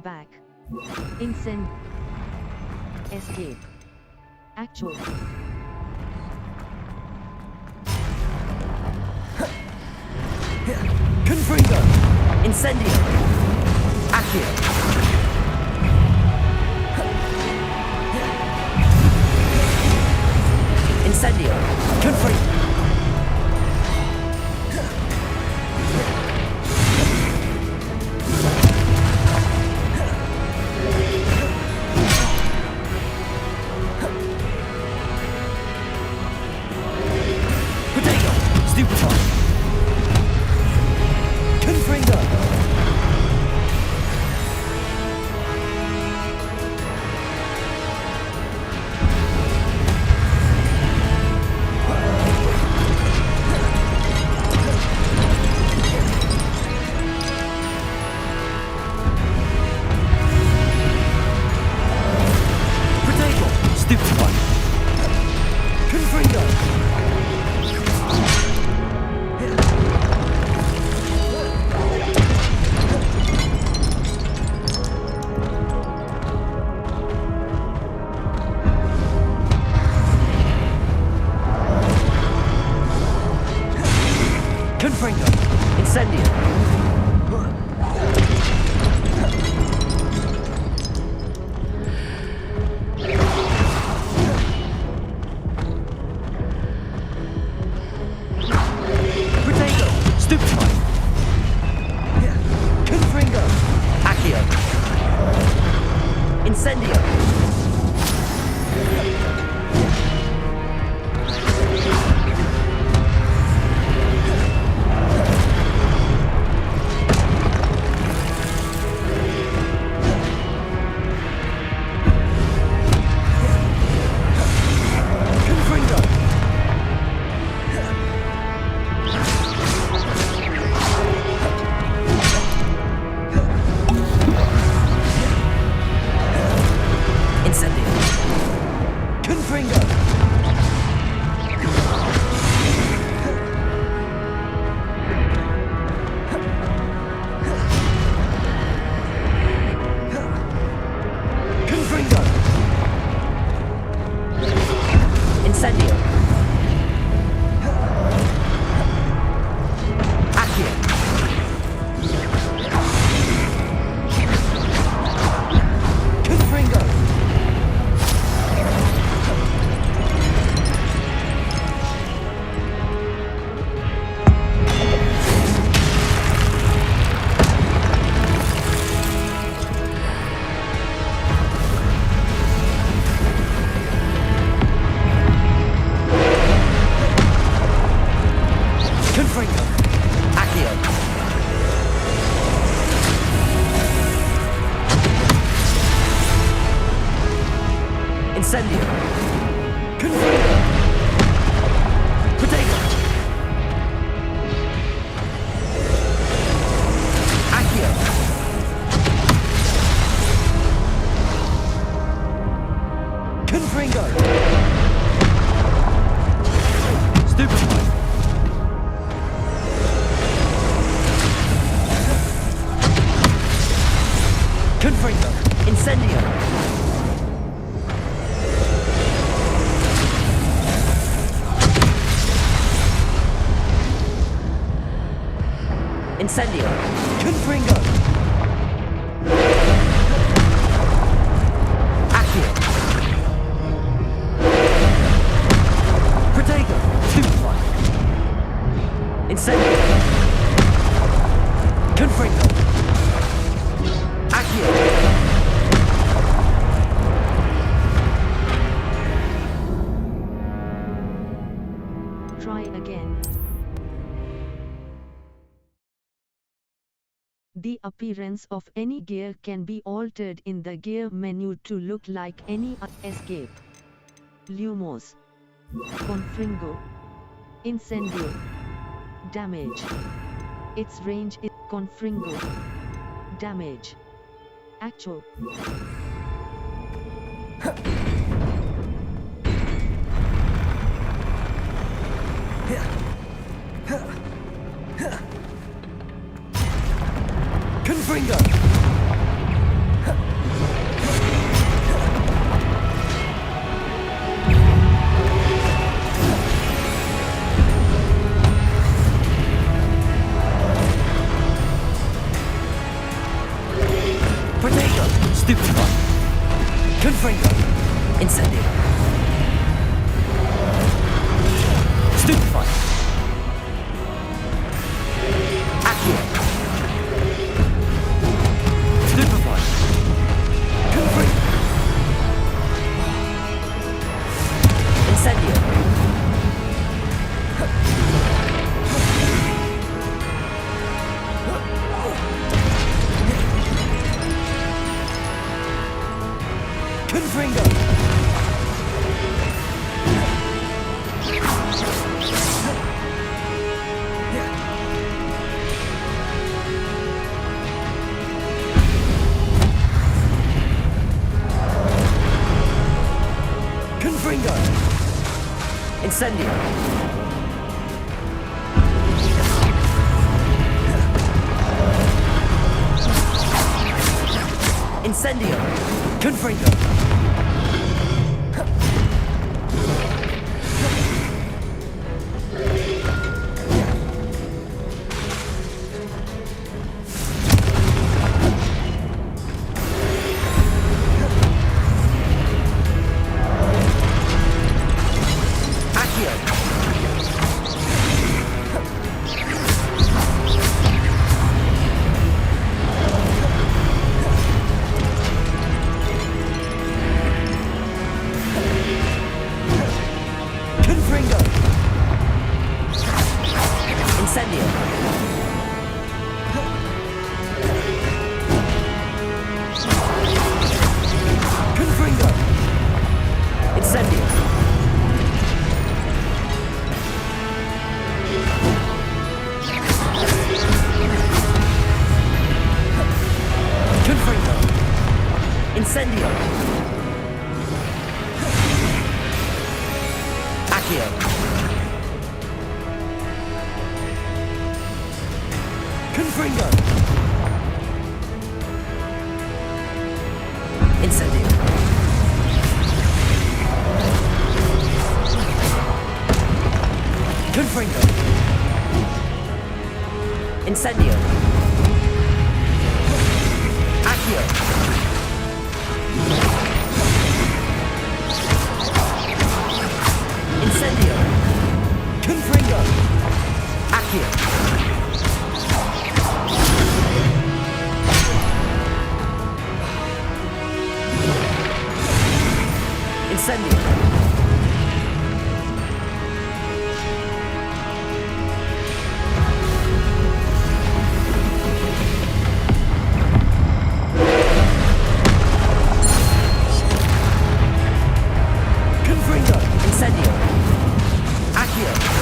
back. Incend. Escape. Actual. Confringo! Incendio! Accio! Incendio! Confringo! Potato! Stupefy! Confringo! Potato! Stupefy! Confringo! Confringo! Incendio! Potato! Stupefy! Confringo! Accio! Incendio! Confringo! Incendio! Confringo! Confringo! Incendio! Accio! Confringo! Confringo! Accio! Incendio! Confringo! Potato! Accio! Confringo! Stupefy! Confringo! Incendio! Incendio! Confringo! Accio! Potato! Stupefy! Incendio! Confringo! Accio! Try again. The appearance of any gear can be altered in the gear menu to look like any escape. Lumos. Confringo. Incendio. Damage. Its range is Confringo. Damage. Actual. Confringo! Incendio. Incendio. Confringo. Incendio. Accio. Confringo. Incendio. Confringo. Incendio. Accio. Incendio. Confringo. Accio. Incendio. Confringo. Incendio. Accio.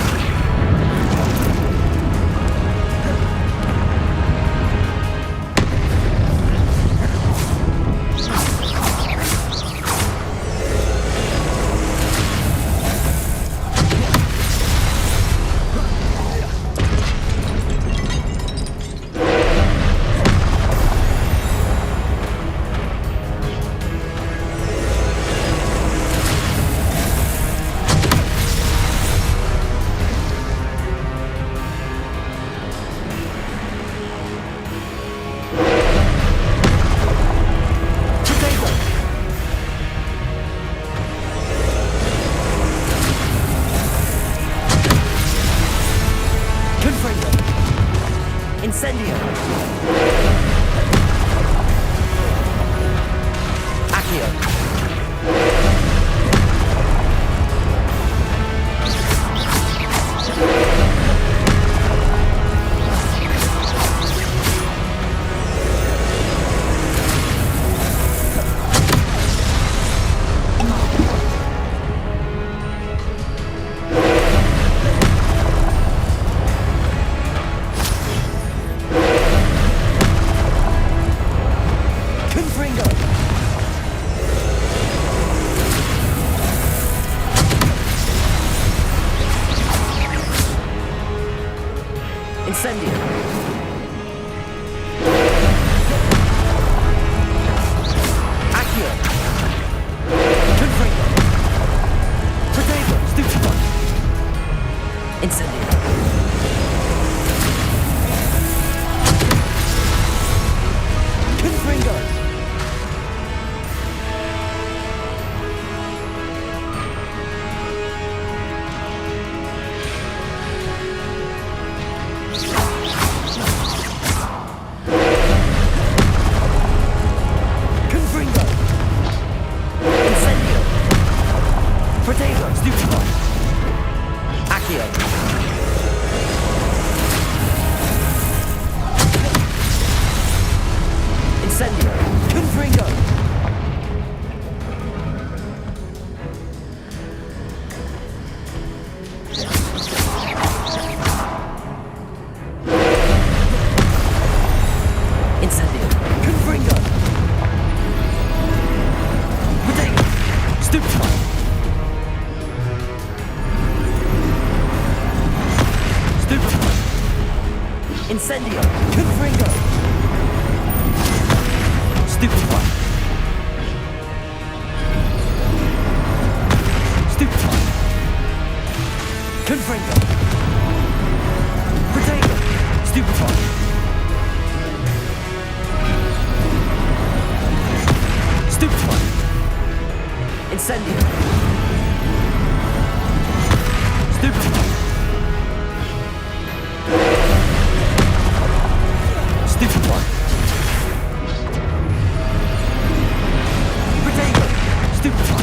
Incendio. Accio. Confringo. Incendio. Accio. Confringo. Potato. Stupido. Incendio. Confringo. Confringo. Incendio. Potato. Stupido. Accio. Incendio! Confringo! Stupefy! Stupefy! Confringo! Protego! Stupefy! Stupefy! Incendio! Stupefy! Stupefy! Protego! Stupefy!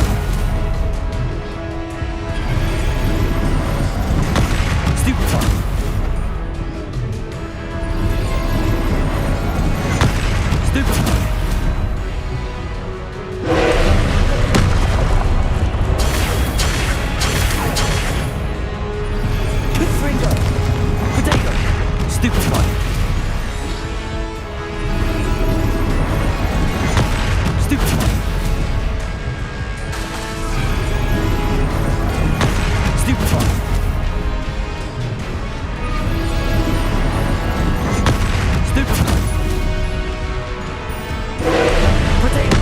Stupefy! Stupefy! Confringo! Protego! Stupefy! Stupefy! Stupefy! Stupefy! Protego!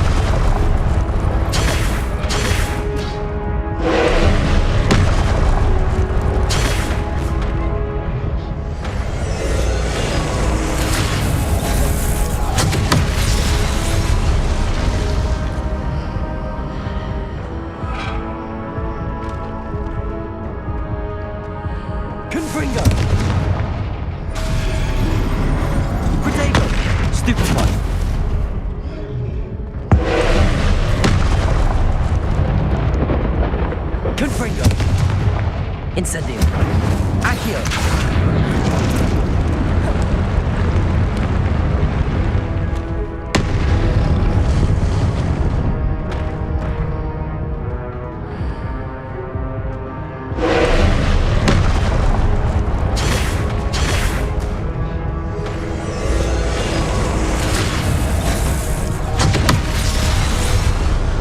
Confringo! Protego! Stupefy! Confringo! Incendio! Accio!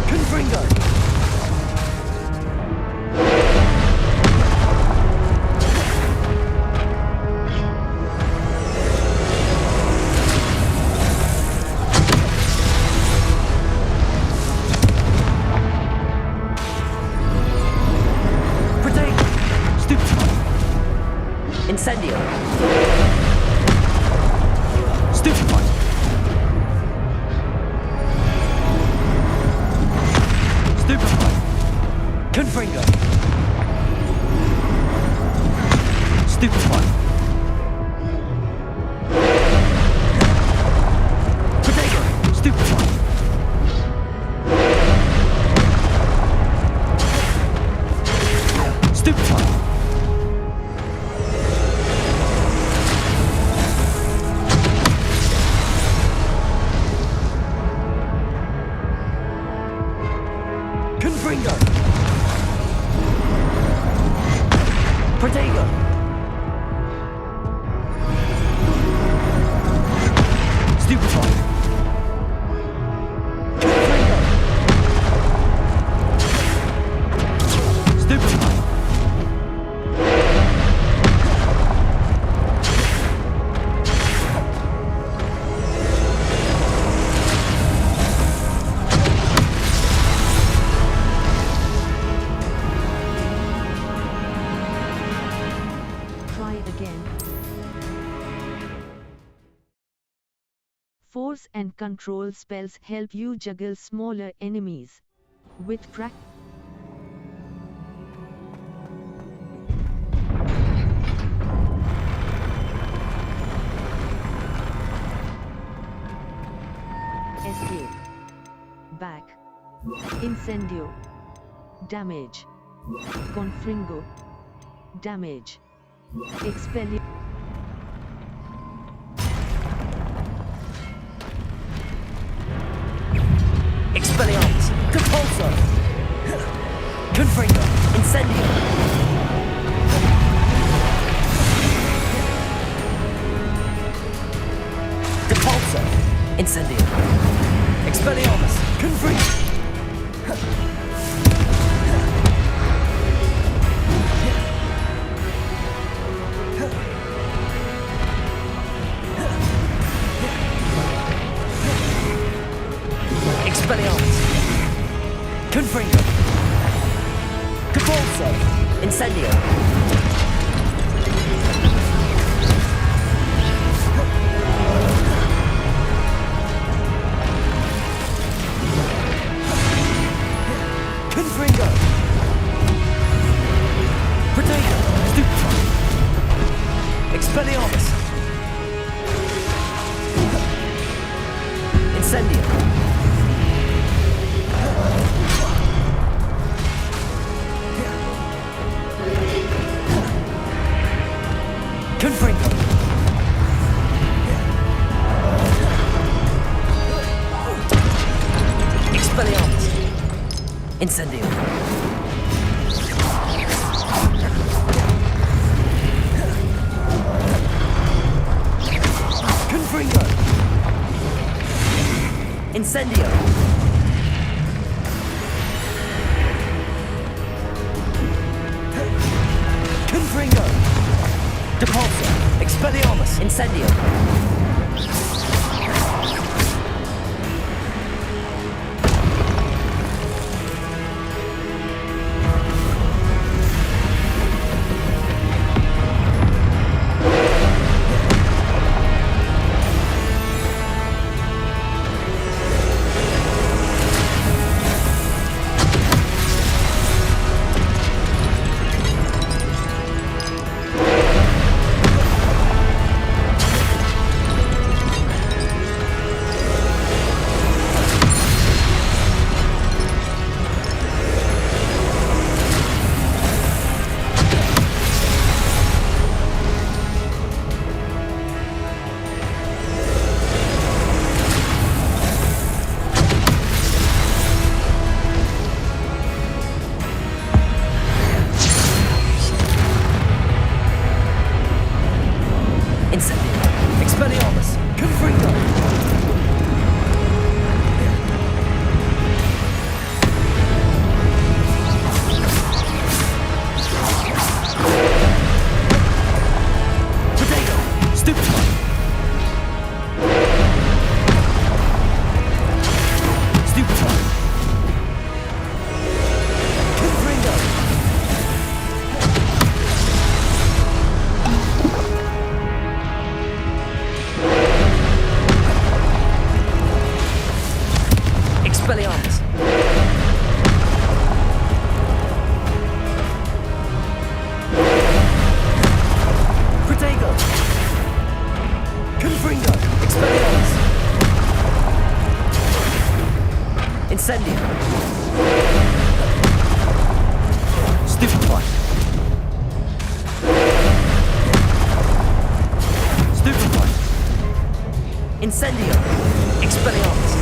Confringo! Protego! Stupefy! Incendio! Stupefy! Stupefy! Confringo! Stupefy! Protego! Stupefy! Stupefy! Confringo! Protego! Stupefy! Confringo! Stupefy! Try again. Force and control spells help you juggle smaller enemies. With practice, escape, back, incendio, damage, confringo, damage, expelliarmus. Expelliarmus! Depulso! Confringo! Incendio! Depulso! Incendio! Expelliarmus! Confringo! Expelliarmus! Incendio! Confringo! Expelliarmus! Incendio! Confringo! Incendio! Confringo! Depulso! Expelliarmus! Incendio! Expelliarmus! Confringo! Potato! Stupefy! Stupefy! Confringo! Expelliarmus! Protego! Confringo! Expelliarmus! Incendio! Stupefy! Stupefy! Incendio! Expelliarmus!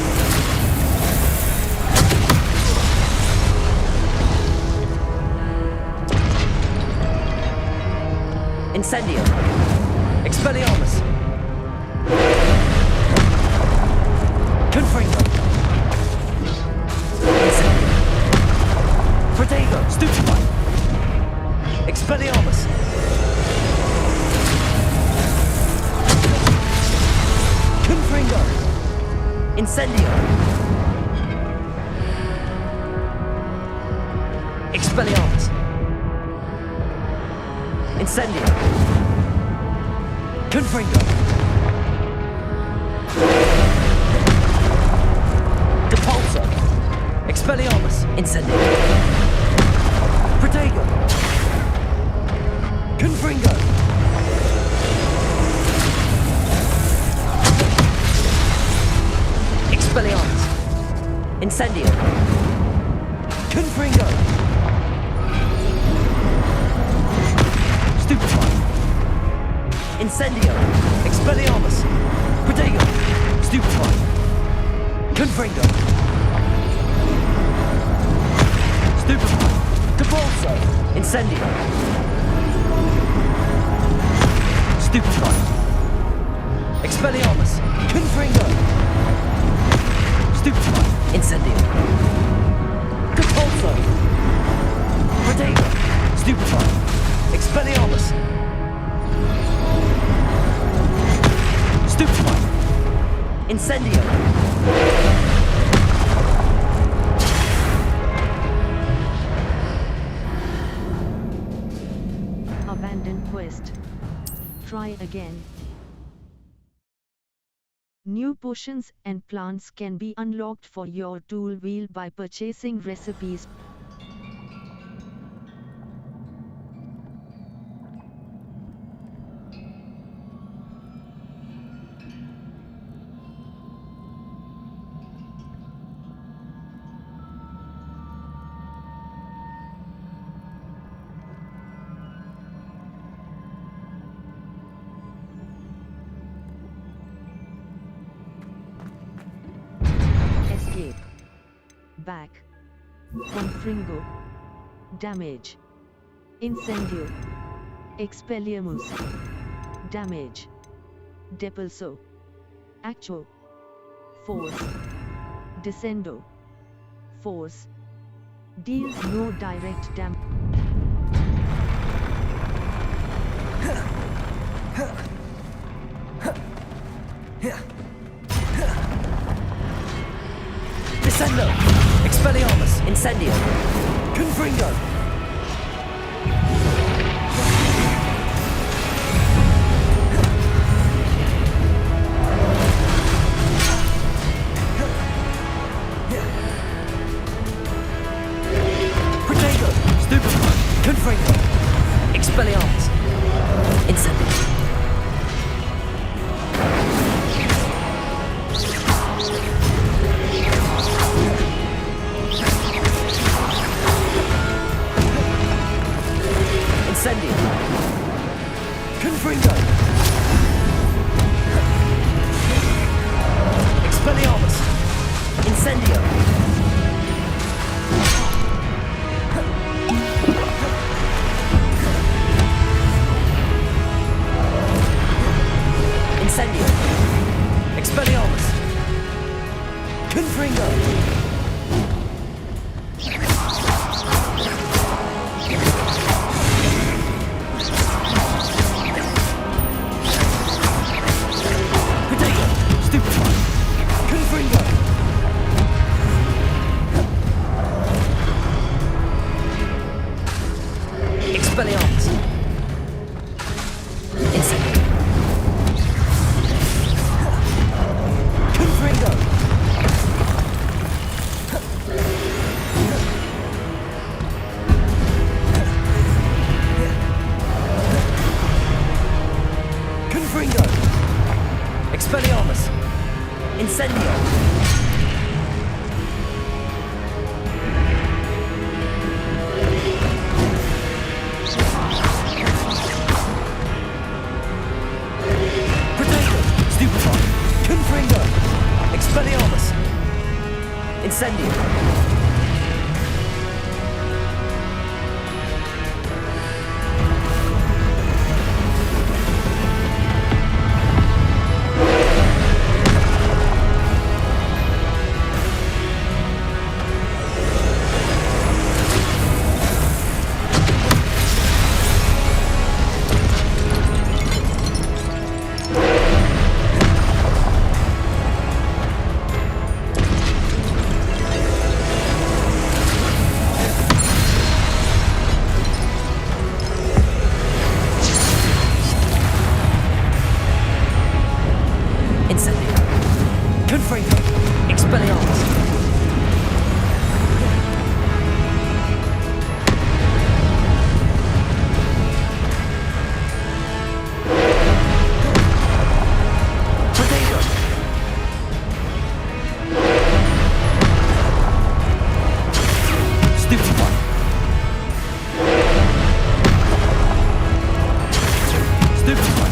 Incendio! Expelliarmus! Confringo! Incendio! Protego! Stupefy! Expelliarmus! Confringo! Incendio! Expelliarmus! Incendio! Confringo! Depulso! Expelliarmus! Incendio! Protego! Confringo! Expelliarmus! Incendio! Confringo! Stupefy! Incendio! Expelliarmus! Protego! Stupefy! Confringo! Stupefy! Depulso! Incendio! Stupefy! Expelliarmus! Confringo! Stupefy! Incendio! Depulso! Protego! Stupefy! Expelliarmus! Stupefy! Incendio! Abandon quest. Try again. New potions and plants can be unlocked for your tool wheel by purchasing recipes. Back. Confringo. Damage. Incendio. Expelliarmus. Damage. Depulso. Accho. Force. Descendo. Force. Deals no direct damage. Descendo. Expelliarmus. Incendio. Confringo. Protego. Stupefy. Confringo. Expelliarmus. Incendio. Incendio. Confringo. Expelliarmus. Incendio. Incendio. Expelliarmus. Confringo. Expelliarmus. Incendio. Confringo. Confringo. Expelliarmus. Incendio. Confringo. Expelliarmus. Incendio. Confringo. Expelliarmus. Protego. Stupefy. Stupefy.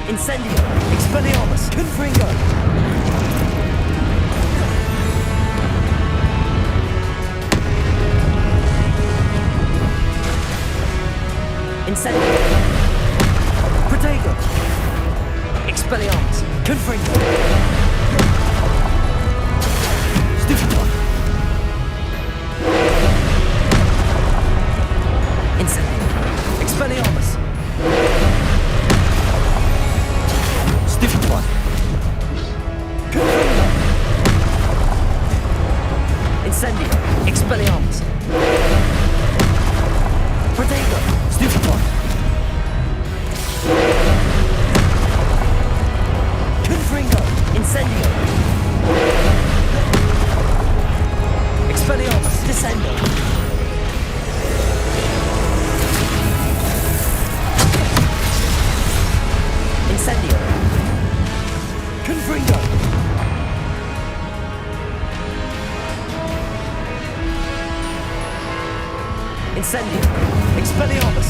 Incendio. Expelliarmus. Confringo. Incendio. Protego. Expelliarmus. Confringo. Stupefy. Incendio. Incendio. Expelliarmus. Descendo. Incendio. Confringo. Incendio. Expelliarmus.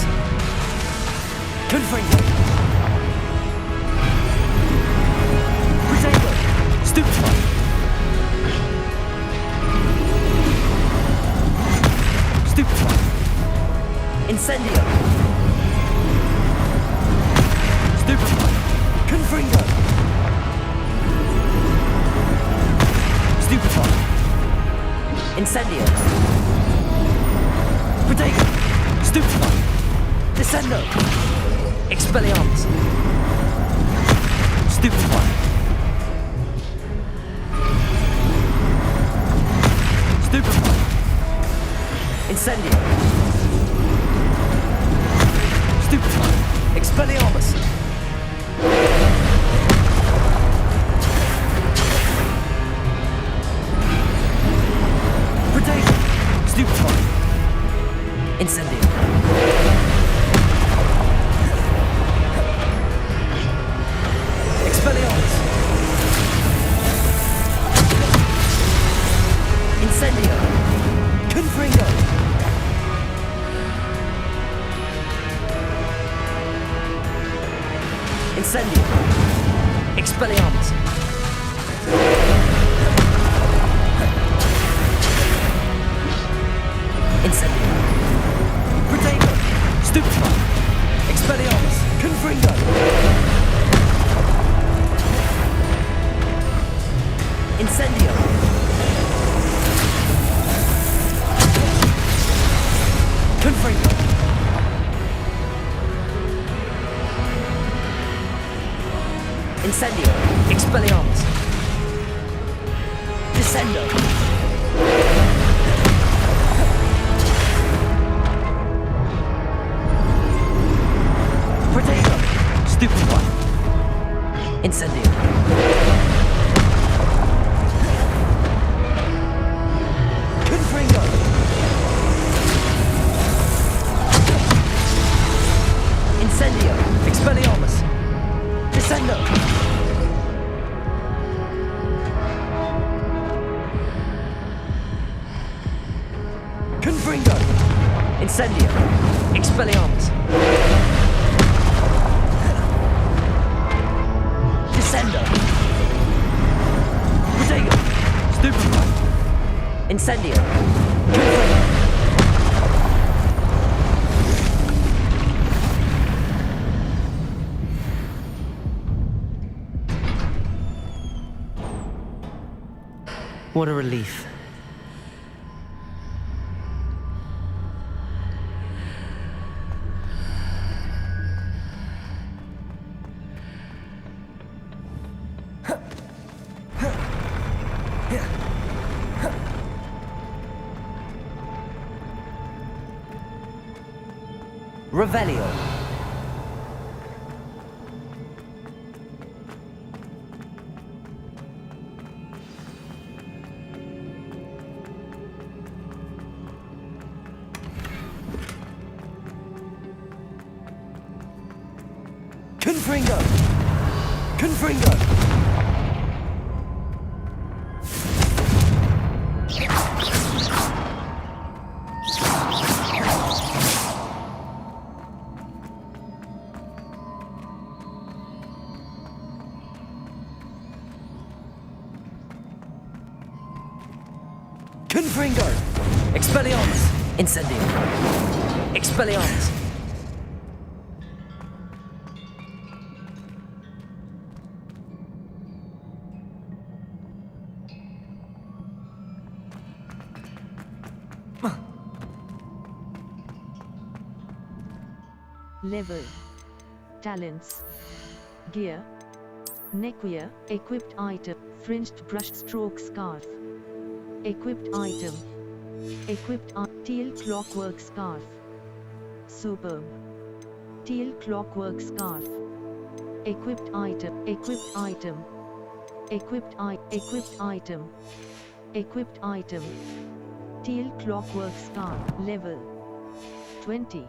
Confringo. Protego. Stupefy. Stupefy. Incendio. Stupefy. Confringo. Stupefy. Incendio. Protego. Stupefy. Descendo. Expelliarmus. Stupefy. Stupefy. Incendio. Stupefy. Expelliarmus. Protego. Stupefy. Incendio. Expelliarmus. Incendio. Confringo. Incendio. Expelliarmus. Incendio. Protego. Stupefy. Expelliarmus. Confringo. Incendio. Confringo. Incendio. Expelliarmus. Descendo. Protego. Stupefy. Incendio. Confringo. Incendio. Expelliarmus. Descendo. Confringo. Incendio. Expelliarmus. Descendo. Protego. Stupefy. Incendio. Confringo. What a relief. Revelio. Confringo. Confringo. Confringo. Expelliarmus. Incendio. Expelliarmus. Level. Talents. Gear. Neckwear. Equipped item. Fringed brush stroke scarf. Equipped item. Equipped teal clockwork scarf. Superb. Teal clockwork scarf. Equipped item. Equipped item. Equipped item. Equipped item. Teal clockwork scar. Level 20.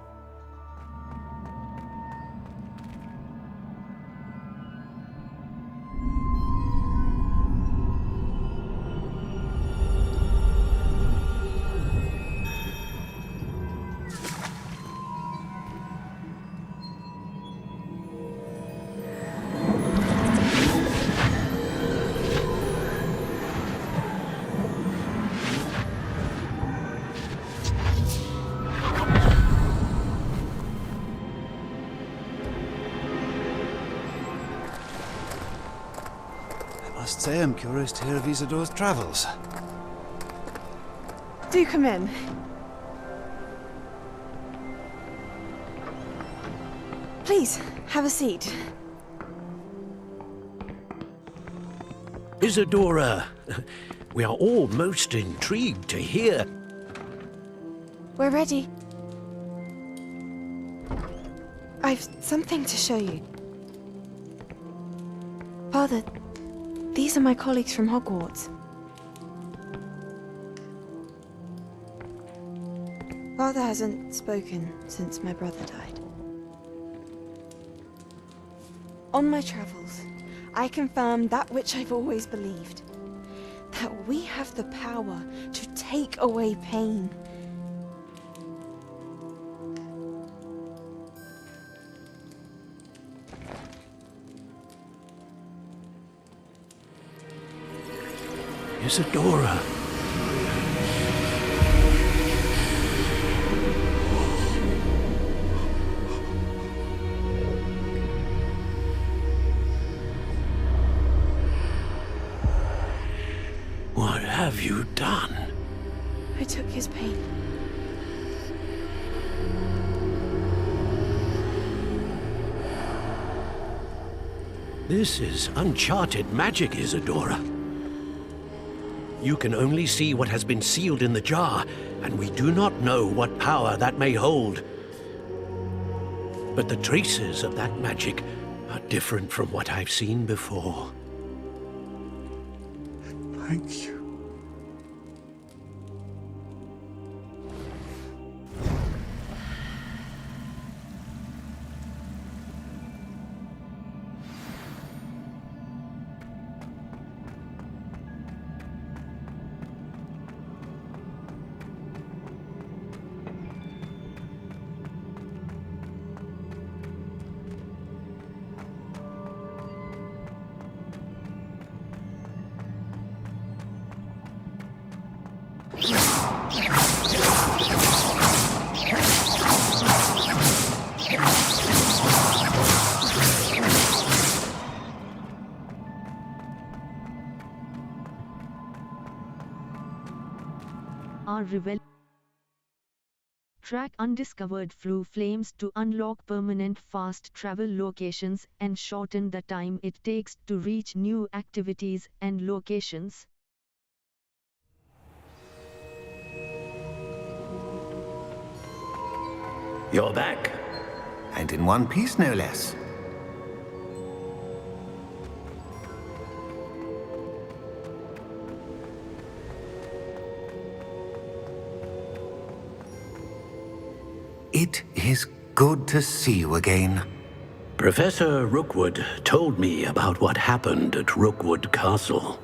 I must say I'm curious to hear of Isadore's travels. Do come in. Please, have a seat. Isadora, we are all most intrigued to hear. We're ready. I've something to show you. Father, these are my colleagues from Hogwarts. Father hasn't spoken since my brother died. On my travels, I confirmed that which I've always believed. That we have the power to take away pain. Isadora. What have you done? I took his pain. This is uncharted magic, Isadora. You can only see what has been sealed in the jar, and we do not know what power that may hold. But the traces of that magic are different from what I've seen before. Thank you. Track undiscovered flue flames to unlock permanent fast travel locations and shorten the time it takes to reach new activities and locations. You're back. And in one piece, no less. It is good to see you again. Professor Rookwood told me about what happened at Rookwood Castle.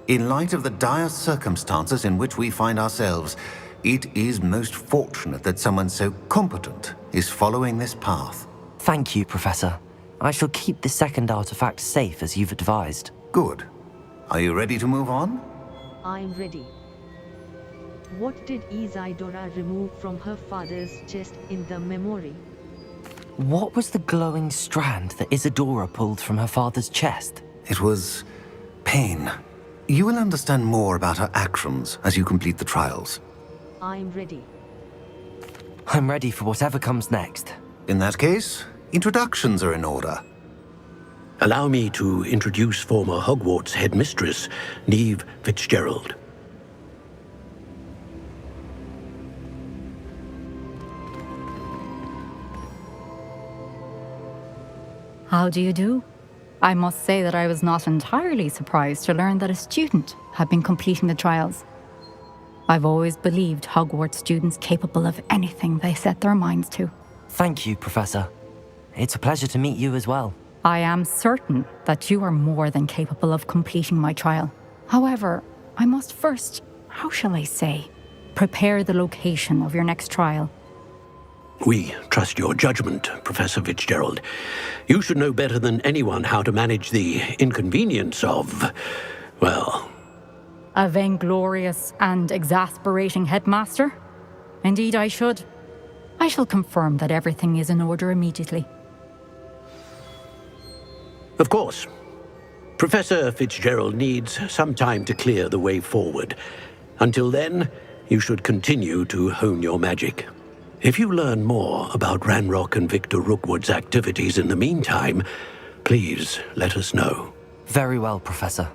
In light of the dire circumstances in which we find ourselves, it is most fortunate that someone so competent is following this path. Thank you, Professor. I shall keep the second artifact safe as you've advised. Good. Are you ready to move on? I'm ready. What did Isadora remove from her father's chest in the memory? What was the glowing strand that Isadora pulled from her father's chest? It was pain. You will understand more about her actions as you complete the trials. I'm ready. I'm ready for whatever comes next. In that case, introductions are in order. Allow me to introduce former Hogwarts headmistress, Neve Fitzgerald. How do you do? I must say that I was not entirely surprised to learn that a student had been completing the trials. I've always believed Hogwarts students capable of anything they set their minds to. Thank you, Professor. It's a pleasure to meet you as well. I am certain that you are more than capable of completing my trial. However, I must first, how shall I say, prepare the location of your next trial. We trust your judgment, Professor Fitzgerald. You should know better than anyone how to manage the inconvenience of, well... A vainglorious and exasperating headmaster? Indeed I should. I shall confirm that everything is in order immediately. Of course. Professor Fitzgerald needs some time to clear the way forward. Until then, you should continue to hone your magic. If you learn more about Ranrock and Victor Rookwood's activities in the meantime, please let us know. Very well, Professor.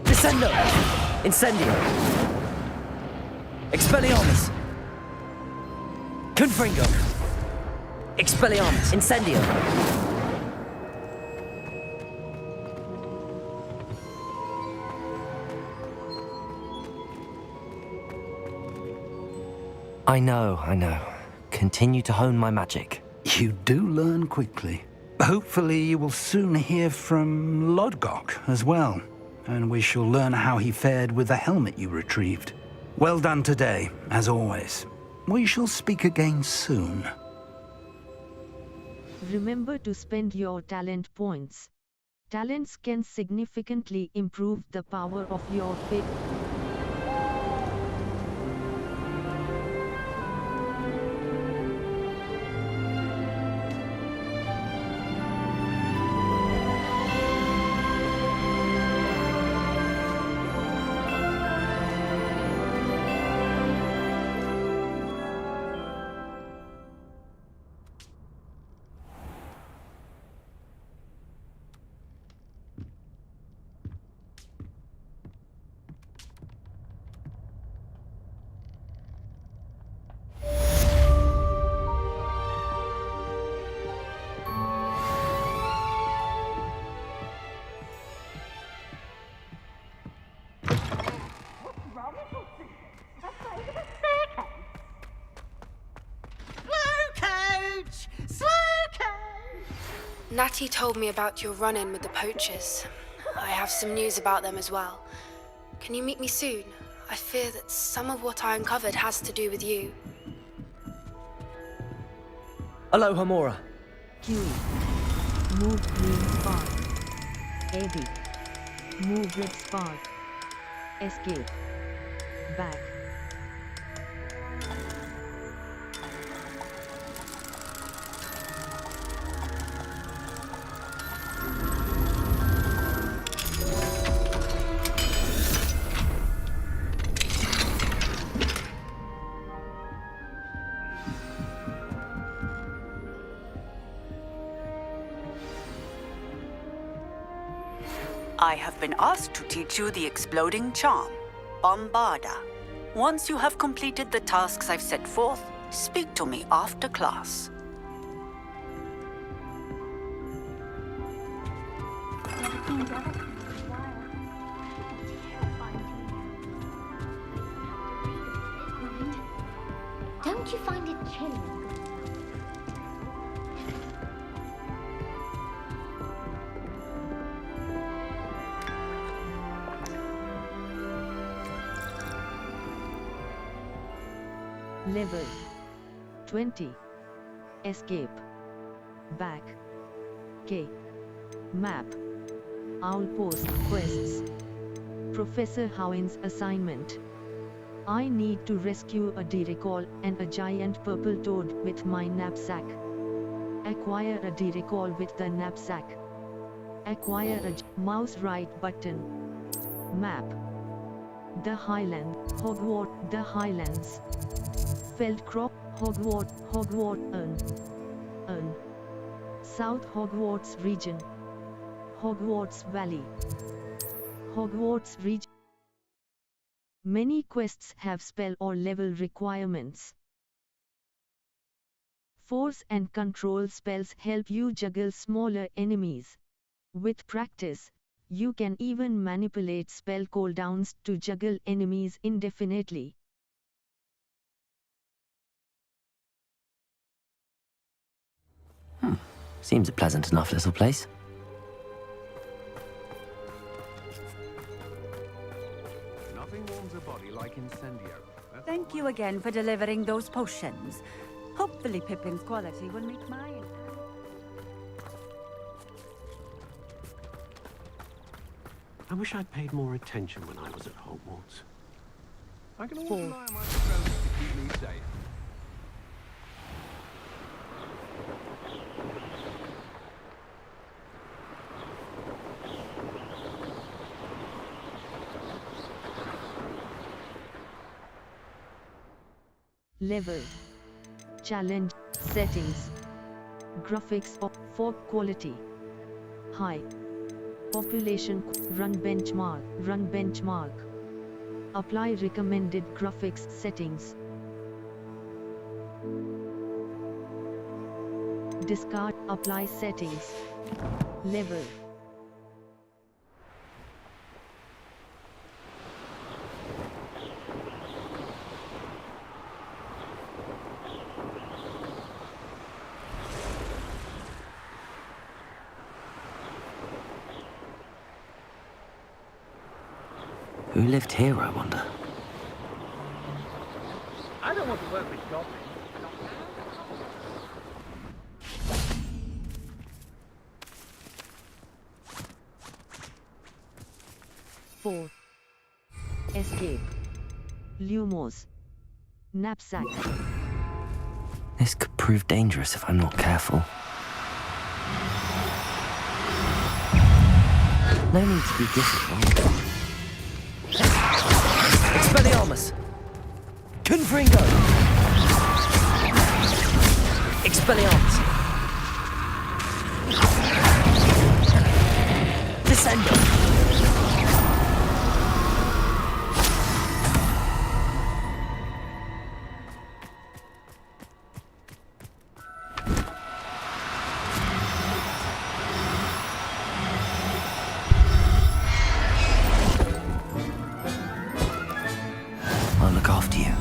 Descendo! Incendio! Expelliarmus! Confringo! Expelliarmus! Incendio! I know. Continue to hone my magic. You do learn quickly. Hopefully you will soon hear from Lodgok as well, and we shall learn how he fared with the helmet you retrieved. Well done today, as always. We shall speak again soon. Remember to spend your talent points. Talents can significantly improve the power of your faith. Natty told me about your run-in with the poachers. I have some news about them as well. Can you meet me soon? I fear that some of what I uncovered has to do with you. Aloha, Mora. Q. Move green spark. AB. Move red spark. Escape. Back. I have been asked to teach you the exploding charm, Bombarda. Once you have completed the tasks I've set forth, speak to me after class. Don't you find it chilling? Level 20. Escape. Back. K. Map. Outpost quests. Professor Howin's assignment. I need to rescue a D-Recall and a giant purple toad with my knapsack. Acquire a D-Recall with the knapsack. Acquire a mouse right button. Map. The Highland, Hogwarts, the Highlands. Feldcrop, Hogwarts, Urn. South Hogwarts region. Hogwarts Valley. Hogwarts region. Many quests have spell or level requirements. Force and control spells help you juggle smaller enemies. With practice, you can even manipulate spell cooldowns to juggle enemies indefinitely. Seems a pleasant enough little place. Nothing warms a body like incendio. Thank you again for delivering those potions. Hopefully Pippin's quality will meet mine. I wish I'd paid more attention when I was at Hogwarts. I can always rely on my patrons to keep me safe. Level, challenge, settings, graphics of fog quality, high, population, run benchmark, apply recommended graphics settings, discard, apply settings, level. Who lived here, I wonder? I don't want to work with goblins. Four. Escape. Lumos. Knapsack. This could prove dangerous if I'm not careful. No need to be difficult. Expelliarmus! Confringo! Expelliarmus! Descendo! I'll look after you.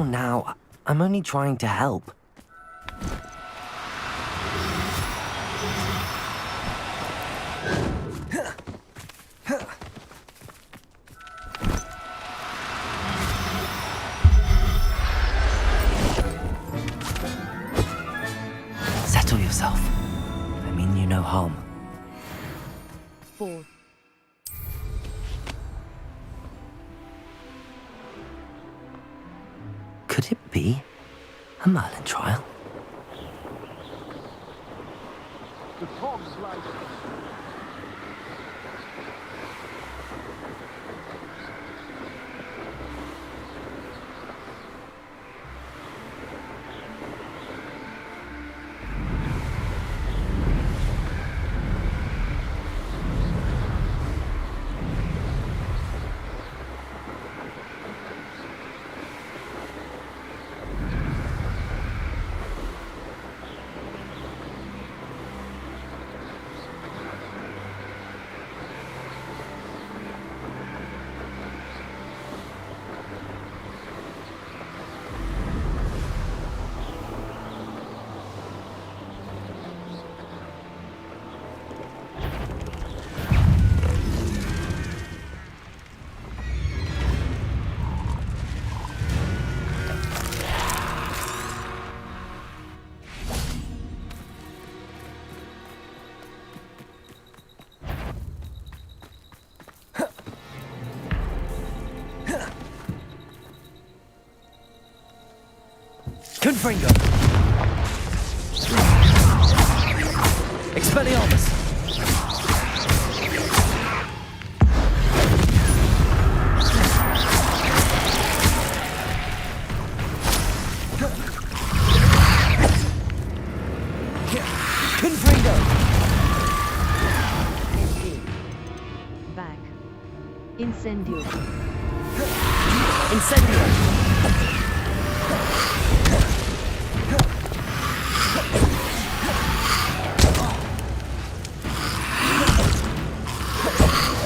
Now, I'm only trying to help. Settle yourself. I mean you no harm. 4. Could it be a Merlin trial? The Hogwarts Legacy. Confringo! Expelliarmus! Confringo! Back. Incendio. Incendio!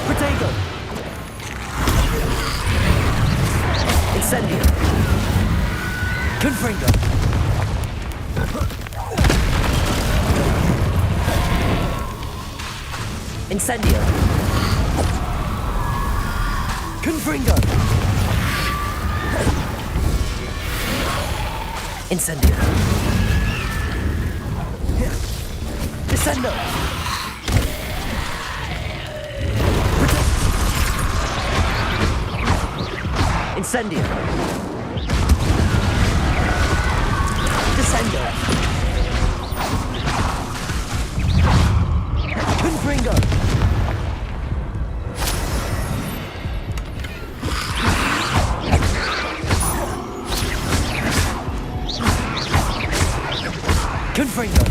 Protego! Incendio! Confringo! Incendio! Confringo! Incendio! Descendo! Incendio! Descendo! Confringo! Confringo!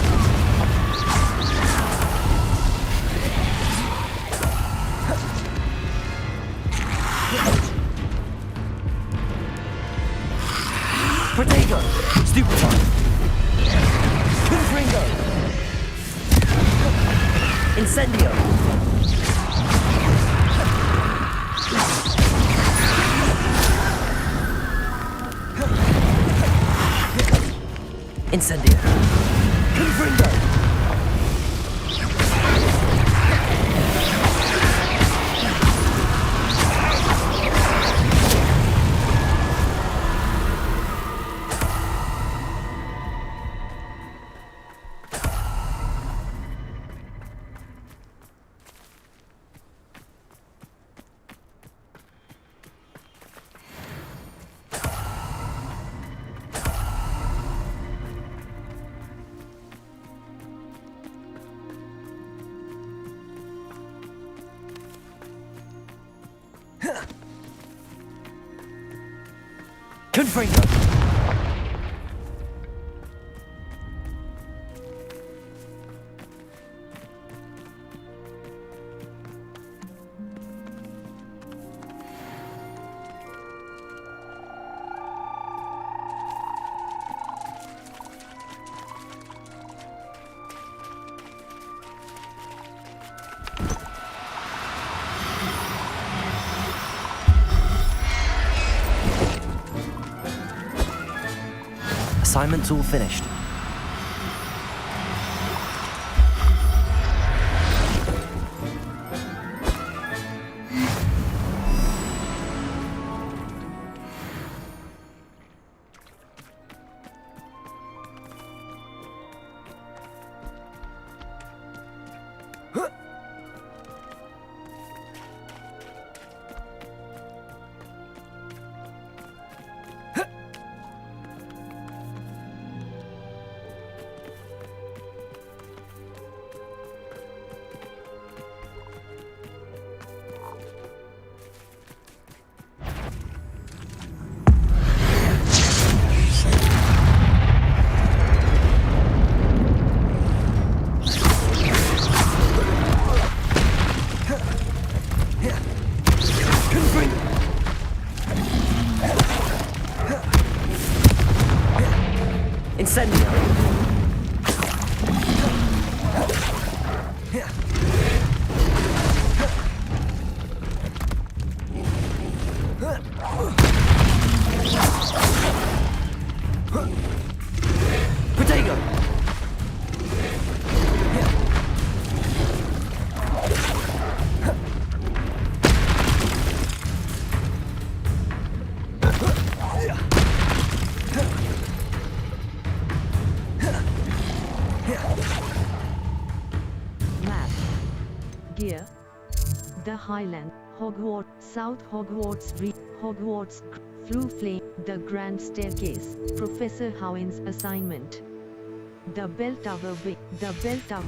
Protego! Stupefy! Confringo! Incendio! Incendio! Confringo! Confringo! Assignment's all finished. Incendio! Protego! Map. Gear. The Highland, Hogwarts, South Hogwarts, Hogwarts, Flue Flame, the Grand Staircase, Professor Howin's assignment. The Bell Tower Way, the Bell Tower.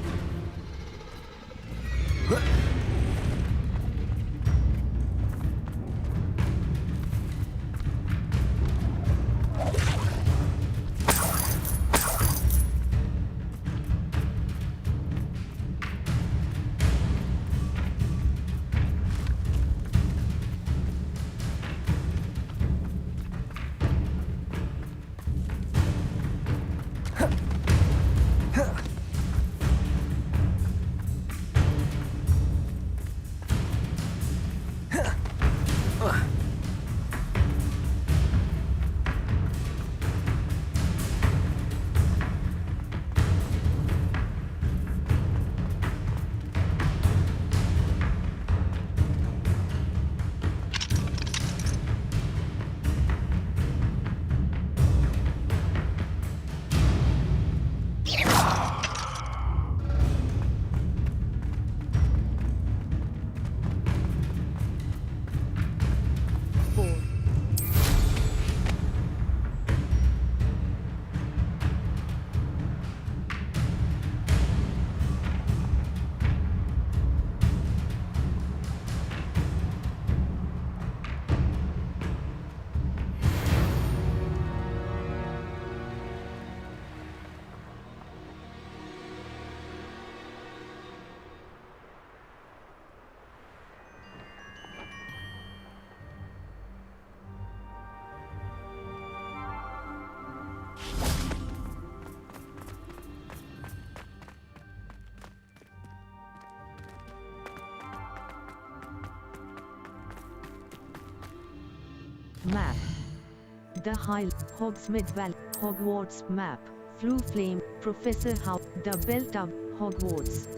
Map. The High, Hogsmeade Valley, Hogwarts Map, Flue Flame, Professor How, The Bell Tower, Hogwarts.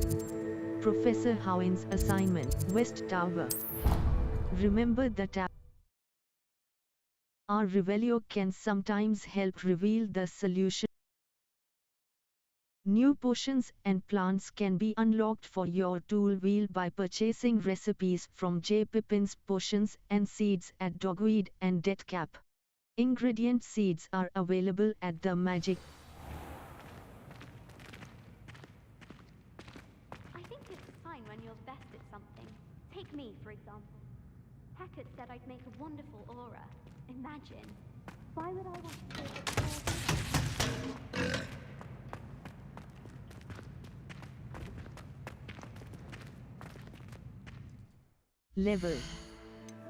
Professor Howin's assignment, West Tower. Remember the tab. Our Revelio can sometimes help reveal the solution. New potions and plants can be unlocked for your tool wheel by purchasing recipes from J. Pippin's Potions and Seeds at Dogweed and Deathcap. Ingredient seeds are available at the magic. I think it's fine when you're best at something. Take me, for example. Hackett said I'd make a wonderful aura. Imagine. Why would I want to take it? Level.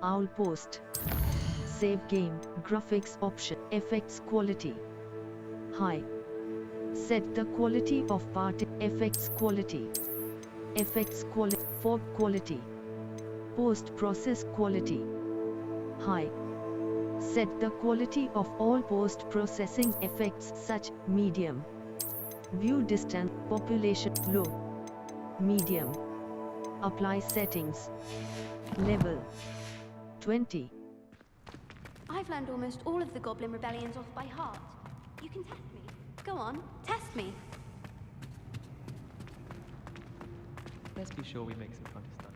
Owl Post. Save game, graphics option, effects quality. High. Set the quality of part, effects quality. Effects quality, fog quality. Post-process quality. High. Set the quality of all post-processing effects such, medium. View distance, population, low. Medium. Apply settings. Level 20. I've learned almost all of the Goblin Rebellions off by heart. You can test me. Go on, test me. Let's be sure we make some fun stuff.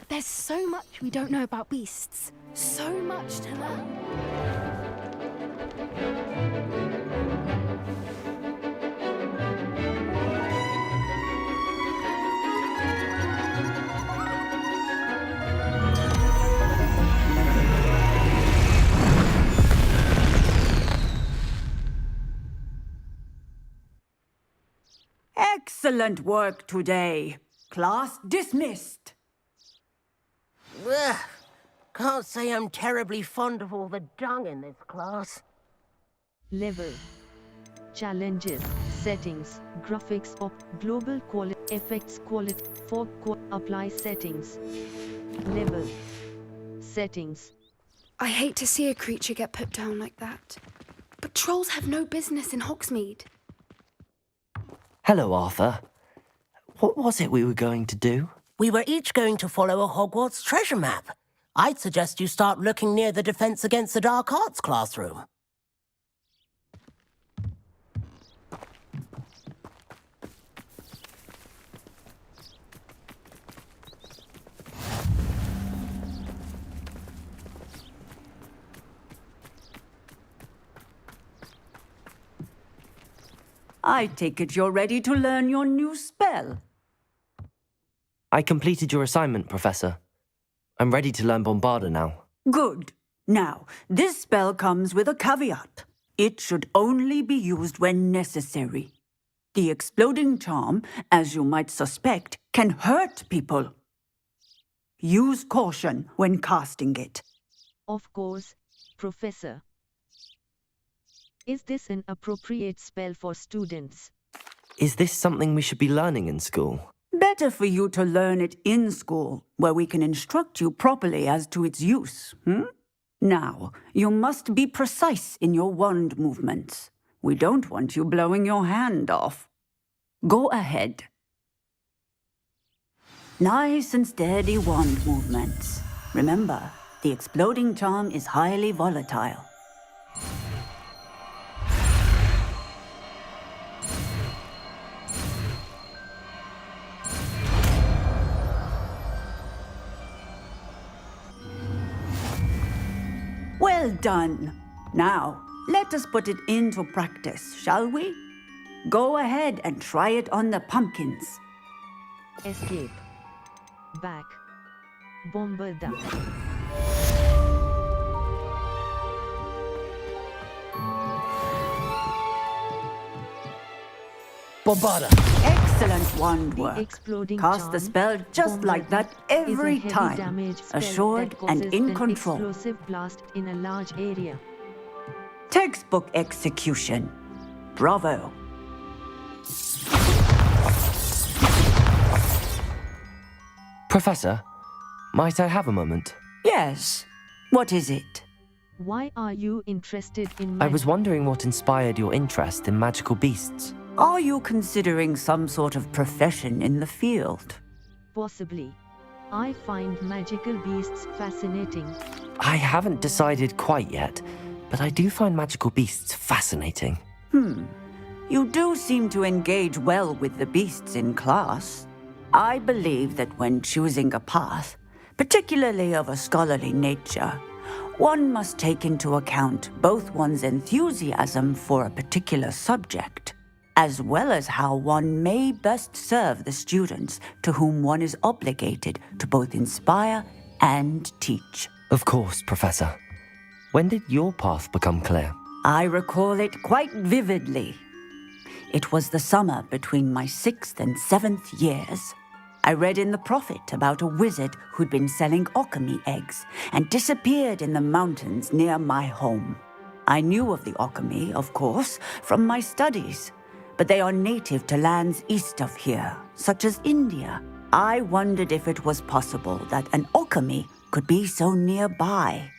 There's so much we don't know about beasts. So much to learn. Excellent work today. Class dismissed. Ugh. Can't say I'm terribly fond of all the dung in this class. Level. Challenges, settings, graphics op, global quality, effects quality, fog apply settings. Level. Settings. I hate to see a creature get put down like that. But trolls have no business in Hogsmeade. Hello, Arthur. What was it we were going to do? We were each going to follow a Hogwarts treasure map. I'd suggest you start looking near the Defense Against the Dark Arts classroom. I take it you're ready to learn your new spell. I completed your assignment, Professor. I'm ready to learn Bombarda now. Good. Now, this spell comes with a caveat. It should only be used when necessary. The exploding charm, as you might suspect, can hurt people. Use caution when casting it. Of course, Professor. Is this an appropriate spell for students? Is this something we should be learning in school? Better for you to learn it in school, where we can instruct you properly as to its use. Now, you must be precise in your wand movements. We don't want you blowing your hand off. Go ahead. Nice and steady wand movements. Remember, the exploding charm is highly volatile. Well done. Now, let us put it into practice, shall we? Go ahead and try it on the pumpkins. Escape. Back. Bombarda. Bombarda. Excellent wand work. Exploding Cast the charm, spell just like that every is a heavy time. damage spell Assured that and causes in an control. explosive blast in a large area. Textbook execution. Bravo. Professor, might I have a moment? Yes. What is it? Why are you interested in I was wondering what inspired your interest in magical beasts. Are you considering some sort of profession in the field? Possibly. I find magical beasts fascinating. I haven't decided quite yet, but I do find magical beasts fascinating. You do seem to engage well with the beasts in class. I believe that when choosing a path, particularly of a scholarly nature, one must take into account both one's enthusiasm for a particular subject, as well as how one may best serve the students to whom one is obligated to both inspire and teach. Of course, Professor. When did your path become clear? I recall it quite vividly. It was the summer between my 6th and 7th years. I read in the Prophet about a wizard who'd been selling alchemy eggs and disappeared in the mountains near my home. I knew of the alchemy, of course, from my studies, but they are native to lands east of here, such as India. I wondered if it was possible that an alchemy could be so nearby.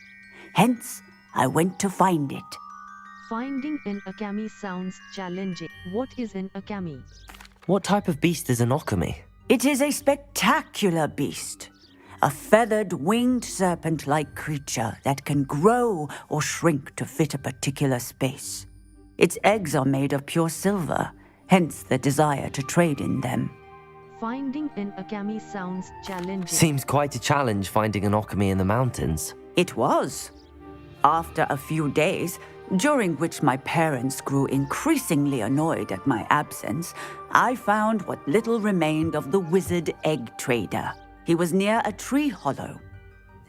Hence, I went to find it. Finding an alchemy sounds challenging. What is an alchemy? What type of beast is an alchemy? It is a spectacular beast. A feathered, winged serpent-like creature that can grow or shrink to fit a particular space. Its eggs are made of pure silver, hence the desire to trade in them. Finding an alchemy sounds challenging. Seems quite a challenge finding an alchemy in the mountains. It was. After a few days, during which my parents grew increasingly annoyed at my absence, I found what little remained of the wizard egg trader. He was near a tree hollow,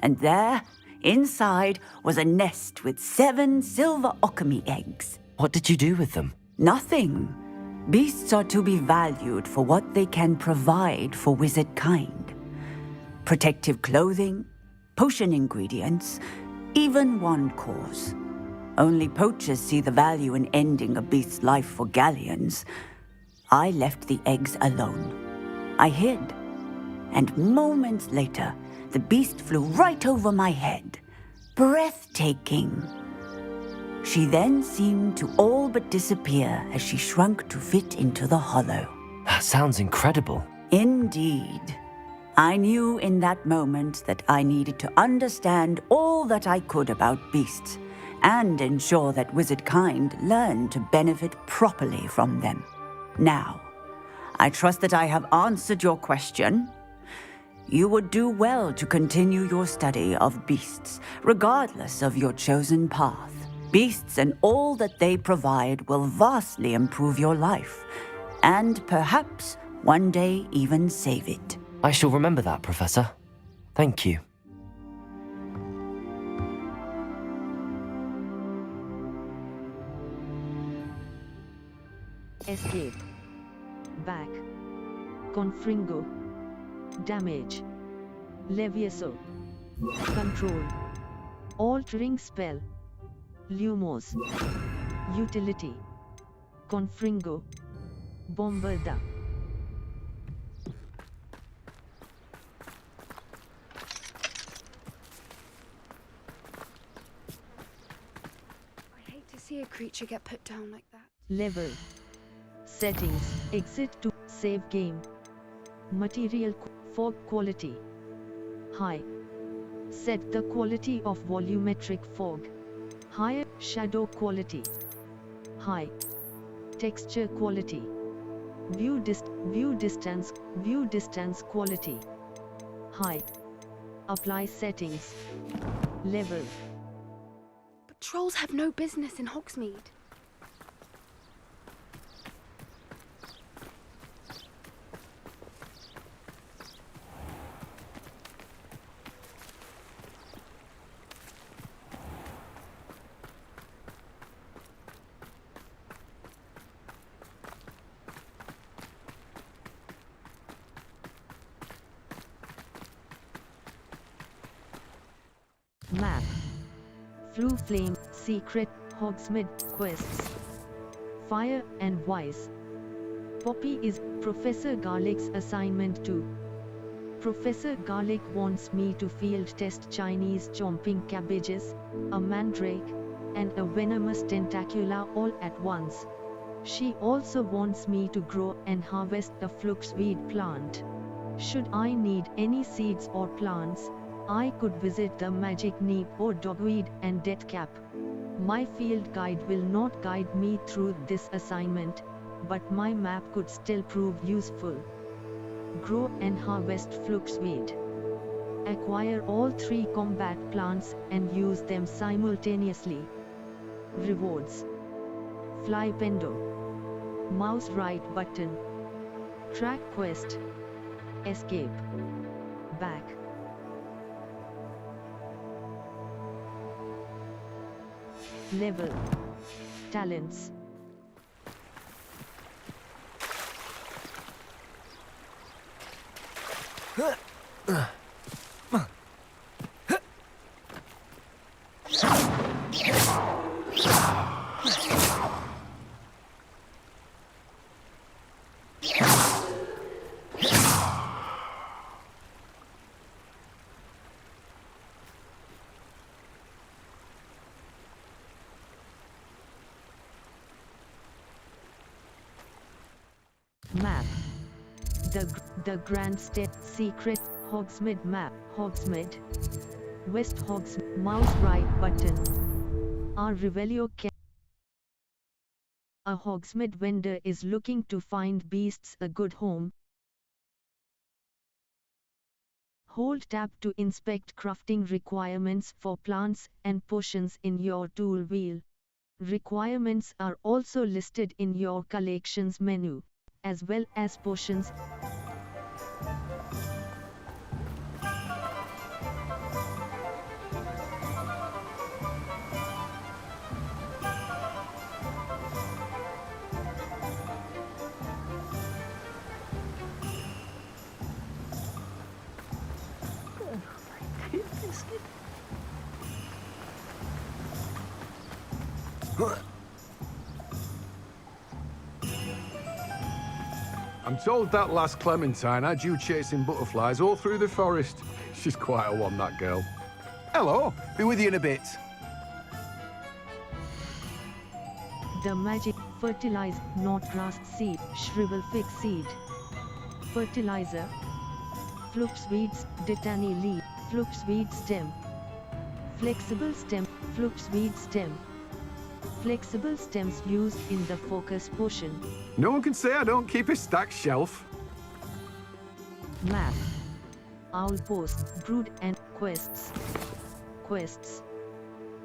and there, inside, was a nest with 7 silver alchemy eggs. What did you do with them? Nothing. Beasts are to be valued for what they can provide for wizard kind. Protective clothing, potion ingredients, even wand cores. Only poachers see the value in ending a beast's life for galleons. I left the eggs alone. I hid, and moments later, the beast flew right over my head. Breathtaking. She then seemed to all but disappear as she shrunk to fit into the hollow. That sounds incredible. Indeed. I knew in that moment that I needed to understand all that I could about beasts and ensure that wizard kind learned to benefit properly from them. Now, I trust that I have answered your question. You would do well to continue your study of beasts, regardless of your chosen path. Beasts and all that they provide will vastly improve your life, and perhaps one day even save it. I shall remember that, Professor. Thank you. Escape. Back. Confringo. Damage. Levioso. Control. Altering spell. Lumos. Utility. Confringo. Bombarda. I hate to see a creature get put down like that. Level. Settings. Exit to save game. Material fog quality. High. Set the quality of volumetric fog. Higher shadow quality. High. Texture quality. View distance quality. High. Apply settings. Level. Trolls have no business in Hogsmeade. Map. Flue Flame, Secret, Hogsmeade, Quests. Fire and Wise. Poppy is Professor Garlic's assignment too. Professor Garlic wants me to field test Chinese chomping cabbages, a mandrake, and a venomous tentacula all at once. She also wants me to grow and harvest a fluxweed plant. Should I need any seeds or plants, I could visit the magic neep or dogweed and deathcap. My field guide will not guide me through this assignment, but my map could still prove useful. Grow and harvest fluxweed. Acquire all 3 combat plants and use them simultaneously. Rewards. Fly Pendo. Mouse right button. Track quest. Escape. Back. Level. Talents. Map. The Grand Step Secret Hogsmeade Map. Hogsmeade. West Hogsmeade. Mouse right button. Our Revelio can. A Hogsmeade vendor is looking to find beasts a good home. Hold tab to inspect crafting requirements for plants and potions in your tool wheel. Requirements are also listed in your collections menu, as well as potions. I'm told that last Clementine had you chasing butterflies all through the forest. She's quite a one, that girl. Hello, be with you in a bit. The magic fertilize, not grass seed, shrivel fig seed. Fertilizer. Fluxweeds, Ditani leaf, fluxweed stem. Flexible stem, fluxweed stem. Flexible stems used in the focus potion. No one can say I don't keep a stacked shelf. Map. Owl Post, Brood and Quests. Quests.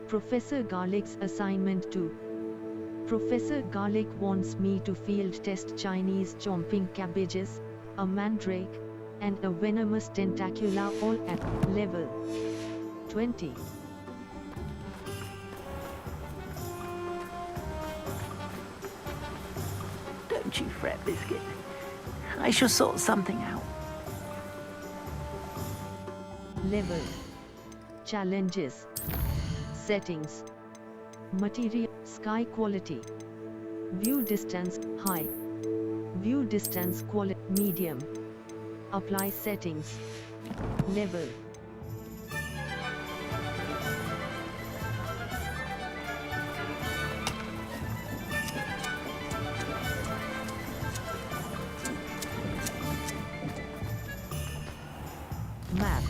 Professor Garlic's assignment 2. Professor Garlic wants me to field test Chinese chomping cabbages, a mandrake, and a venomous tentacula all at level 20. Don't you fret, Biscuit. I shall sort something out. Level. Challenges. Settings. Material. Sky quality. View distance. High. View distance quality. Medium. Apply settings. Level. Map.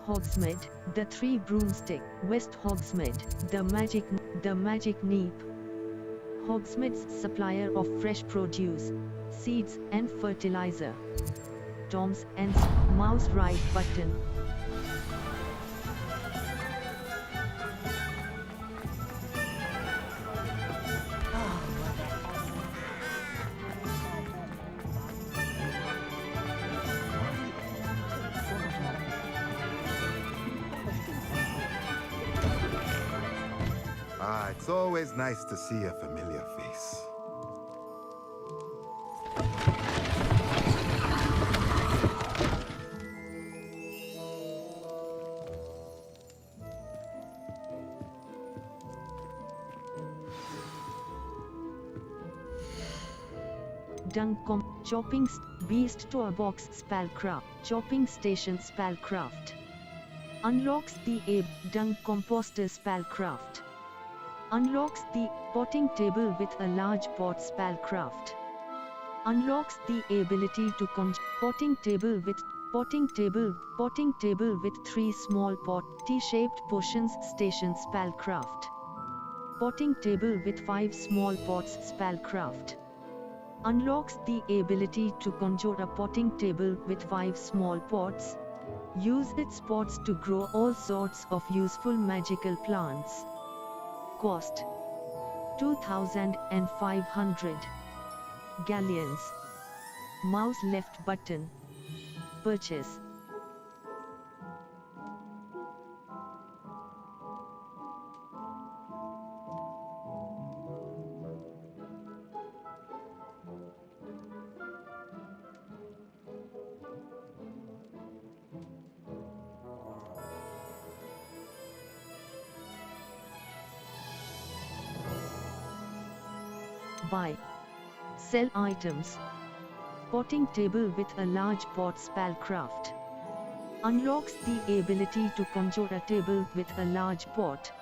Hogsmeade, the 3 broomstick, West Hogsmeade, the magic neep. Hogsmeade's supplier of fresh produce, seeds and fertilizer. Toms and mouse right button. Ah, it's always nice to see a familiar face. Chopping Beast to a Box Spellcraft. Chopping Station Spellcraft. Unlocks the Dung Composter Spellcraft. Unlocks the Potting Table with a Large Pot Spellcraft. Unlocks the ability to conjure Potting Table with 3 small pot T-shaped potions station Spellcraft. Potting Table with 5 small pots Spellcraft. Unlocks the ability to conjure a potting table with 5 small pots. Use its pots to grow all sorts of useful magical plants. Cost 2,500 galleons. Mouse left button. Purchase. Buy. Sell items. Potting table with a large pot Spellcraft. Unlocks the ability to conjure a table with a large pot.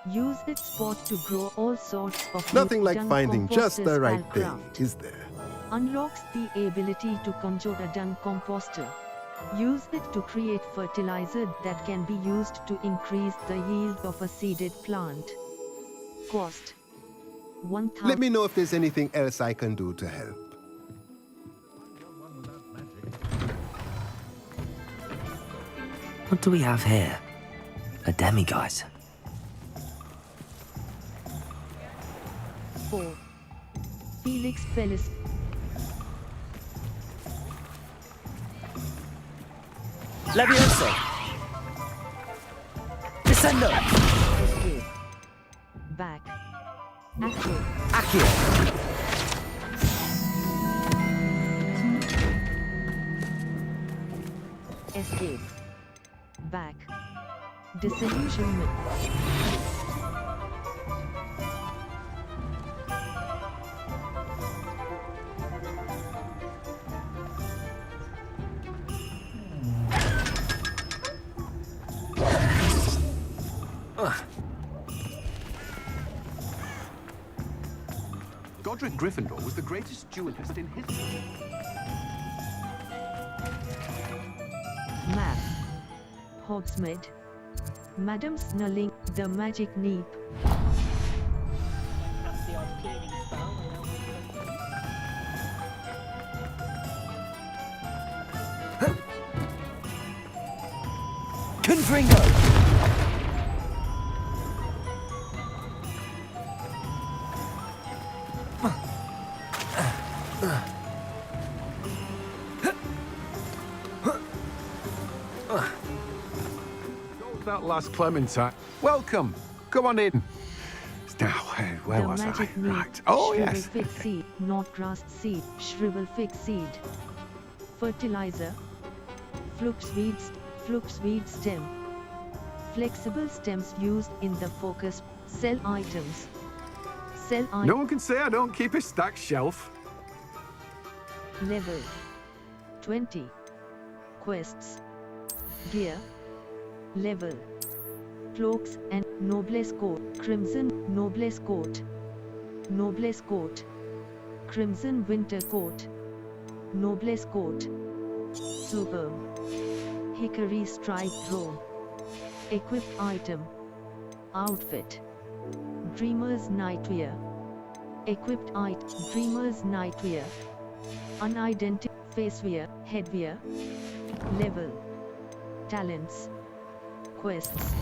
Use its pot to grow all sorts of Nothing like dung finding just composter the right thing, Spellcraft. is there? Unlocks the ability to conjure a dung composter. Use it to create fertilizer that can be used to increase the yield of a seeded plant. Cost 1,000. Let me know if there's anything else I can do to help. What do we have here? A demiguise. 4. Felix Fellis. Levioso! Descendo! Escape. Back. Accio. Accio! Escape. Back. Disillusionment. Godric Gryffindor was the greatest duelist in history. Map. Hogsmeade. Madam Snulling, the magic neep. Confringo! That last Clementine. Welcome. Come on in. Now, where The was I? magic neep. Right. Oh, Shrivel yes. fig seed, not grass seed. Shrivel fig seed. Fertilizer. Fluxweed stem. Flexible stems used in the focus. Sell items. Sell items. No one can say I don't keep a stacked shelf. Level 20. Quests. Gear. Level. Cloaks and Noblesse Coat. Crimson Noblesse Coat. Noblesse Coat. Crimson Winter Coat. Noblesse Coat. Superb. Hickory Striped Robe. Equipped item. Outfit. Dreamer's Nightwear. Equipped item. Dreamer's Nightwear. Unidentified facewear, headwear. Level. Talents. Quests.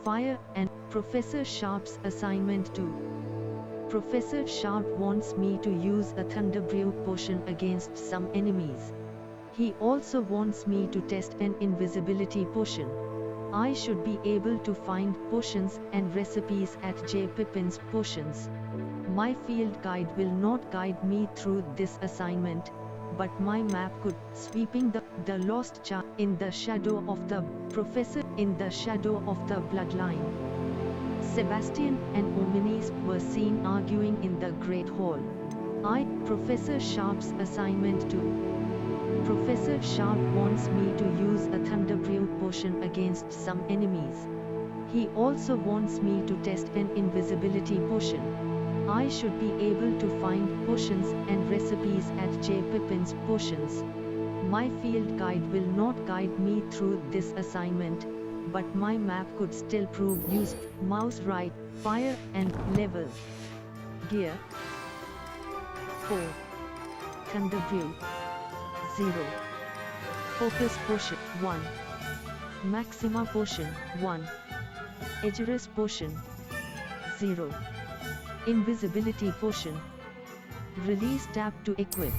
Fire and Professor Sharp's assignment 2. Professor Sharp wants me to use a Thunderbrew potion against some enemies. He also wants me to test an invisibility potion. I should be able to find potions and recipes at J. Pippin's Potions. My field guide will not guide me through this assignment, but my map could, sweeping the lost child in the shadow of the professor, in the shadow of the bloodline. Sebastian and Ominis were seen arguing in the Great Hall. Professor Sharp's assignment to. Professor Sharp wants me to use a Thunderbrew potion against some enemies. He also wants me to test an invisibility potion. I should be able to find potions and recipes at J. Pippin's Potions. My field guide will not guide me through this assignment, but my map could still prove useful. Mouse right, fire and level. Gear 4. Thunderbrew 0. Focus Potion 1. Maxima Potion 1. Aegis Potion 0. Invisibility Potion. Release tab to equip.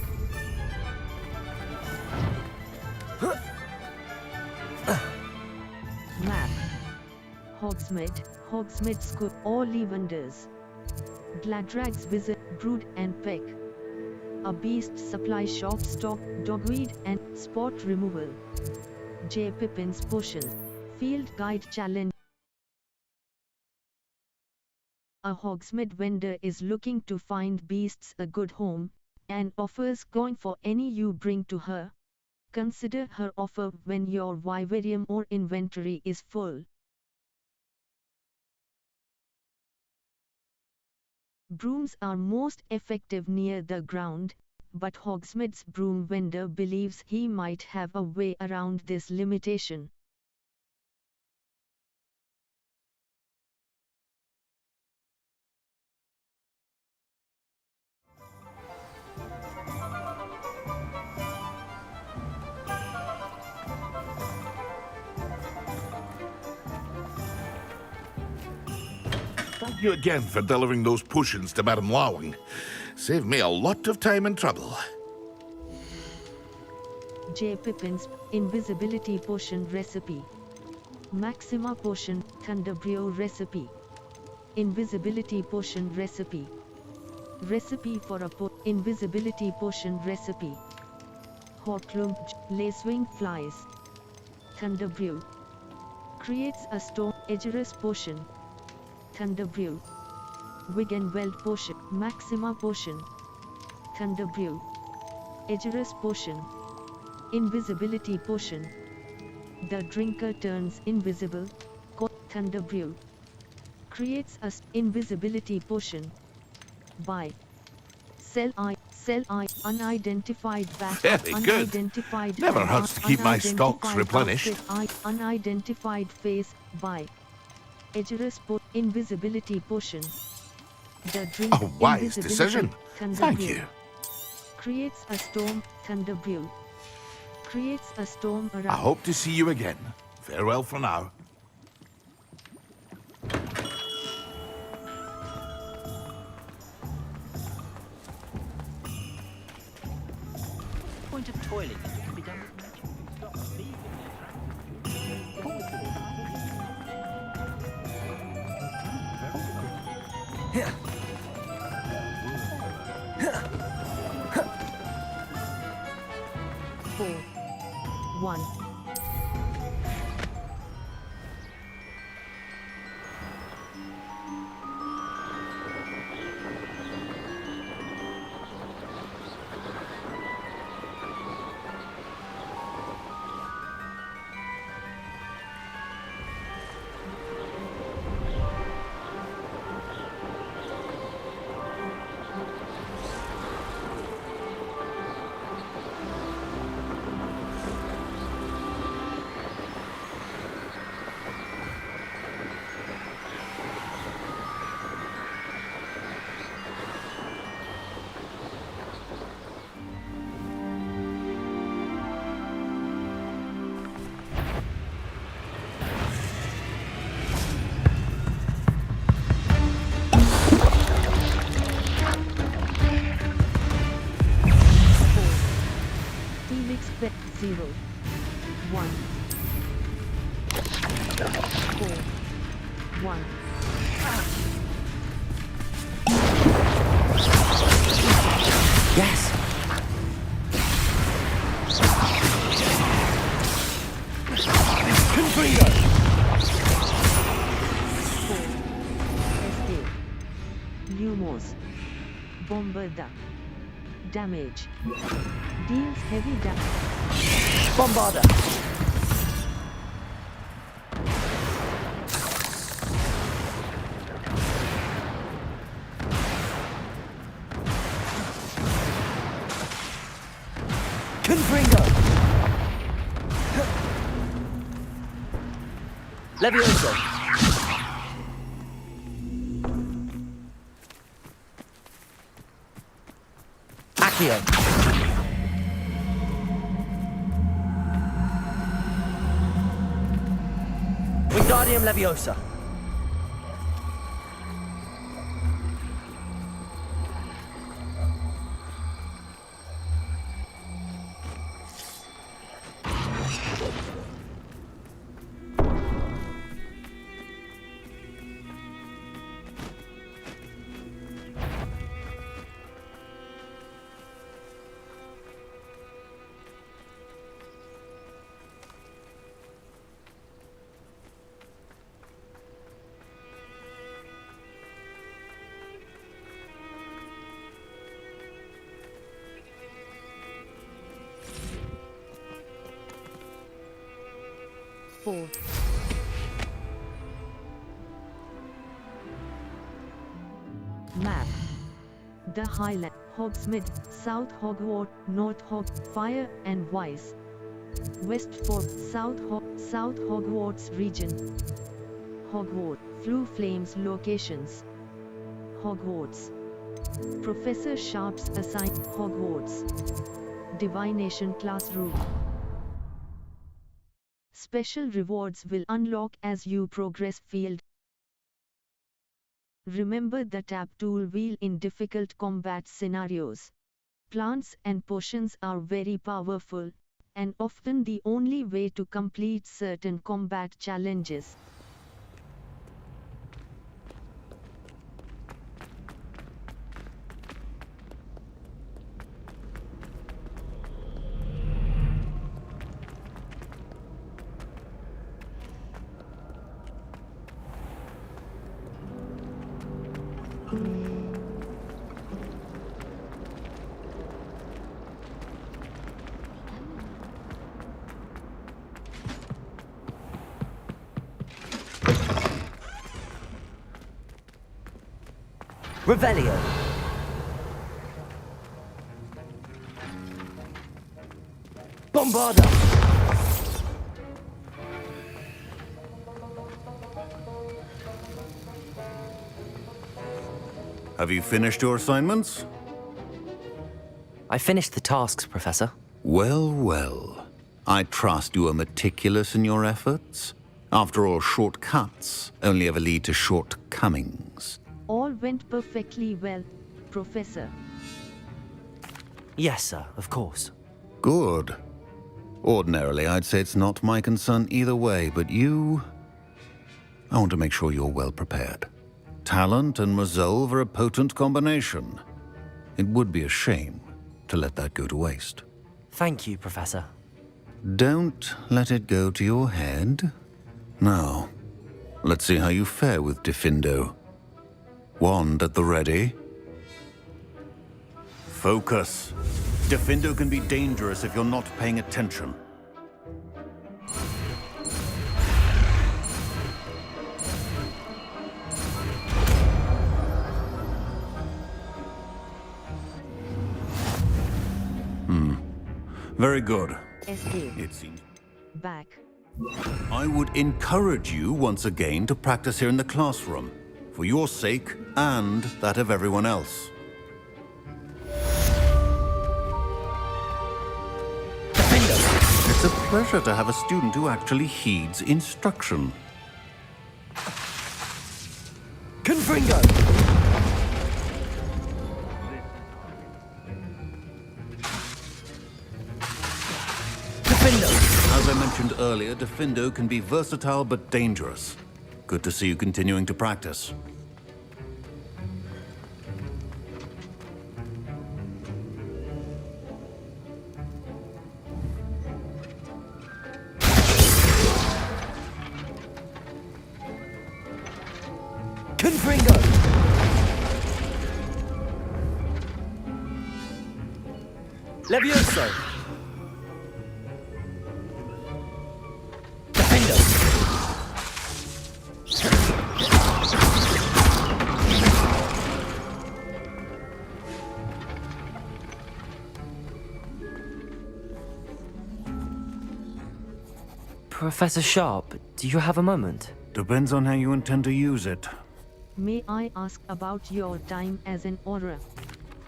Map. Hogsmeade School, all Levenders. Gladrag's Wizard, Brood and Peck. A Beast Supply Shop stock, Dogweed and Spot Removal. J. Pippin's Potion. Field Guide Challenge. A Hogsmeade vendor is looking to find beasts a good home, and offers coin for any you bring to her. Consider her offer when your vivarium or inventory is full. Brooms are most effective near the ground, but Hogsmeade's broom vendor believes he might have a way around this limitation. Thank you again for delivering those potions to Madame Lawing. Saved me a lot of time and trouble. J. Pippin's Invisibility Potion Recipe. Maxima Potion Thunderbrew Recipe. Invisibility Potion Recipe. Recipe for a Invisibility Potion Recipe. Horklump Lacewing Flies. Thunderbrew. Creates a storm Aegis Potion. Thunderbrew. Wig and Weld Potion. Maxima Potion. Thunderbrew. Aegis Potion. Invisibility Potion. The drinker turns invisible. Thunderbrew. Creates a invisibility potion. Buy. Sell I. Unidentified back. Very good. Unidentified. Never hurts to keep my stocks replenished. Unidentified face. Buy. Aegis Invisibility Potion. The drink. A wise decision. Thank you. Creates a storm. Thunderbrew. Creates a storm around. I hope to see you again. Farewell for now. Point of toiling if it can be done with magic. Stop believing Here. 4, 1. Felix Bet 0, 1. Lumos. Bombarda. Damage. Deals heavy damage. Bombarda. Confringo. Levioso. Accio. Wingardium Leviosa. Map. The Highland, Hogsmeade, South Hogwarts, North Fire and Wise. West Fort, South Hogwarts region. Hogwarts, Flue Flames locations. Hogwarts. Professor Sharp's assigned Hogwarts. Divination classroom. Special rewards will unlock as you progress field. Remember the tab tool wheel in difficult combat scenarios. Plants and potions are very powerful, and often the only way to complete certain combat challenges. Revelio. Bombarda. Have you finished your assignments? I finished the tasks, Professor. Well, well. I trust you are meticulous in your efforts. After all, shortcuts only ever lead to shortcomings. All went perfectly well, Professor. Yes, sir, of course. Good. Ordinarily, I'd say it's not my concern either way, but you... I want to make sure you're well prepared. Talent and resolve are a potent combination. It would be a shame to let that go to waste. Thank you, Professor. Don't let it go to your head. Now, let's see how you fare with Diffindo. Wand at the ready. Focus. Diffindo can be dangerous if you're not paying attention. Very good. Escape. It seems. Back. I would encourage you once again to practice here in the classroom, for your sake and that of everyone else. It's a pleasure to have a student who actually heeds instruction. Confringo! As I mentioned earlier, Diffindo can be versatile but dangerous. Good to see you continuing to practice. Confringo! Levioso! Professor Sharp, do you have a moment? Depends on how you intend to use it. May I ask about your time as an aura?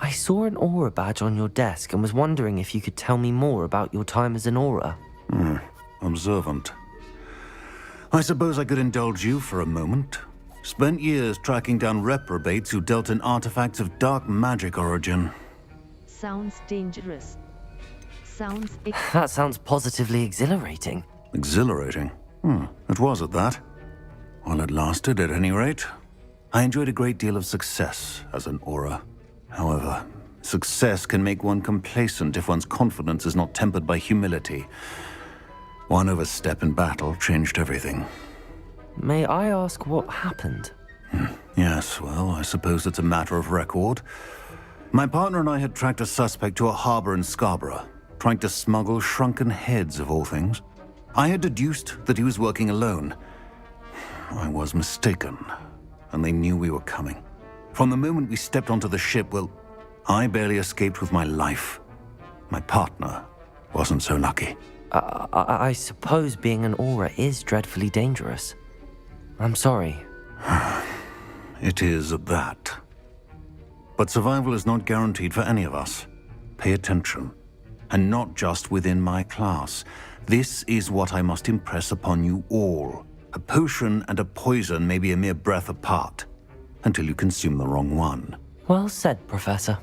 I saw an aura badge on your desk and was wondering if you could tell me more about your time as an aura. Observant. I suppose I could indulge you for a moment. Spent years tracking down reprobates who dealt in artifacts of dark magic origin. Sounds dangerous. That sounds positively exhilarating. Exhilarating? It was at that. While it lasted, at any rate. I enjoyed a great deal of success as an aura. However, success can make one complacent if one's confidence is not tempered by humility. One overstep in battle changed everything. May I ask what happened? Yes, well, I suppose it's a matter of record. My partner and I had tracked a suspect to a harbor in Scarborough, trying to smuggle shrunken heads of all things. I had deduced that he was working alone. I was mistaken, and they knew we were coming. From the moment we stepped onto the ship, well, I barely escaped with my life. My partner wasn't so lucky. I suppose being an aura is dreadfully dangerous. I'm sorry. It is at that. But survival is not guaranteed for any of us. Pay attention. And not just within my class. This is what I must impress upon you all. A potion and a poison may be a mere breath apart, until you consume the wrong one. Well said, Professor.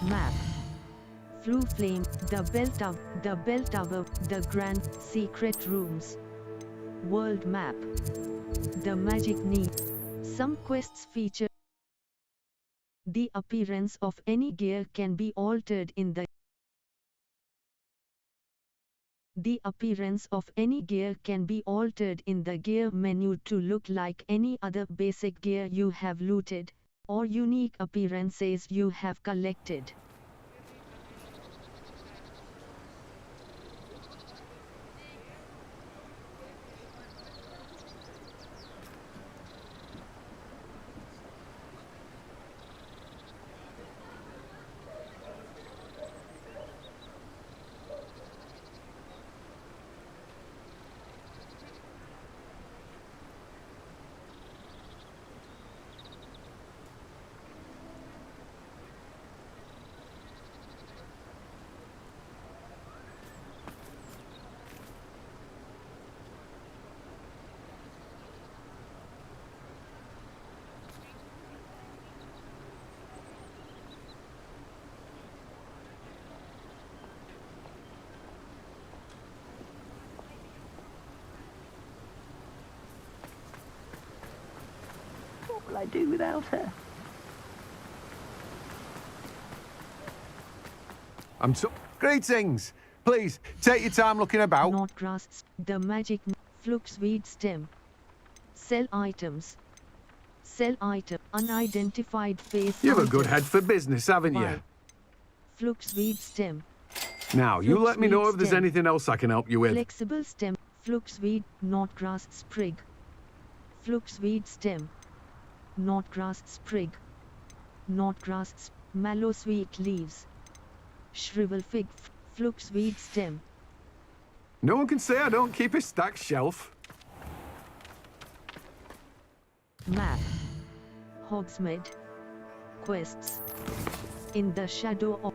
Map. Flue Flame, the Bell Tower, the Grand Secret Rooms. World Map. The Magic Knee. Some quests feature the appearance of any gear can be altered in the gear menu to look like any other basic gear you have looted, or unique appearances you have collected. What will I do without her? Greetings! Please, take your time looking about. Not grass, the magic Fluxweed stem. Sell items. Sell item. Unidentified face. You have a good head for business, haven't you? Fluxweed stem. Now, you let me know if there's stem. anything else I can help you with. Flexible stem. Fluxweed, not grass sprig. Fluxweed stem. Not grass sprig. Not grass. Mallow sweet leaves. Shrivel fig. Fluxweed stem. No one can say I don't keep a stacked shelf. Map. Hogsmeade. Quests. In the shadow.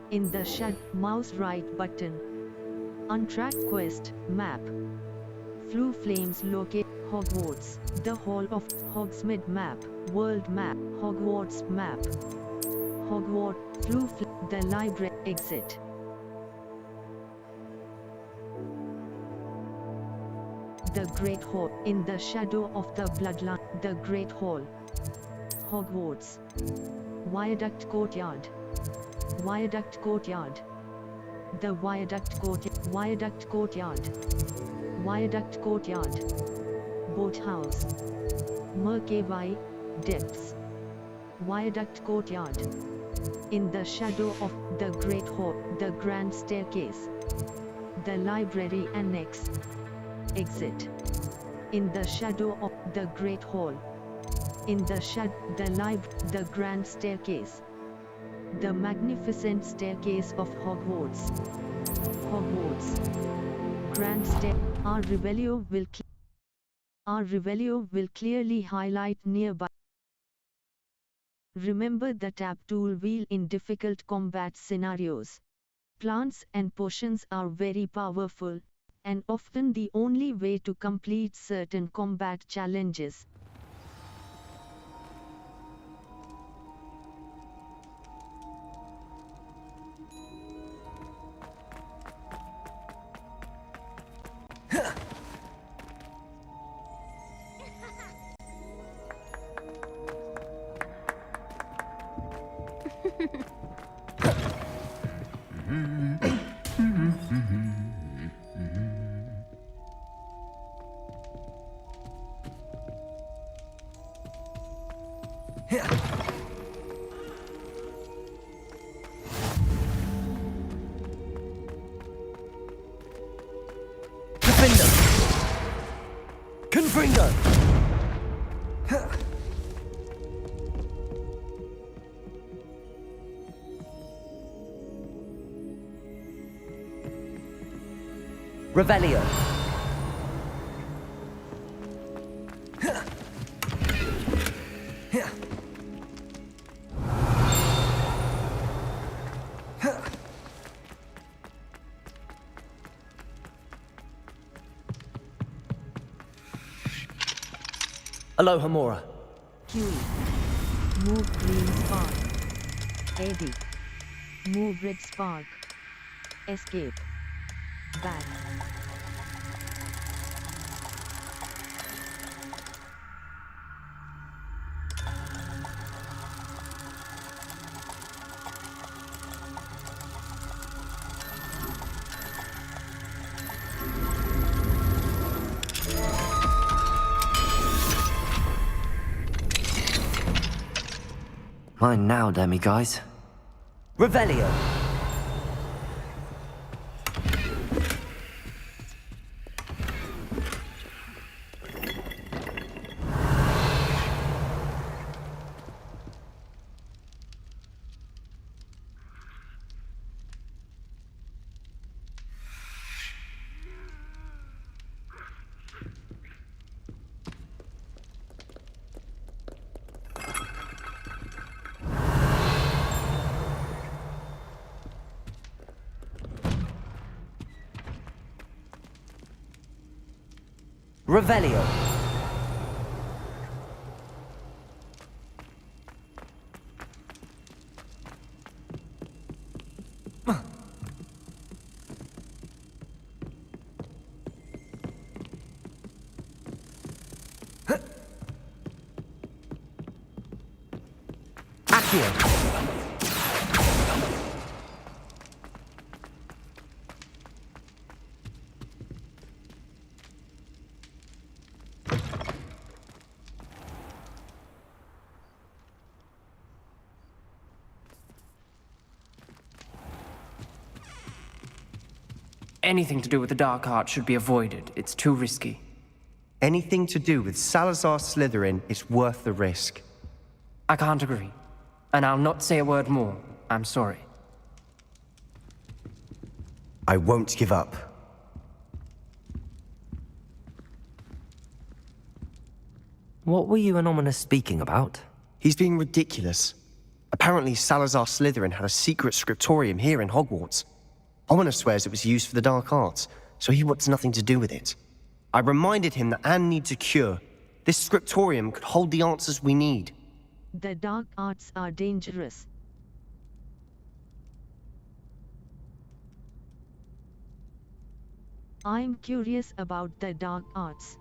Mouse right button. Untrack quest. Map. Flue Flames locate. Hogwarts. The Hall of Hogsmeade map. World map. Hogwarts map. Hogwarts. The library. Exit. The Great Hall. In the shadow of the bloodline. The Great Hall. Hogwarts. Viaduct Courtyard. Viaduct Courtyard. The Viaduct Courtyard. Viaduct Courtyard. Boathouse. Mercavie, Depths. Viaduct Courtyard. In the shadow of the Great Hall, the Grand Staircase. The Library Annex. Exit. In the shadow of the Great Hall. In the Grand Staircase. The magnificent staircase of Hogwarts. Grand Stair. Our Revelio will clearly highlight nearby. Remember the tab tool wheel in difficult combat scenarios. Plants and potions are very powerful, and often the only way to complete certain combat challenges. Confringo! Revelio. Aloha Mora. Q. Move green spark. Eddie. Move red spark. Escape. Back. Mine now, demi-guys. Revelio! Revelio. Accio. Anything to do with the dark art should be avoided. It's too risky. Anything to do with Salazar Slytherin is worth the risk. I can't agree. And I'll not say a word more. I'm sorry. I won't give up. What were you and Ominous speaking about? He's being ridiculous. Apparently Salazar Slytherin had a secret scriptorium here in Hogwarts. Ominous swears it was used for the dark arts, so he wants nothing to do with it. I reminded him that Anne needs a cure. This scriptorium could hold the answers we need. The dark arts are dangerous. I'm curious about the dark arts.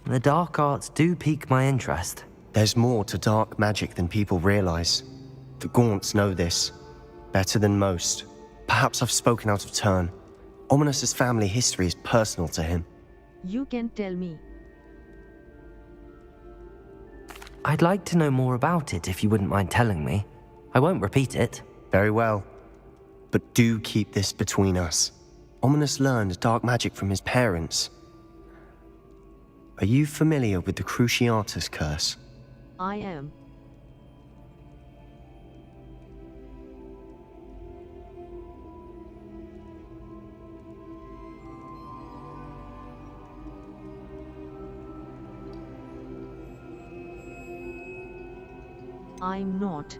The dark arts do pique my interest. There's more to dark magic than people realize. The Gaunts know this. Better than most. Perhaps I've spoken out of turn. Ominos's family history is personal to him. You can tell me. I'd like to know more about it if you wouldn't mind telling me. I won't repeat it. Very well. But do keep this between us. Ominos learned dark magic from his parents. Are you familiar with the Cruciatus curse? I am. I'm not.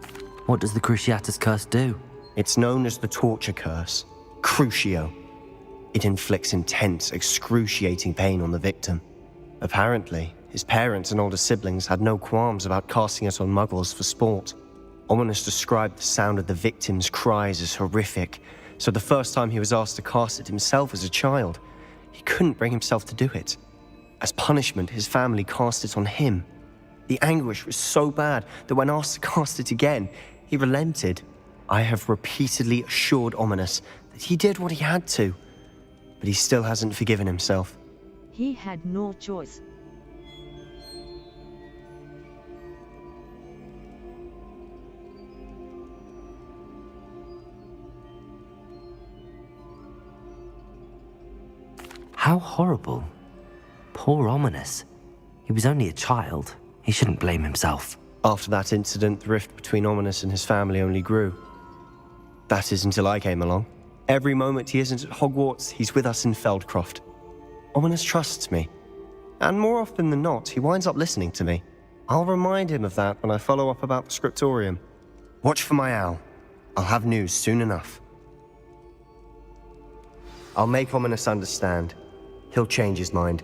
What does the Cruciatus curse do? It's known as the torture curse. Crucio. It inflicts intense, excruciating pain on the victim. Apparently, his parents and older siblings had no qualms about casting it on muggles for sport. Ominos described the sound of the victim's cries as horrific, so the first time he was asked to cast it himself as a child, he couldn't bring himself to do it. As punishment, his family cast it on him. The anguish was so bad that when asked to cast it again, he relented. I have repeatedly assured Ominos that he did what he had to, but he still hasn't forgiven himself. He had no choice. How horrible. Poor Ominos. He was only a child. He shouldn't blame himself. After that incident, the rift between Ominos and his family only grew. That is until I came along. Every moment he isn't at Hogwarts, he's with us in Feldcroft. Ominos trusts me. And more often than not, he winds up listening to me. I'll remind him of that when I follow up about the scriptorium. Watch for my owl. I'll have news soon enough. I'll make Ominos understand. He'll change his mind.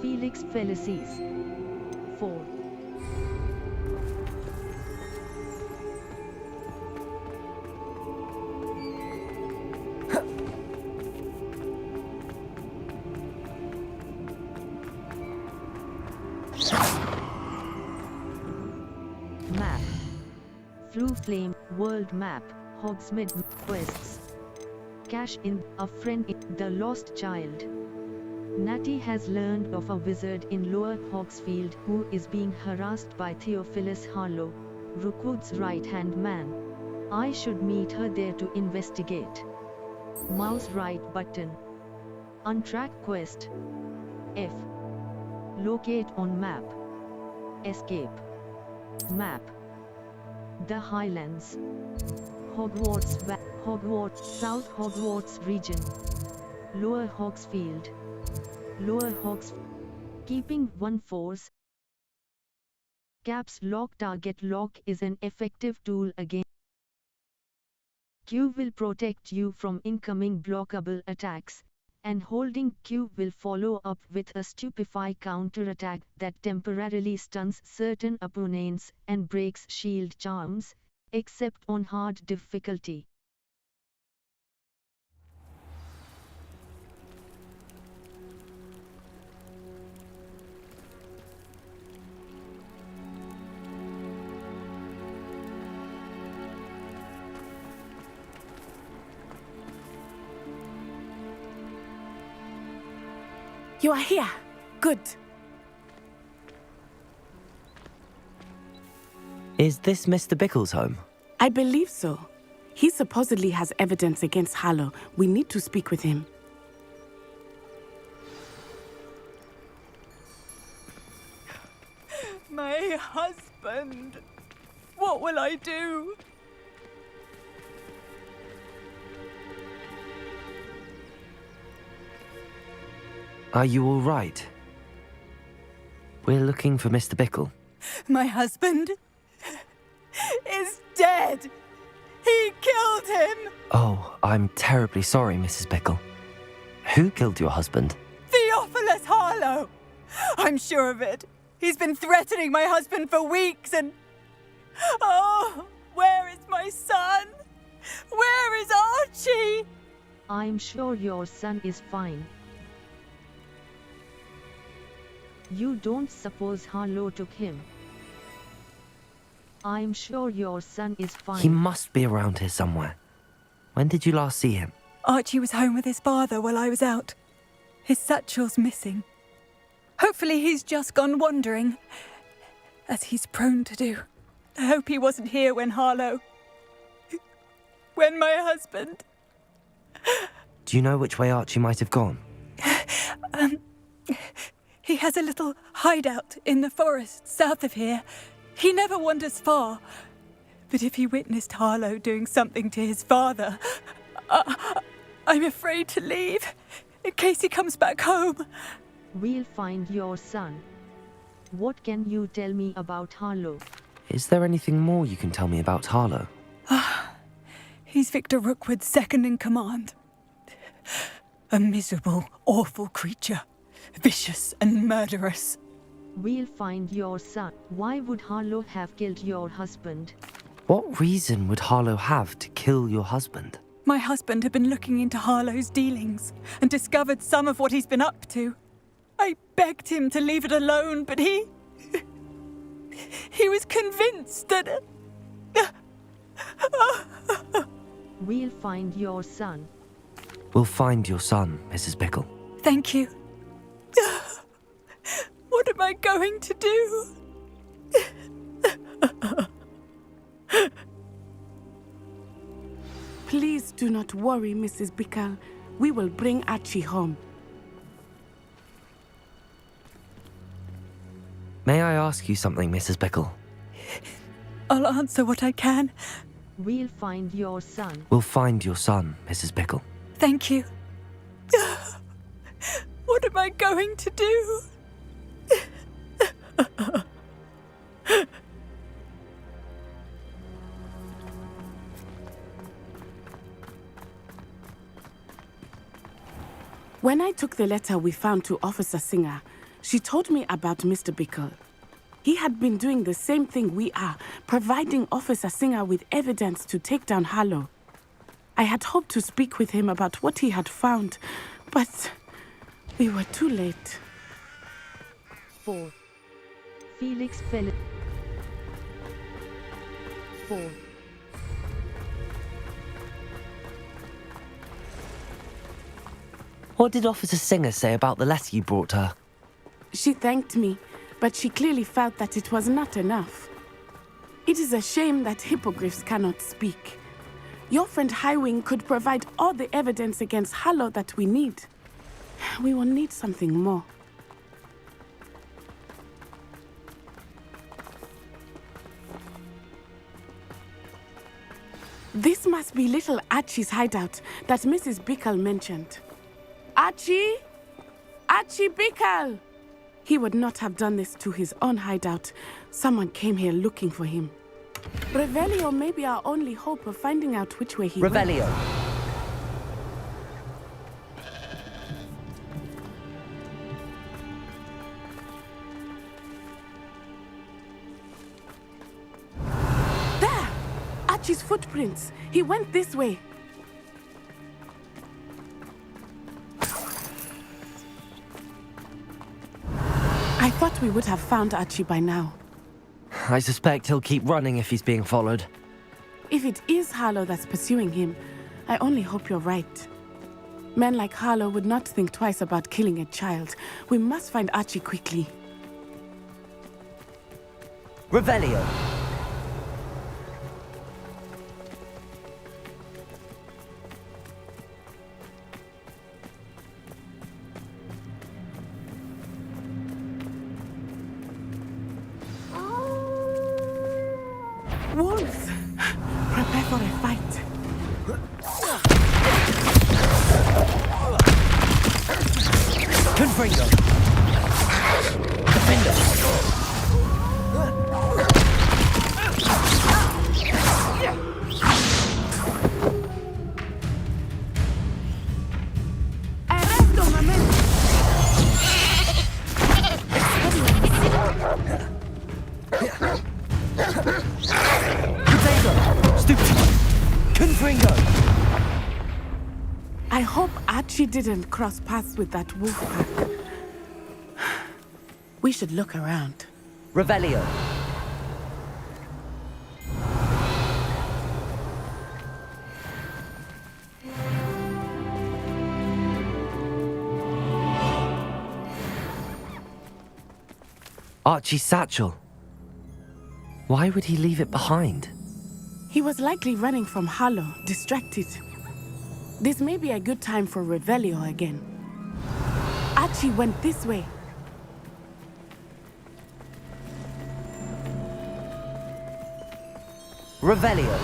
Felix Felicis. 4. Map. Flue Flame, World Map, Hogsmeade Quests. Cash in, a friend in, the lost child. Natty has learned of a wizard in Lower Hogsfield who is being harassed by Theophilus Harlow, Rookwood's right-hand man. I should meet her there to investigate. Mouse right button. Untrack quest. F. Locate on map. Escape. Map. The Highlands. Hogwarts, South Hogwarts region. Lower Hogsfield. Lower Hogs. Keeping one force. Caps lock. Target lock is an effective tool against. Q will protect you from incoming blockable attacks, and holding Q will follow up with a stupefy counterattack that temporarily stuns certain opponents and breaks shield charms, except on hard difficulty. You are here. Good. Is this Mr. Bickle's home? I believe so. He supposedly has evidence against Harlow. We need to speak with him. My husband. What will I do? Are you all right? We're looking for Mr. Bickle. My husband is dead. He killed him. Oh, I'm terribly sorry, Mrs. Bickle. Who killed your husband? Theophilus Harlow. I'm sure of it. He's been threatening my husband for weeks and... Oh, where is my son? Where is Archie? I'm sure your son is fine. You don't suppose Harlow took him? I'm sure your son is fine. He must be around here somewhere. When did you last see him? Archie was home with his father while I was out. His satchel's missing. Hopefully he's just gone wandering, as he's prone to do. I hope he wasn't here when Harlow... when my husband... Do you know which way Archie might have gone? He has a little hideout in the forest south of here. He never wanders far. But if he witnessed Harlow doing something to his father, I'm afraid to leave, in case he comes back home. We'll find your son. What can you tell me about Harlow? Is there anything more you can tell me about Harlow? He's Victor Rookwood's second in command. A miserable, awful creature. Vicious and murderous. We'll find your son. Why would Harlow have killed your husband? What reason would Harlow have to kill your husband? My husband had been looking into Harlow's dealings and discovered some of what he's been up to. I begged him to leave it alone, but he was convinced that... We'll find your son. We'll find your son, Mrs. Bickle. Thank you. What am I going to do? Please do not worry, Mrs. Bickle. We will bring Archie home. May I ask you something, Mrs. Bickle? I'll answer what I can. We'll find your son. We'll find your son, Mrs. Bickle. Thank you. What am I going to do? When I took the letter we found to Officer Singer, she told me about Mr. Bickle. He had been doing the same thing we are, providing Officer Singer with evidence to take down Harlow. I had hoped to speak with him about what he had found, but we were too late. 4. Felix fell... 4. What did Officer Singer say about the letter you brought her? She thanked me, but she clearly felt that it was not enough. It is a shame that hippogriffs cannot speak. Your friend Highwing could provide all the evidence against Harlow that we need. We will need something more. This must be little Archie's hideout that Mrs. Bickle mentioned. Archie? Archie Bickle! He would not have done this to his own hideout. Someone came here looking for him. Revelio may be our only hope of finding out which way he went. Revelio. There! Archie's footprints. He went this way. I thought we would have found Archie by now. I suspect he'll keep running if he's being followed. If it is Harlow that's pursuing him, I only hope you're right. Men like Harlow would not think twice about killing a child. We must find Archie quickly. Revelio. Wolves! Prepare for a fight. Confringo. Defender. Arresto, momento! Archie didn't cross paths with that wolf pack. We should look around. Revelio. Archie's satchel. Why would he leave it behind? He was likely running from Harlow, distracted. This may be a good time for Revelio again. Archie went this way. Revelio.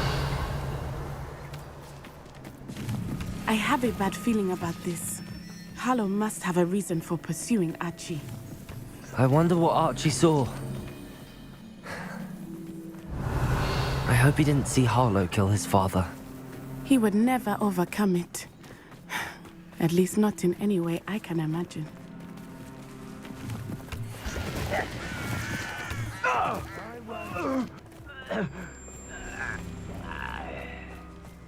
I have a bad feeling about this. Harlow must have a reason for pursuing Archie. I wonder what Archie saw. I hope he didn't see Harlow kill his father. He would never overcome it. At least not in any way I can imagine.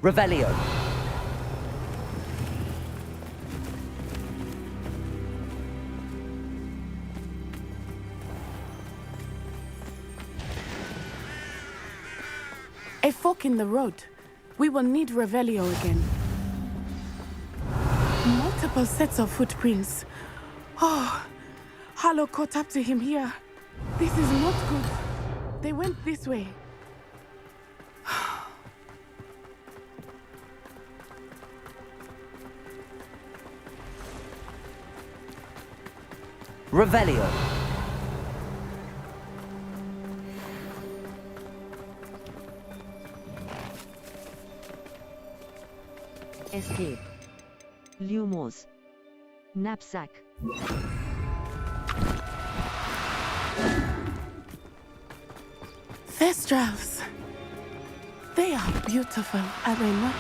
Revelio. A fork in the road. We will need Revelio again. Multiple sets of footprints. Oh, Harlow caught up to him here. This is not good. They went this way. Revelio. Escape. Lumos. Knapsack. Thestrals. They are beautiful, are they not?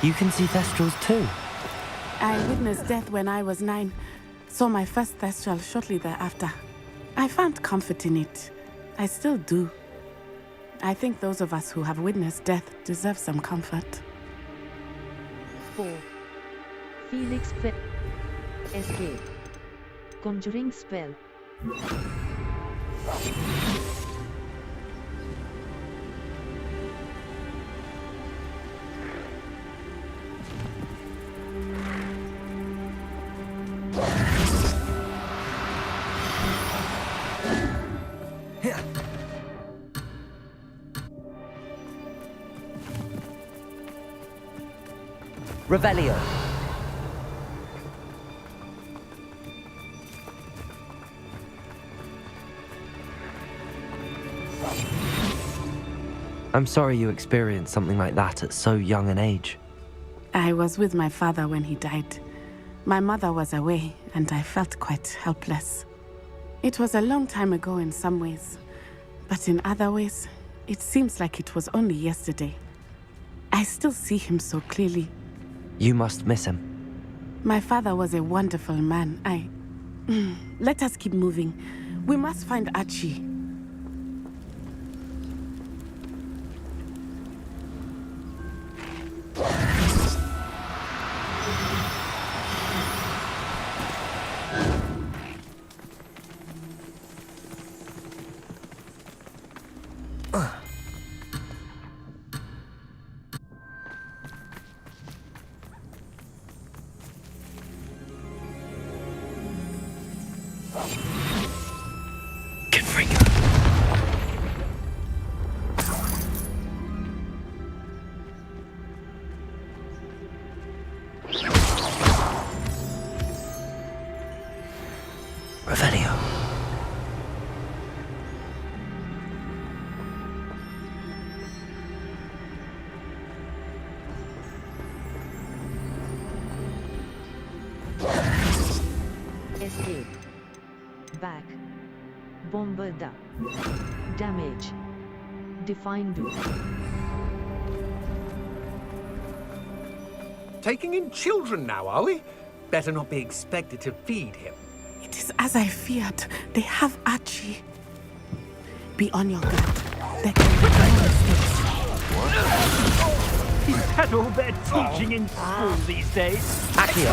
You can see Thestrals too. I witnessed death when I was 9. Saw my first Thestral shortly thereafter. I found comfort in it. I still do. I think those of us who have witnessed death deserve some comfort. 4. Felix Fe Escape. Conjuring spell. Revelio. I'm sorry you experienced something like that at so young an age. I was with my father when he died. My mother was away, and I felt quite helpless. It was a long time ago in some ways, but in other ways, it seems like it was only yesterday. I still see him so clearly. You must miss him. My father was a wonderful man. Let us keep moving. We must find Archie. Revelio. Escape. Back. Bombarda. Damage. Define do. Taking in children now, are we? Better not be expected to feed him. It is as I feared. They have Archie. Be on your guard. There can be more mistakes. Is that all they're teaching in school these days? Accio.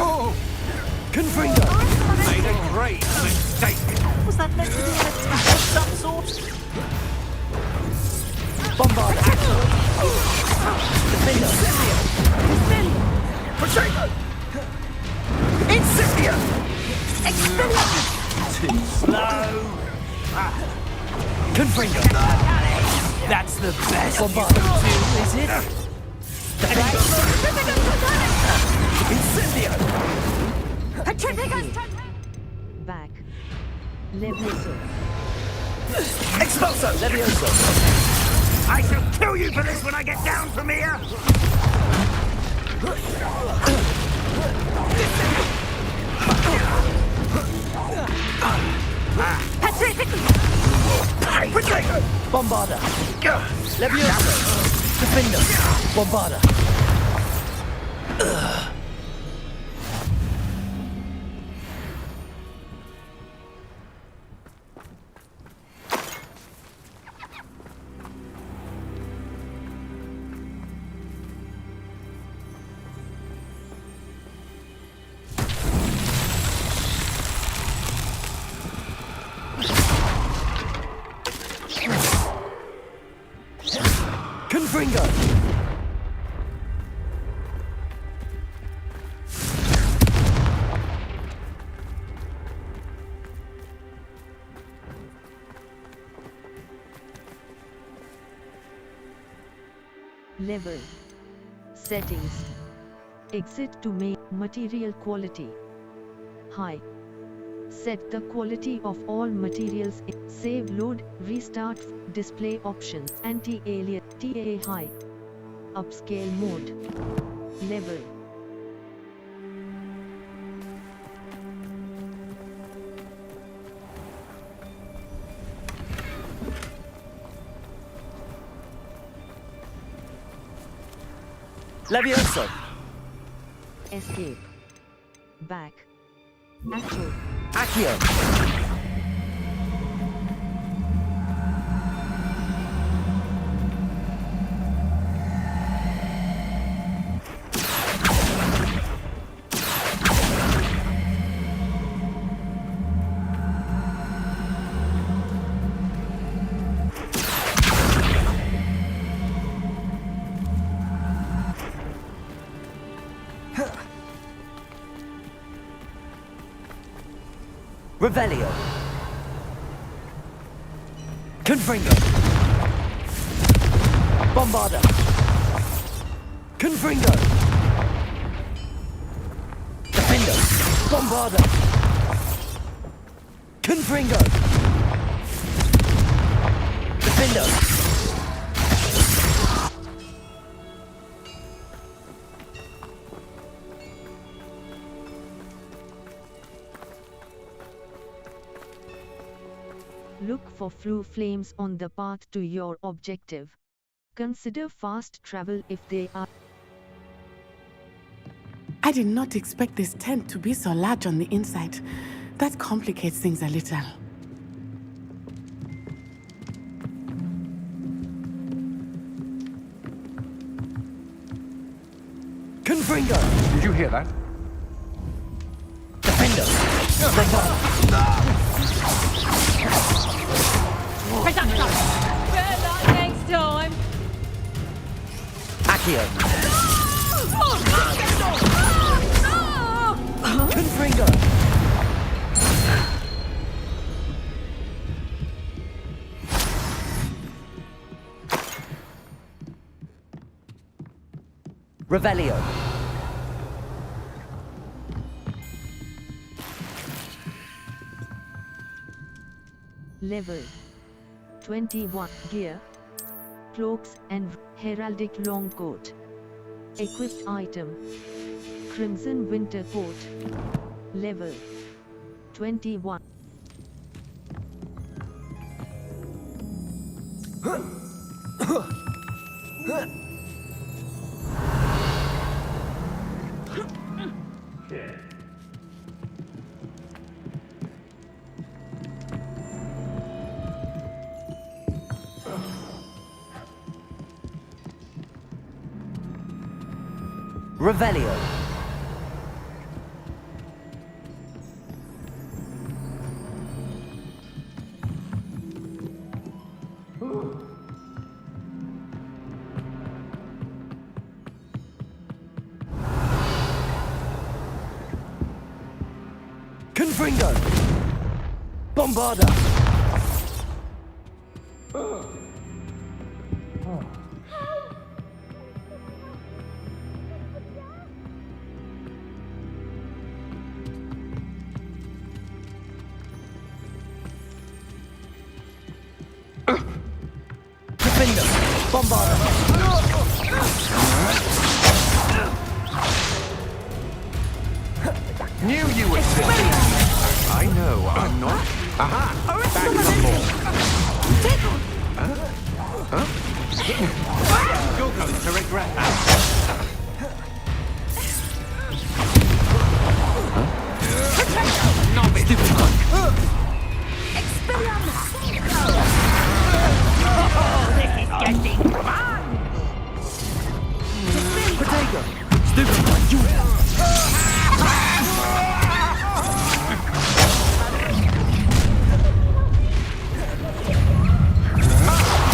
Oh! Confringo. Made a great mistake. Was that meant to be an attack of some sort? Bombard. Defender. Potato! Incipio! Expelliarmus! Too slow. Confringo. That's the best Bombard. you can do, is it? Incendio. Back. Levioso. Expulso! Levioso. I shall kill you for this when I get down from here! Potato. Bombarda. Levioso. Defender. Bombarda. Confringo. Level. Settings. Exit to main. Material quality. High. Set the quality of all materials. Save, load, restart. Display options. Anti-alien. TA high. Upscale mode. Level. Levioso. Escape. Back. Accio. Accio. Revelio. Confringo. Bombarda. Confringo. Defender. Bombarda. Confringo. Defender. Look for flu flames on the path to your objective. Consider fast travel if they are. I did not expect this tent to be so large on the inside. That complicates things a little. Confringo. Did you hear that? Defender. Bombarda. Production! Better luck next time! Accio. Confringo. Revelio. Level 21. Gear. Cloaks and heraldic long coat. Equipped item. Crimson winter coat. Level 21. Revelio. Confringo! Bombarda! Confringo! Bombarda! Knew you would sit here. I know, I'm not. Aha! Back some more. Huh? You're going to regret that. Not stupid one. Oh, this is getting fun! Potato! Stupid one! You...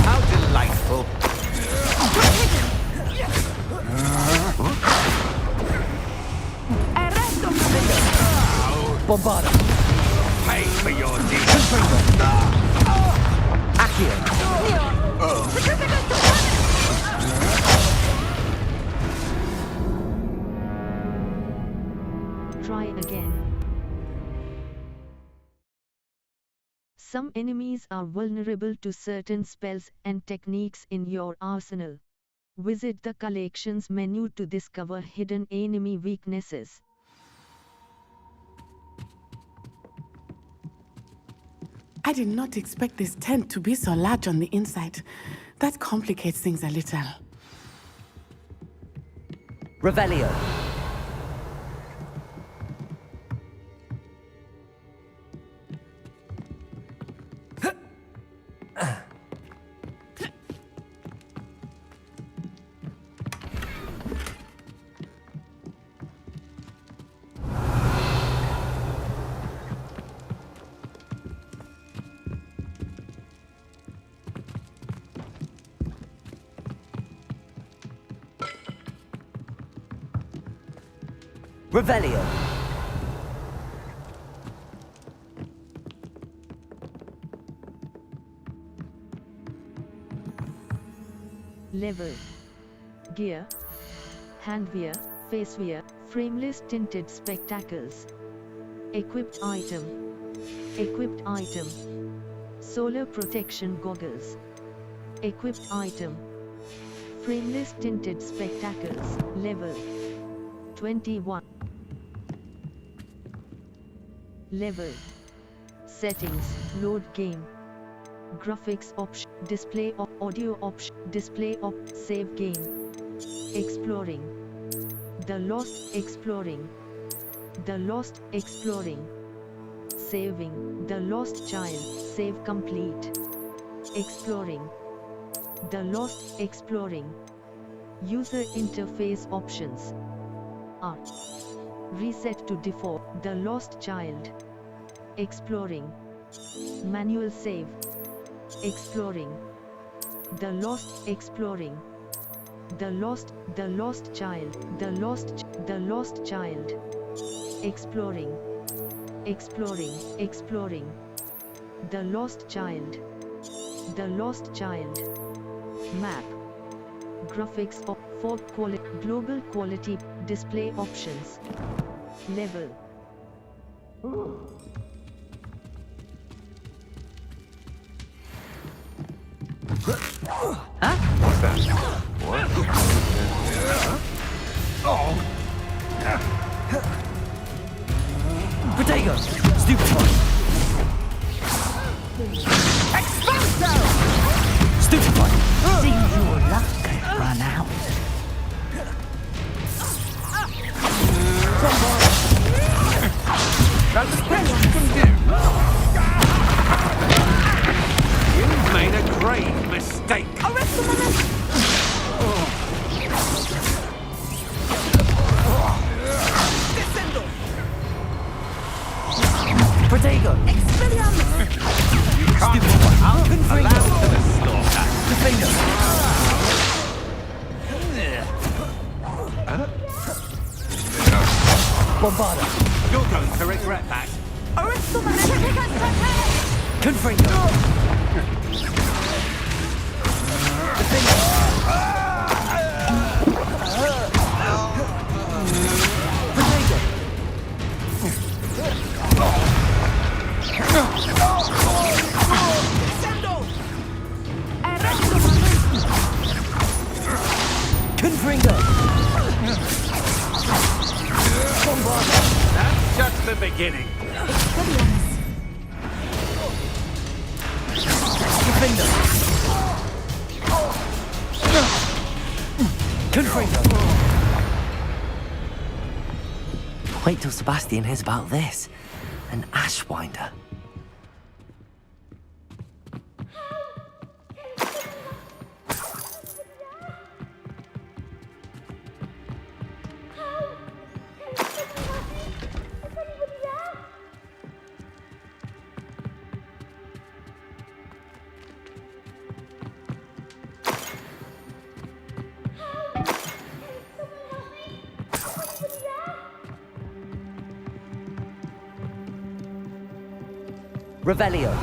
How delightful. Bombarda! Pay for your deeds. Accio! Try again. Some enemies are vulnerable to certain spells and techniques in your arsenal. Visit the Collections menu to discover hidden enemy weaknesses. I did not expect this tent to be so large on the inside. That complicates things a little. Revelio. Revelio. Level. Gear. Handwear, facewear, frameless tinted spectacles. Equipped item. Equipped item. Solar protection goggles. Equipped item. Frameless tinted spectacles. Level 21. Level. Settings. Load game. Graphics option. Display of audio option. Display of save game. Exploring. The Lost. Exploring. The Lost. Exploring. Saving. The Lost Child. Save complete. Exploring. The Lost. Exploring. User interface options. Art. Reset to default. The Lost Child. Exploring. Manual save. Exploring. The Lost. Exploring. The Lost Child. The Lost Child. Exploring. Exploring. The Lost Child. The Lost Child. Map. Graphics of 4 quality. Global quality. Display options. Level. Huh? What's that? What? Oh! Potato! Stupid one! Expulso! Stupid one! Seems your luck has run out. That's the best you can do. You've made a grave mistake. Bombarda. You're going to regret that. Confringo. Confringo. That's just the beginning. Confringo. Wait till Sebastian hears about this. An Ashwinder. Revelio.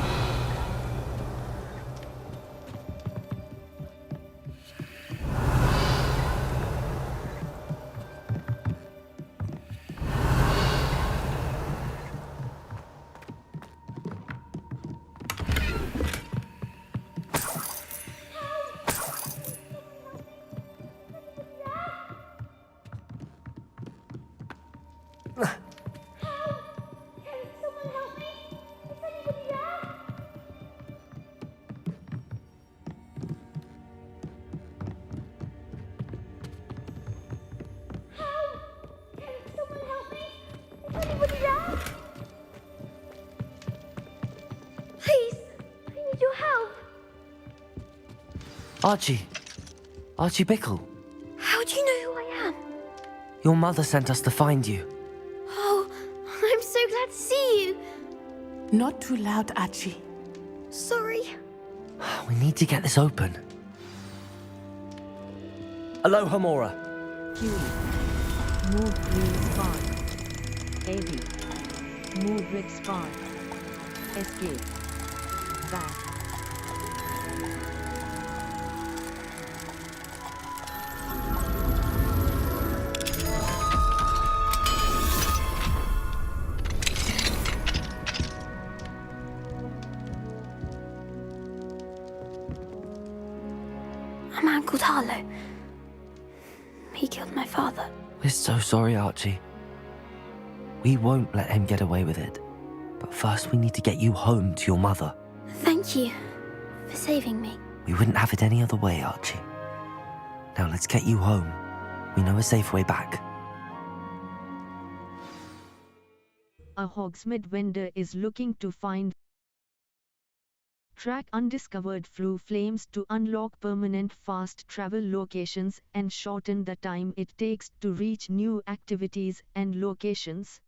Archie Bickle. How do you know who I am? Your mother sent us to find you. Oh, I'm so glad to see you. Not too loud, Archie. Sorry. We need to get this open. Aloha Mora. Q. Move green 5. AV. Move red 5. Escape. Back. A man called Harlow. He killed my father. We're so sorry, Archie. We won't let him get away with it. But first we need to get you home to your mother. Thank you for saving me. We wouldn't have it any other way, Archie. Now let's get you home. We know a safe way back. A Hogsmeade vendor is looking to find. Track undiscovered flue flames to unlock permanent fast travel locations and shorten the time it takes to reach new activities and locations.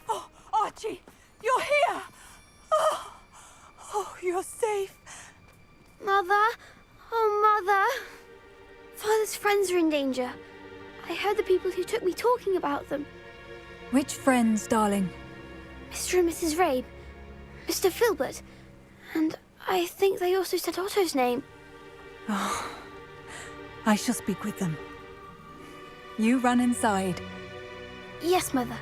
Oh, Archie, you're here! Oh, you're safe. Mother? Oh, Mother! Father's friends are in danger. I heard the people who took me talking about them. Which friends, darling? Mr. and Mrs. Rabe, Mr. Filbert, and I think they also said Otto's name. Oh, I shall speak with them. You run inside. Yes, Mother.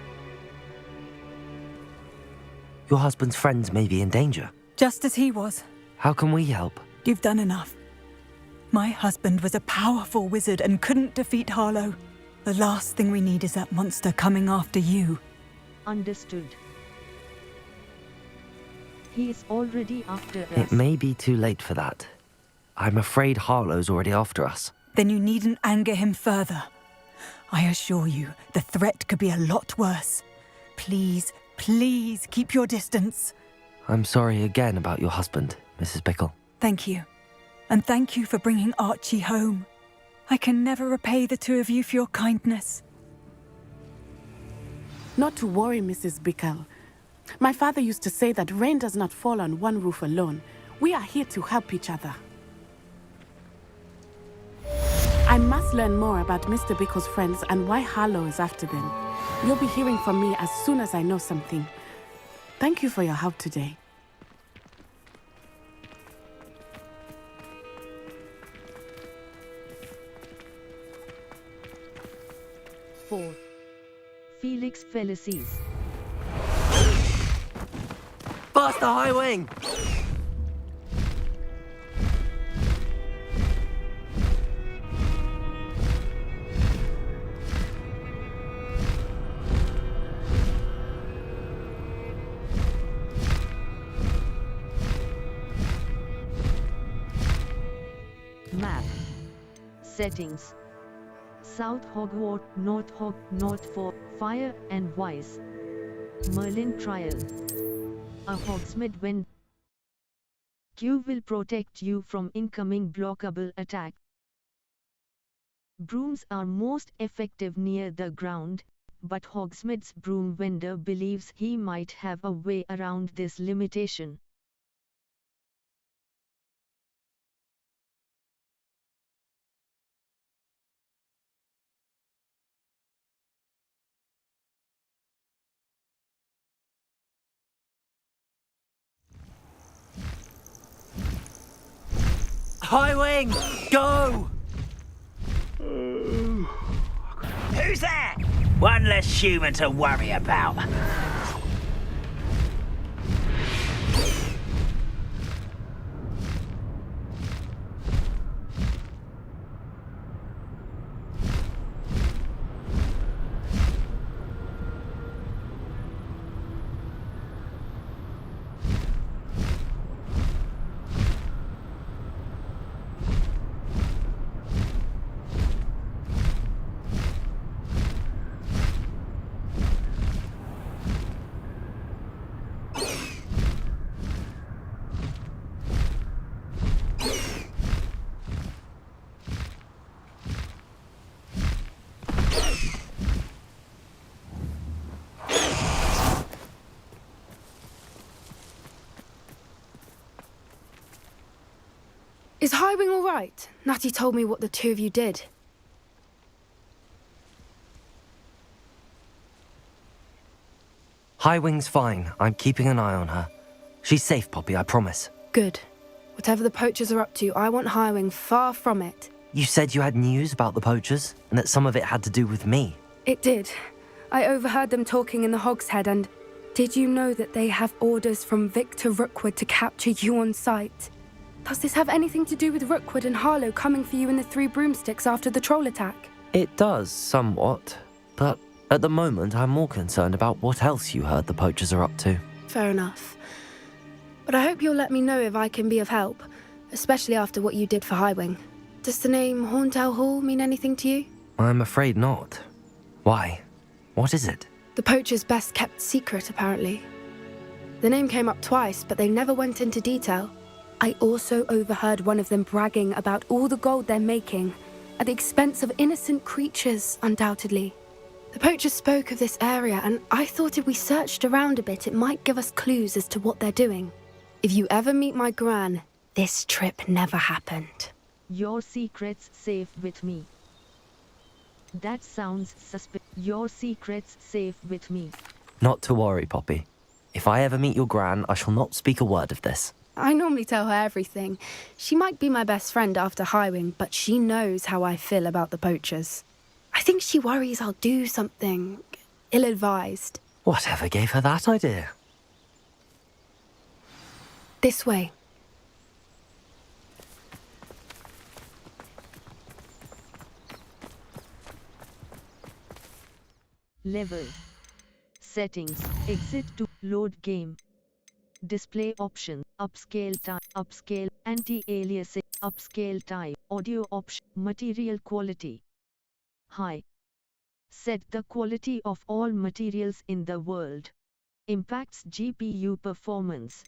Your husband's friends may be in danger. Just as he was. How can we help? You've done enough. My husband was a powerful wizard and couldn't defeat Harlow. The last thing we need is that monster coming after you. Understood. He is already after us. It may be too late for that. I'm afraid Harlow's already after us. Then you needn't anger him further. I assure you, the threat could be a lot worse. Please, please keep your distance. I'm sorry again about your husband, Mrs. Bickle. Thank you. And thank you for bringing Archie home. I can never repay the two of you for your kindness. Not to worry, Mrs. Bickle. My father used to say that rain does not fall on one roof alone. We are here to help each other. I must learn more about Mr. Bickle's friends and why Harlow is after them. You'll be hearing from me as soon as I know something. Thank you for your help today. Four. Felix Felices. Faster, High Wing! Map. Settings. South Hogwarts, North 4, Fire and Wise. Merlin Trial. A Hogsmeade when Q will protect you from incoming blockable attack. Brooms are most effective near the ground, but Hogsmeade's broom vendor believes he might have a way around this limitation. High Wing, go! Who's that? One less human to worry about. Is Highwing all right? Natty told me what the two of you did. High Wing's fine. I'm keeping an eye on her. She's safe, Poppy, I promise. Good. Whatever the poachers are up to, I want Highwing far from it. You said you had news about the poachers, and that some of it had to do with me. It did. I overheard them talking in the Hogshead, and did you know that they have orders from Victor Rookwood to capture you on sight? Does this have anything to do with Rookwood and Harlow coming for you in the Three Broomsticks after the troll attack? It does, somewhat. But at the moment, I'm more concerned about what else you heard the poachers are up to. Fair enough. But I hope you'll let me know if I can be of help, especially after what you did for Highwing. Does the name Horntail Hall mean anything to you? I'm afraid not. Why? What is it? The poachers' best kept secret, apparently. The name came up twice, but they never went into detail. I also overheard one of them bragging about all the gold they're making, at the expense of innocent creatures, undoubtedly. The poachers spoke of this area, and I thought if we searched around a bit, it might give us clues as to what they're doing. If you ever meet my gran, this trip never happened. Your secret's safe with me. That sounds suspicious. Your secret's safe with me. Not to worry, Poppy. If I ever meet your gran, I shall not speak a word of this. I normally tell her everything. She might be my best friend after Highwing, but she knows how I feel about the poachers. I think she worries I'll do something ill-advised. Whatever gave her that idea? This way. Level. Settings. Exit to load game. Display option, upscale time, upscale, anti-aliasing, upscale type, audio option, material quality. High. Set the quality of all materials in the world. Impacts GPU performance.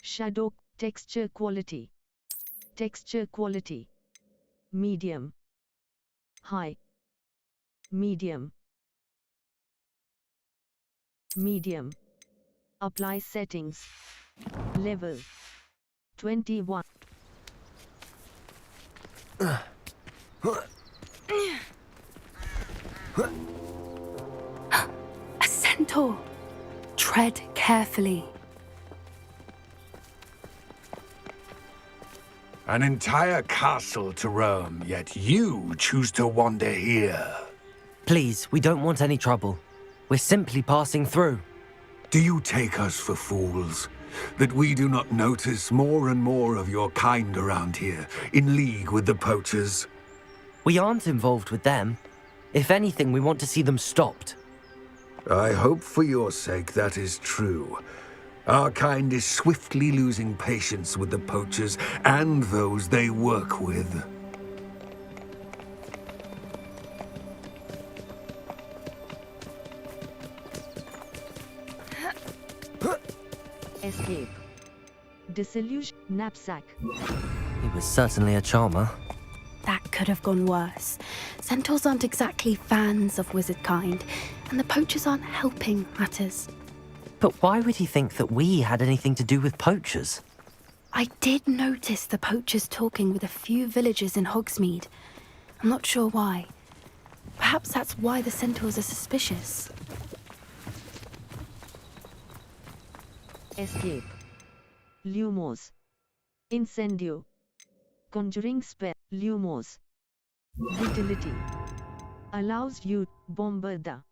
Shadow, texture quality. Texture quality. Medium. High. Medium. Medium. Apply settings. Level 21. A centaur! Tread carefully. An entire castle to roam, yet you choose to wander here. Please, we don't want any trouble. We're simply passing through. Do you take us for fools? That we do not notice more and more of your kind around here, in league with the poachers? We aren't involved with them. If anything, we want to see them stopped. I hope for your sake that is true. Our kind is swiftly losing patience with the poachers and those they work with. Escape. Disillusion. Knapsack. He was certainly a charmer. That could have gone worse. Centaurs aren't exactly fans of wizard kind, and the poachers aren't helping matters. But why would he think that we had anything to do with poachers? I did notice the poachers talking with a few villagers in Hogsmeade. I'm not sure why. Perhaps that's why the centaurs are suspicious. Escape. Lumos. Incendio. Conjuring spell. Lumos. Vitality. Allows you bombarda.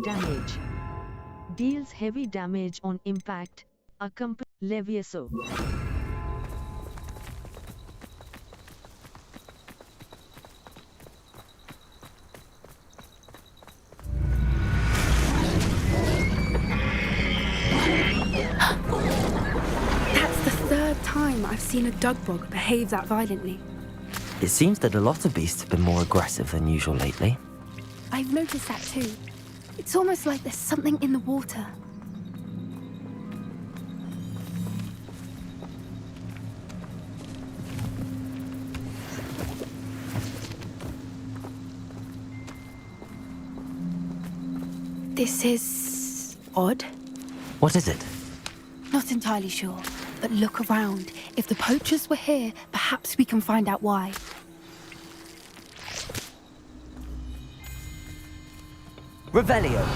Damage. Deals heavy damage on impact. Accompany Levioso. That's the third time I've seen a dugbog behave that violently. It seems that a lot of beasts have been more aggressive than usual lately. I've noticed that too. It's almost like there's something in the water. This is odd. What is it? Not entirely sure, but look around. If the poachers were here, perhaps we can find out why. Revelio.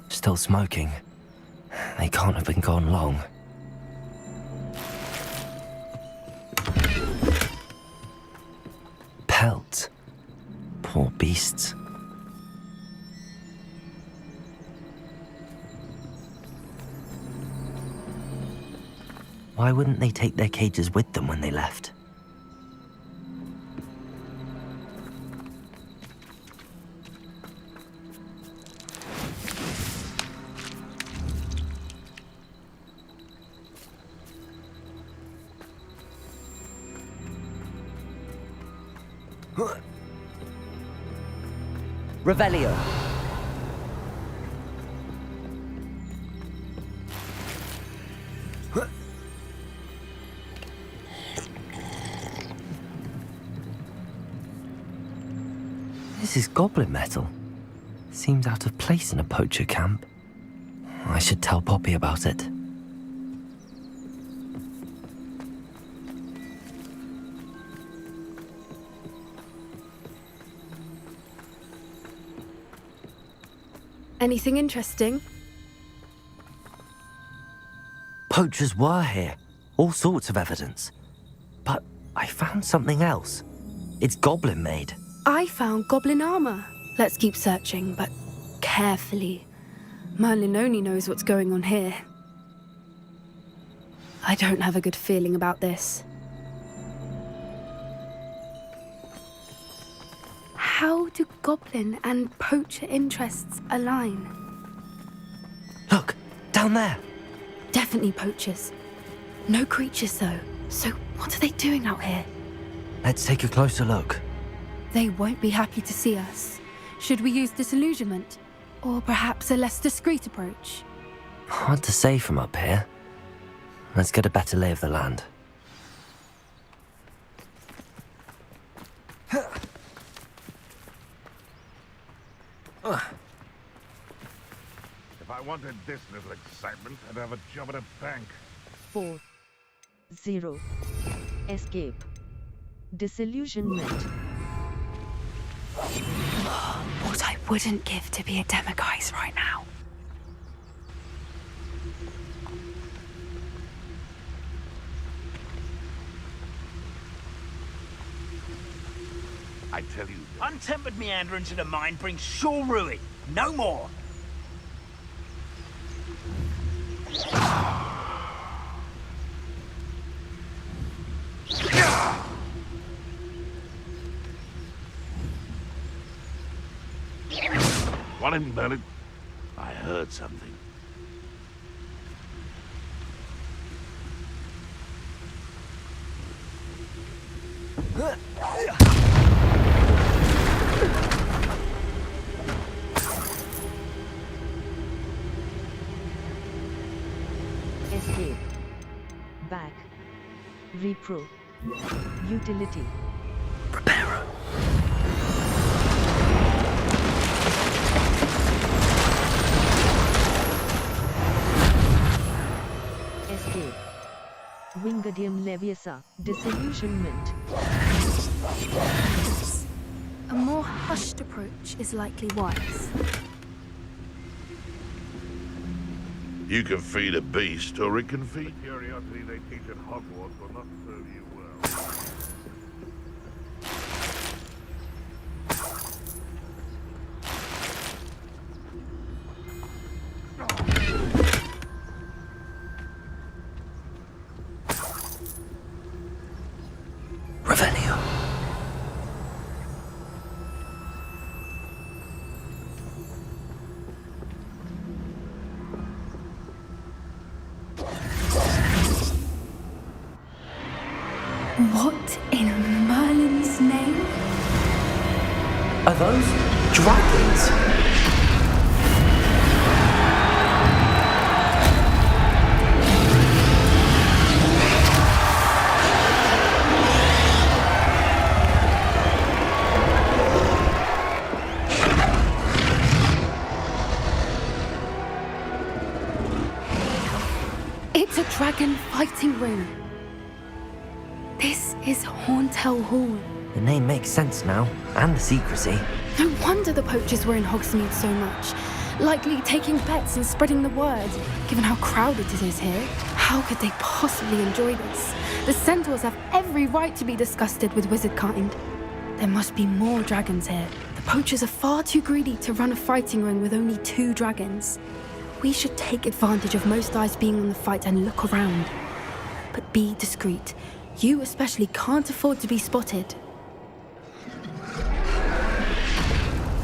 Still smoking. They can't have been gone long. Pelt. Poor beasts. Why wouldn't they take their cages with them when they left? Revelio. This is goblin metal. Seems out of place in a poacher camp. I should tell Poppy about it. Anything interesting? Poachers were here. All sorts of evidence. But I found something else. It's goblin made. I found goblin armor. Let's keep searching, but carefully. Merlin only knows what's going on here. I don't have a good feeling about this. How do goblin and poacher interests align? Look, down there. Definitely poachers. No creatures, though. So what are they doing out here? Let's take a closer look. They won't be happy to see us. Should we use disillusionment? Or perhaps a less discreet approach? Hard to say from up here. Let's get a better lay of the land. If I wanted this little excitement, I'd have a job at a bank. 4, 0. Escape. Disillusionment. What I wouldn't give to be a demiguise right now. I tell you, Untempered meanderings in a mine brings sure ruin. No more. What in Berlin? I heard something. Escape. Back. Repro. Utility. Repairer. Escape. Wingardium Leviosa. Disillusionment. A more hushed approach is likely wise. You can feed a beast, or it can feed curiosity they teach at Hogwarts will not serve you well. Revelio. What in Merlin's name? Are those dragons? It's a dragon fighting ring. This is Hauntel Hall. The name makes sense now, and the secrecy. No wonder the poachers were in Hogsmeade so much. Likely taking bets and spreading the word, given how crowded it is here. How could they possibly enjoy this? The centaurs have every right to be disgusted with wizard kind. There must be more dragons here. The poachers are far too greedy to run a fighting ring with only 2 dragons. We should take advantage of most eyes being on the fight and look around. But be discreet. You especially can't afford to be spotted.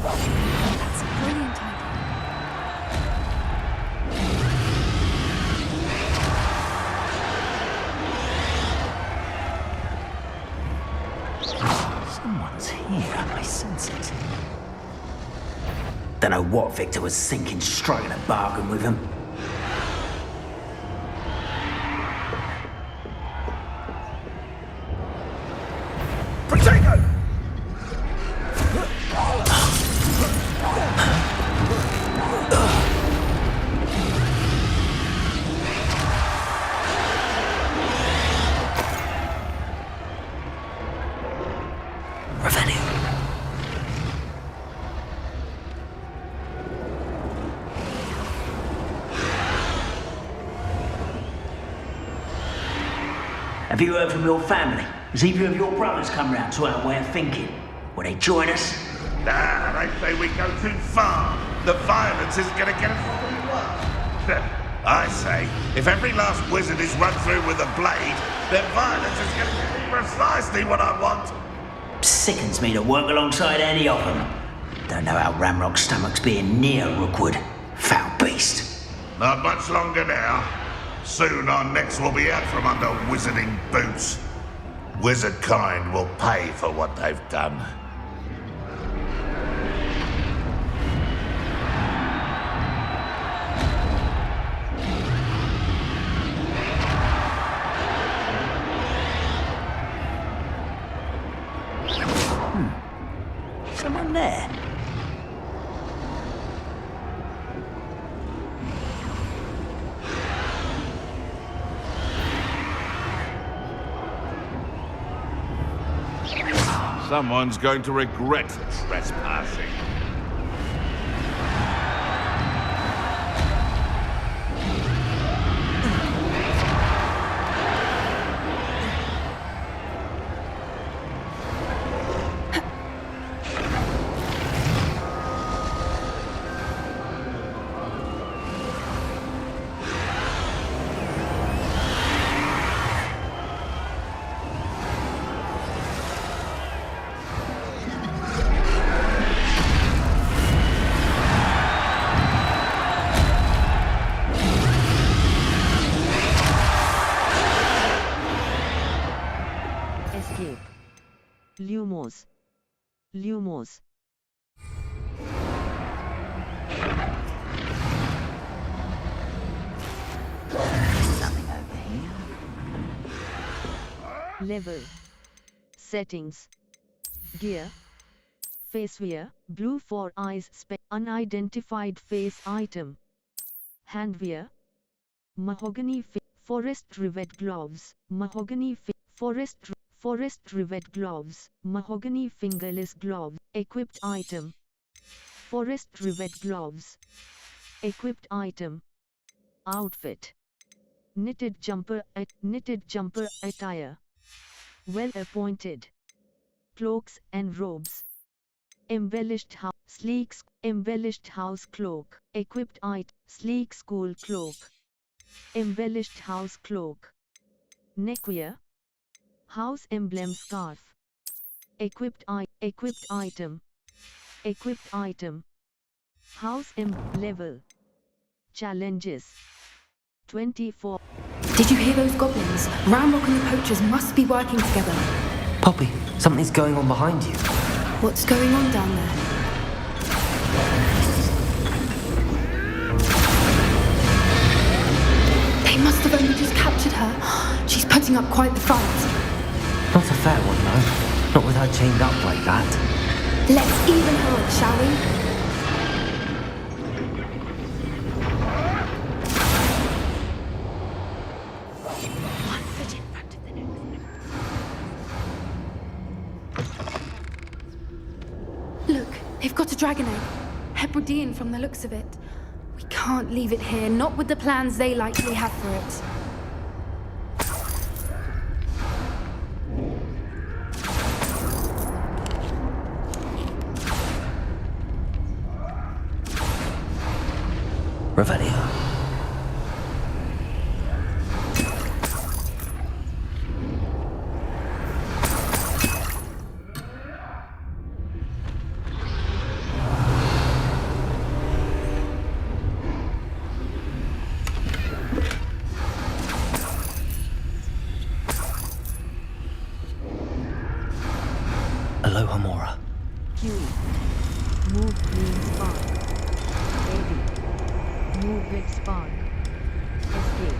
That's a brilliant idea. Someone's here. I sense it. Don't know what Victor was thinking, striking a bargain with him. Have you heard from your family? Has either of your brothers come round to our way of thinking? Will they join us? Nah, they say we go too far. The violence is gonna get us what we want. I say, if every last wizard is run through with a blade, then violence is gonna get me precisely what I want. Sickens me to work alongside any of them. Don't know how Ramrock's stomach's being near Rookwood. Foul beast. Not much longer now. Soon our necks will be out from under wizarding boots. Wizard kind will pay for what they've done. Someone's going to regret trespassing. Escape. Lumos. Lumos. Something over here. Level. Settings. Gear. Faceware, blue for eyes, unidentified face item. Handwear. Mahogany forest rivet gloves, mahogany forest rivet gloves, mahogany fingerless gloves, equipped item. Forest rivet gloves. Equipped item. Outfit. Knitted jumper attire. Well appointed. Cloaks and robes. Embellished house cloak. Equipped item. Sleek school cloak. Embellished house cloak. Neckwear. House emblem scarf. Equipped item. Equipped item. House level. Challenges. 24. Did you hear those goblins? Ramrock and the poachers must be working together. Poppy, something's going on behind you. What's going on down there? They must have only just captured her. She's putting up quite the fight. Not a fair one, though. Not with her chained up like that. Let's even her up, shall we? Look, they've got a dragon egg. Hebridean from the looks of it. We can't leave it here, not with the plans they likely have for it. Revelio. Aloha Mora. Q. Move green spark. Eddy. Move red spark. Escape.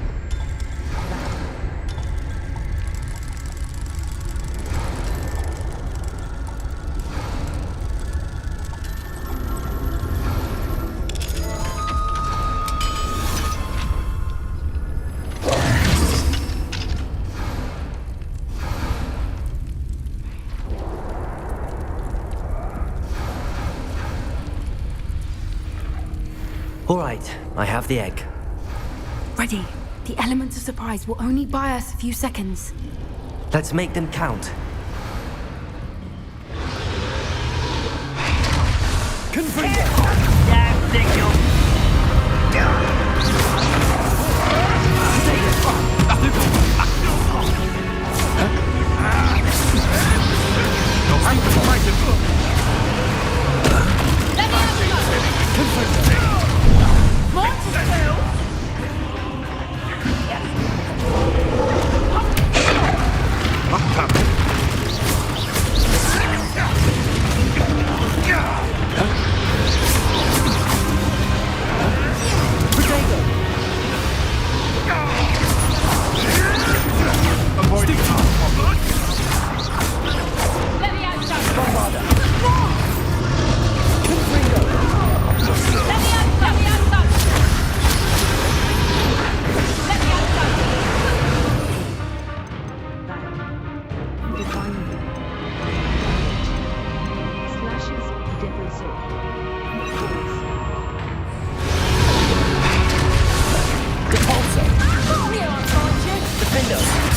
Back. All right, I have the egg. Ready. The element of surprise will only buy us a few seconds. Let's make them count.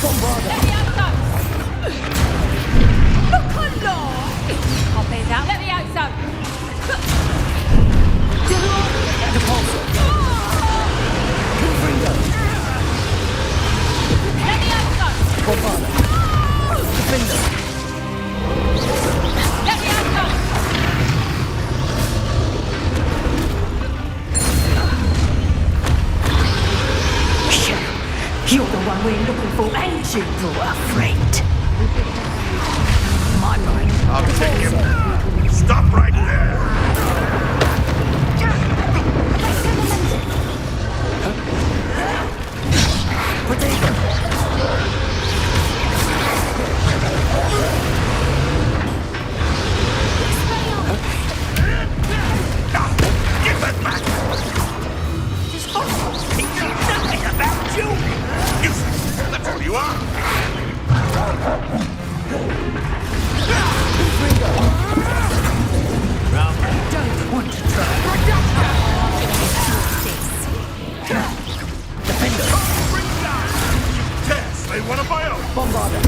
Look along! I'll bear down. Let me out, son. Let me out, son. Let me out, son. You're the one we're looking for, ain't you, poor friend? My right. I'll take him. Stop right there. Give it back. He knows nothing about you. Useless. That's all you are. Don't want to try. Defender. Tess, they want to buy out. Bombarder.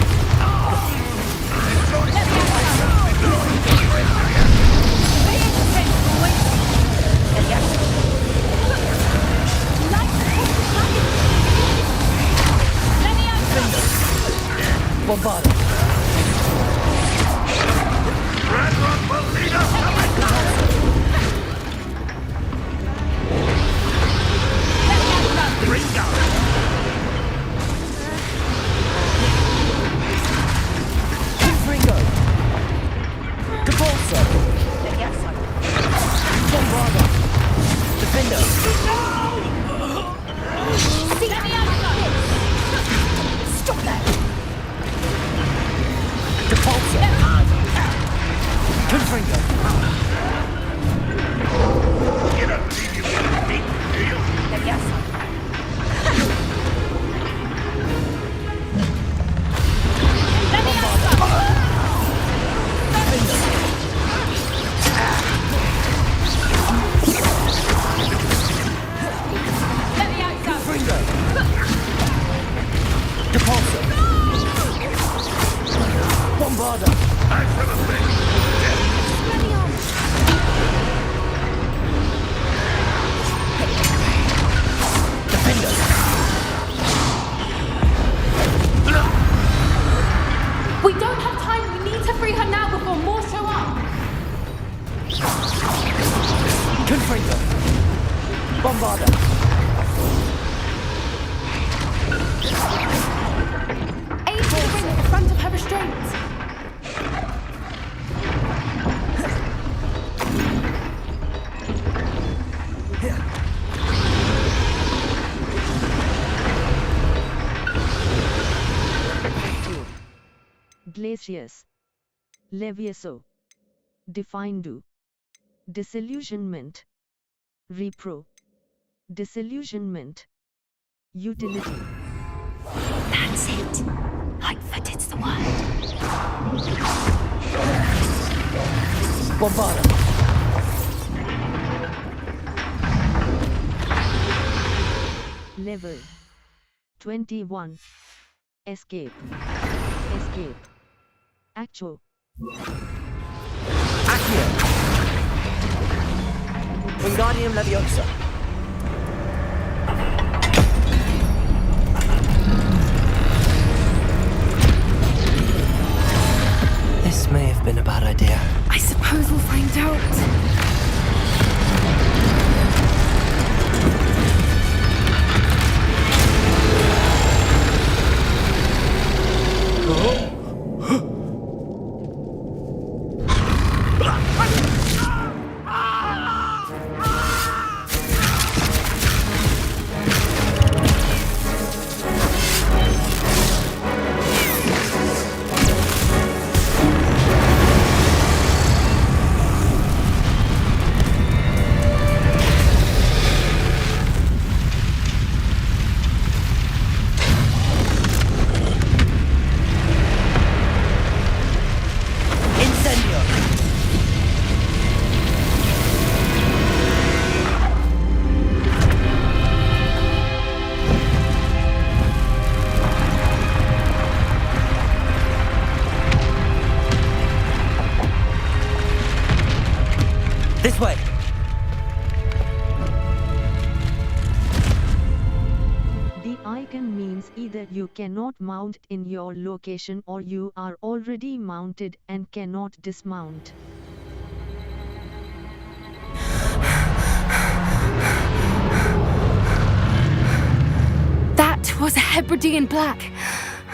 Bombarder. Radrock will lead us to Bring down. Ringo. Capolso. Bombarder. Defender. Stop that. Capolso. Confringo. You don't believe you can beat me, do you? Bombarder. We don't have time. We need to free her now before more show up. Confringo. Bombarder. Aim for the ring at the front of her restraints. Glacius. Levioso. Defindu. Disillusionment. Repro. Disillusionment. Utility. That's it. Lightfooted's the word. Bombarder. Level 21. Escape. Escape. Accio. Accio. Wingardium Leviosa. This may have been a bad idea. I suppose we'll find out. The icon means either you cannot mount in your location or you are already mounted and cannot dismount. That was a Hebridean black.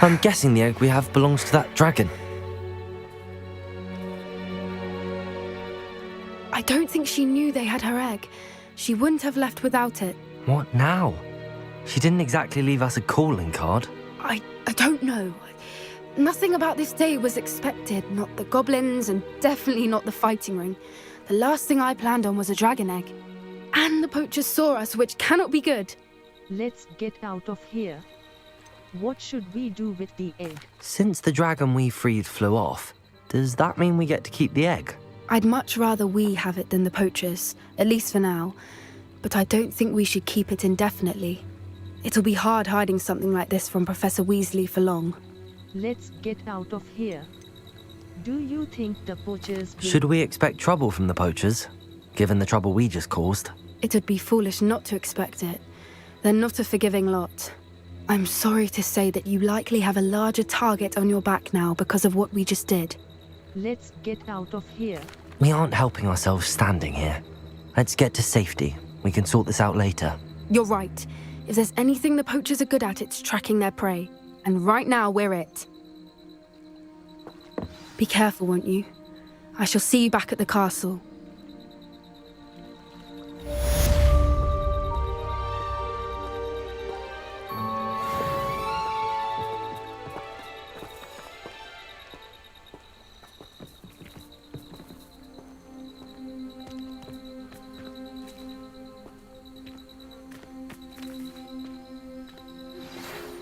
I'm guessing the egg we have belongs to that dragon. I don't think she knew they had her egg. She wouldn't have left without it. What now? She didn't exactly leave us a calling card. I don't know. Nothing about this day was expected. Not the goblins and definitely not the fighting ring. The last thing I planned on was a dragon egg. And the poachers saw us, which cannot be good. Let's get out of here. What should we do with the egg? Since the dragon we freed flew off, does that mean we get to keep the egg? I'd much rather we have it than the poachers, at least for now. But I don't think we should keep it indefinitely. It'll be hard hiding something like this from Professor Weasley for long. Let's get out of here. Do you think the poachers will... Should we expect trouble from the poachers, given the trouble we just caused? It would be foolish not to expect it. They're not a forgiving lot. I'm sorry to say that you likely have a larger target on your back now because of what we just did. Let's get out of here. We aren't helping ourselves standing here. Let's get to safety. We can sort this out later. You're right. If there's anything the poachers are good at, it's tracking their prey. And right now, we're it. Be careful, won't you? I shall see you back at the castle.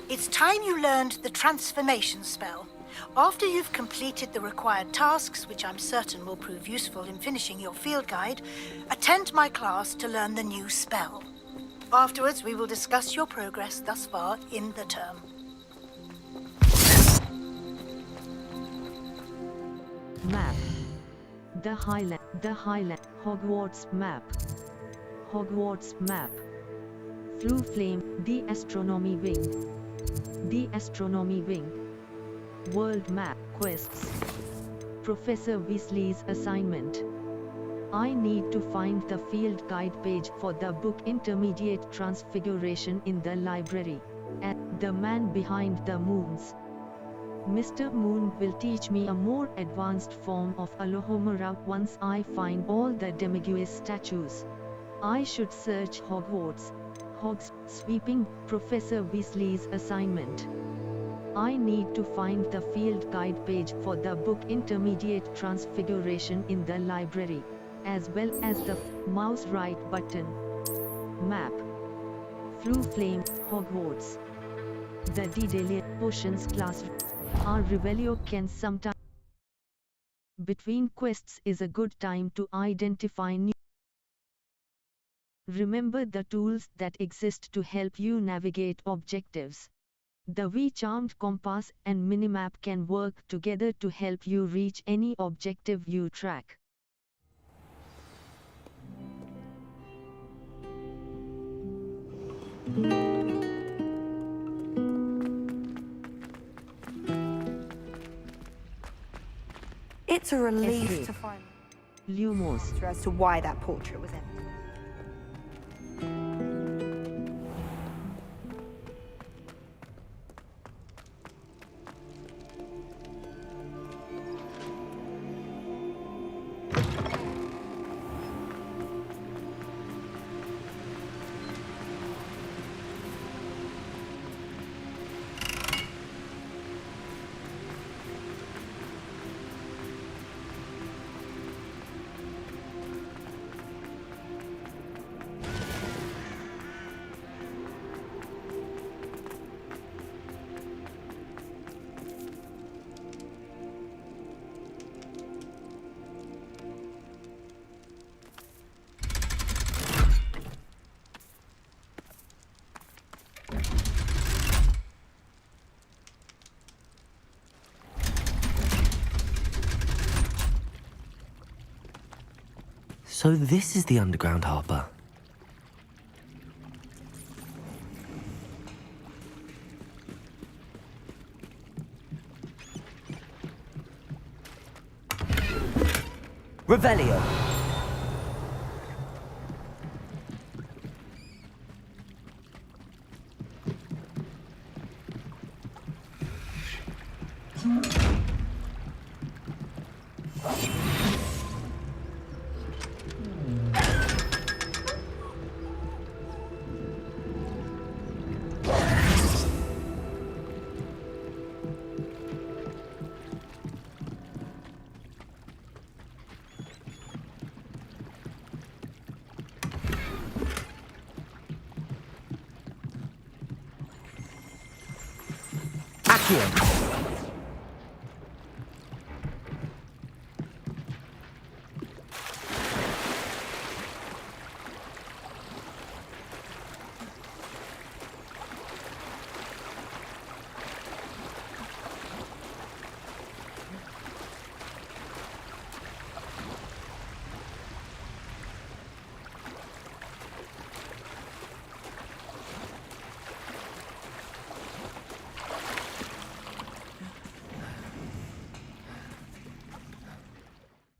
It's time you learned the transformation spell. After you've completed the required tasks, which I'm certain will prove useful in finishing your field guide, attend my class to learn the new spell. Afterwards, we will discuss your progress thus far in the term. Map. The Highland. Hogwarts map. Hogwarts map. Flue flame. The astronomy wing. The astronomy wing. World map. Quests. Professor Weasley's assignment. I need to find the field guide page for the book Intermediate Transfiguration in the library. At the man behind the moons. Mr. Moon will teach me a more advanced form of Alohomora once I find all the Demiguise statues. I should search Hogwarts. Sweeping Professor Weasley's assignment. I need to find the field guide page for the book Intermediate Transfiguration in the library, as well as the mouse right button. Map. Flue flame, Hogwarts. The Daedalian Potions classroom. Our Revelio can sometimes. Between quests is a good time to identify new. Remember the tools that exist to help you navigate objectives. The Wee-Charmed compass and minimap can work together to help you reach any objective you track. It's a relief to find Lumos as to why that portrait was empty. So this is the underground harbour. Revelio.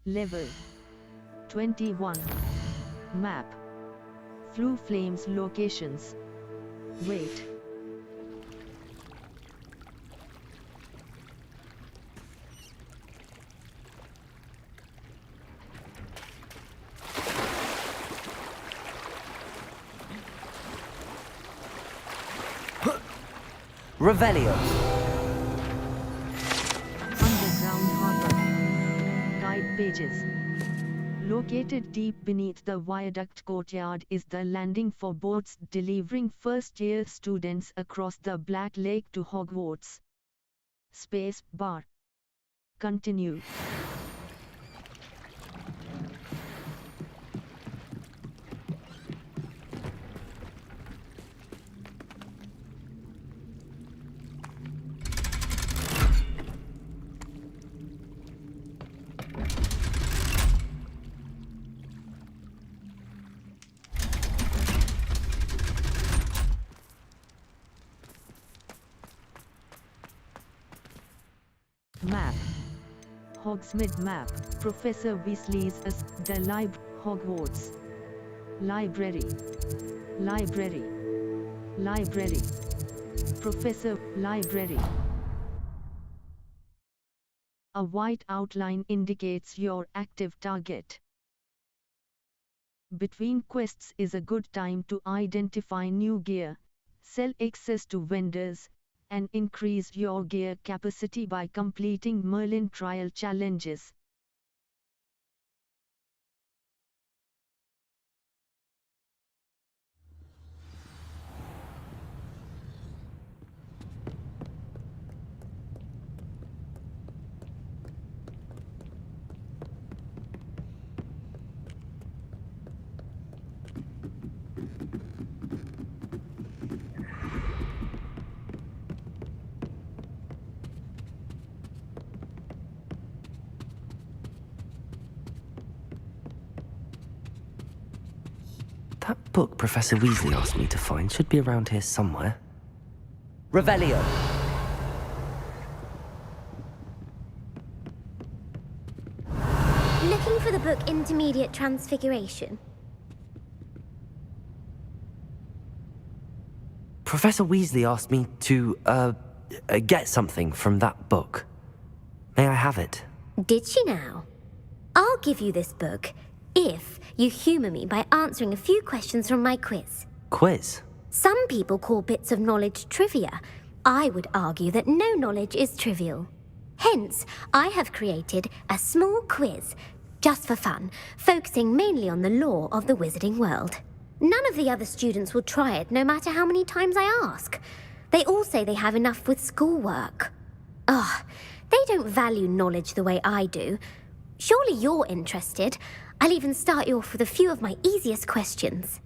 Level 21. Map. Flue Flames locations. Wait. Revelio. Underground harbor. Guide pages. Located deep beneath the viaduct courtyard is the landing for boats delivering first-year students across the Black Lake to Hogwarts. Space bar. Continue. Map. Hogsmeade map. Professor Weasley's the Hogwarts. Library. Library. Library. Professor, library. A white outline indicates your active target. Between quests is a good time to identify new gear, sell access to vendors, and increase your gear capacity by completing Merlin trial challenges. That book Professor Weasley asked me to find should be around here somewhere. Revelio. Looking for the book Intermediate Transfiguration? Professor Weasley asked me to, get something from that book. May I have it? Did she now? I'll give you this book if you humour me by answering a few questions from my quiz. Quiz? Some people call bits of knowledge trivia. I would argue that no knowledge is trivial. Hence, I have created a small quiz, just for fun, focusing mainly on the lore of the wizarding world. None of the other students will try it, no matter how many times I ask. They all say they have enough with schoolwork. Ugh, they don't value knowledge the way I do. Surely you're interested. I'll even start you off with a few of my easiest questions.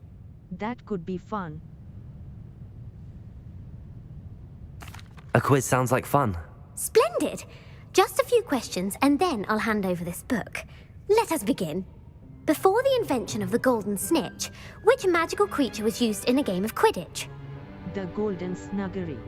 That could be fun. A quiz sounds like fun. Splendid! Just a few questions and then I'll hand over this book. Let us begin. Before the invention of the Golden Snitch, which magical creature was used in a game of Quidditch? The Golden Snuggery.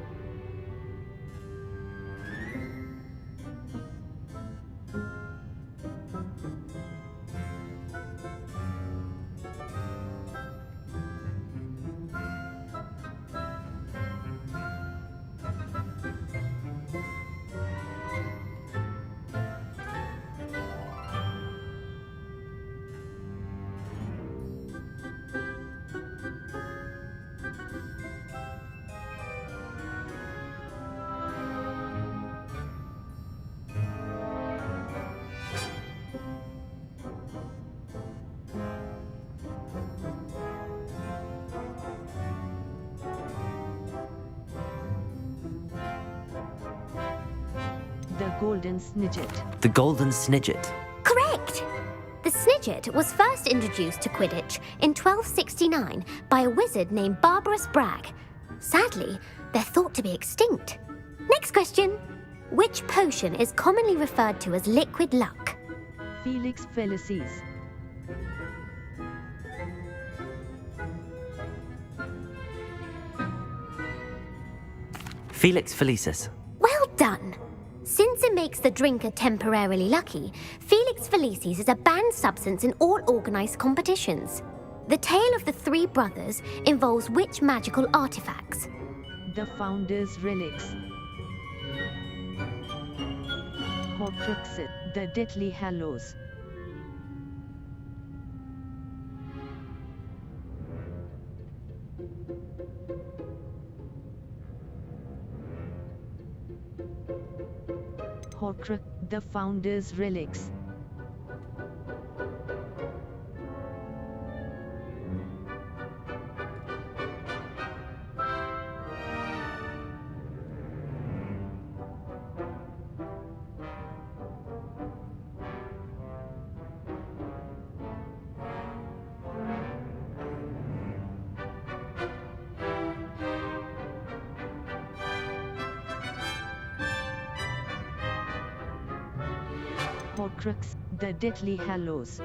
The golden snidget. The golden snidget. Correct! The snidget was first introduced to Quidditch in 1269 by a wizard named Barbarous Bragg. Sadly, they're thought to be extinct. Next question. Which potion is commonly referred to as liquid luck? Felix Felicis. Felix Felicis. Well done! Since it makes the drinker temporarily lucky, Felix Felicis is a banned substance in all organised competitions. The tale of the three brothers involves which magical artifacts? The Founder's Relics. Horcruxes. The Deathly Hallows. Horcrux. The Founder's Relics. Horcrux. The Deathly Hallows.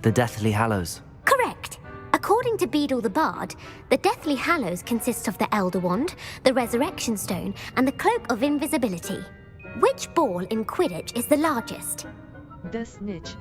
The Deathly Hallows. Correct! According to Beadle the Bard, the Deathly Hallows consists of the Elder Wand, the Resurrection Stone, and the Cloak of Invisibility. Which ball in Quidditch is the largest? The Snitch.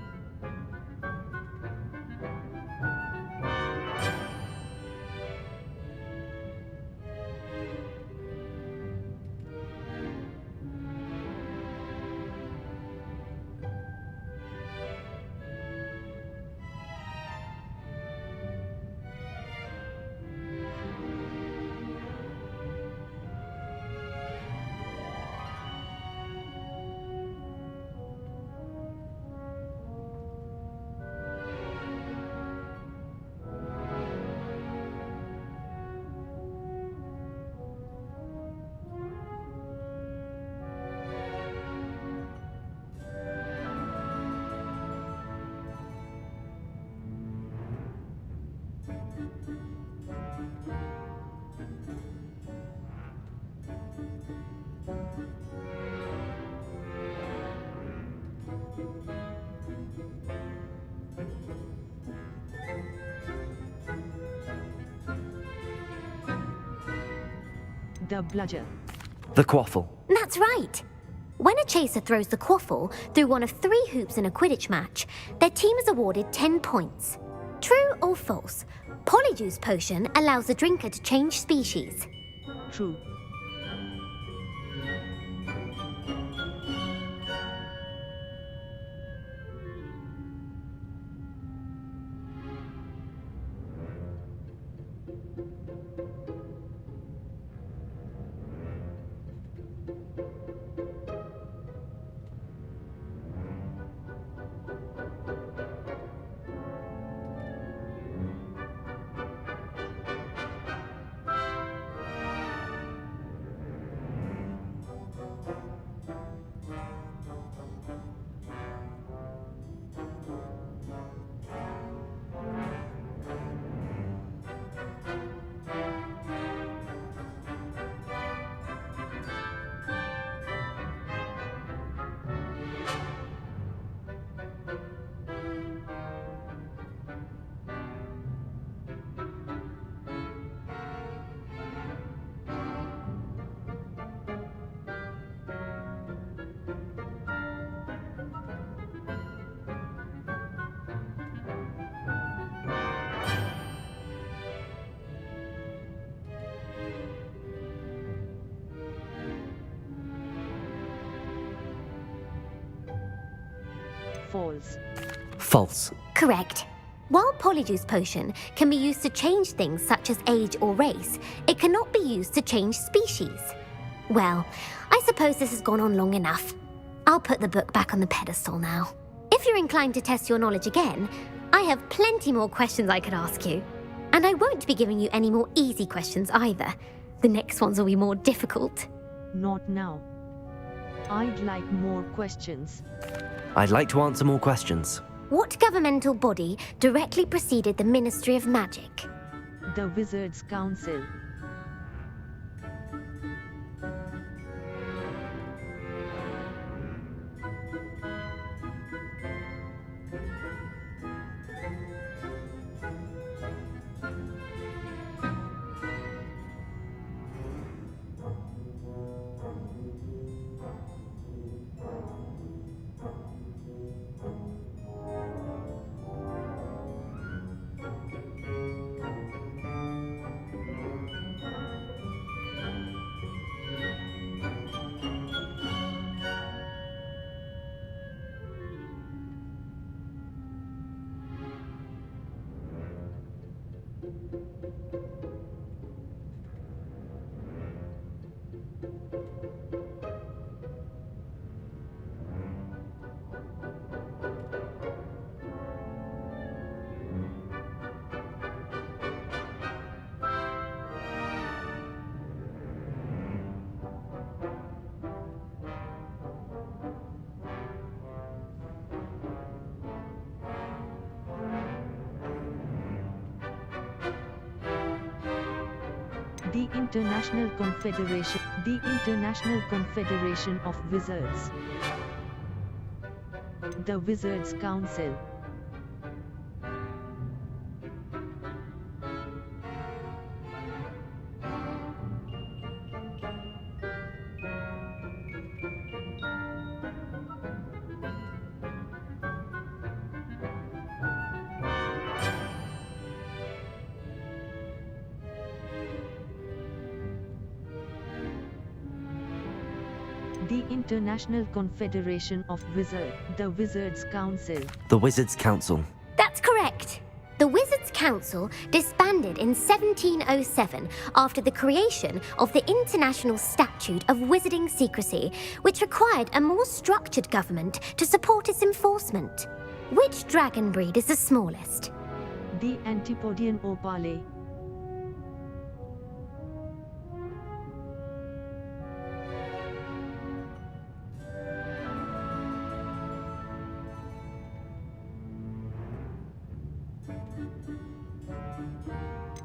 The Bludger. The Quaffle. That's right! When a chaser throws the quaffle through one of 3 hoops in a Quidditch match, their team is awarded 10 points. True or false? Polyjuice Potion allows the drinker to change species. True. False. False. Correct. While Polyjuice Potion can be used to change things such as age or race, it cannot be used to change species. Well, I suppose this has gone on long enough. I'll put the book back on the pedestal now. If you're inclined to test your knowledge again, I have plenty more questions I could ask you. And I won't be giving you any more easy questions either. The next ones will be more difficult. Not now. I'd like more questions. I'd like to answer more questions. What governmental body directly preceded the Ministry of Magic? The Wizards' Council. The International Confederation of Wizards. The Wizards' Council. The International Confederation of Wizards. The Wizards' Council. The Wizards' Council. That's correct. The Wizards' Council disbanded in 1707 after the creation of the International Statute of Wizarding Secrecy, which required a more structured government to support its enforcement. Which dragon breed is the smallest? The Antipodian Opale.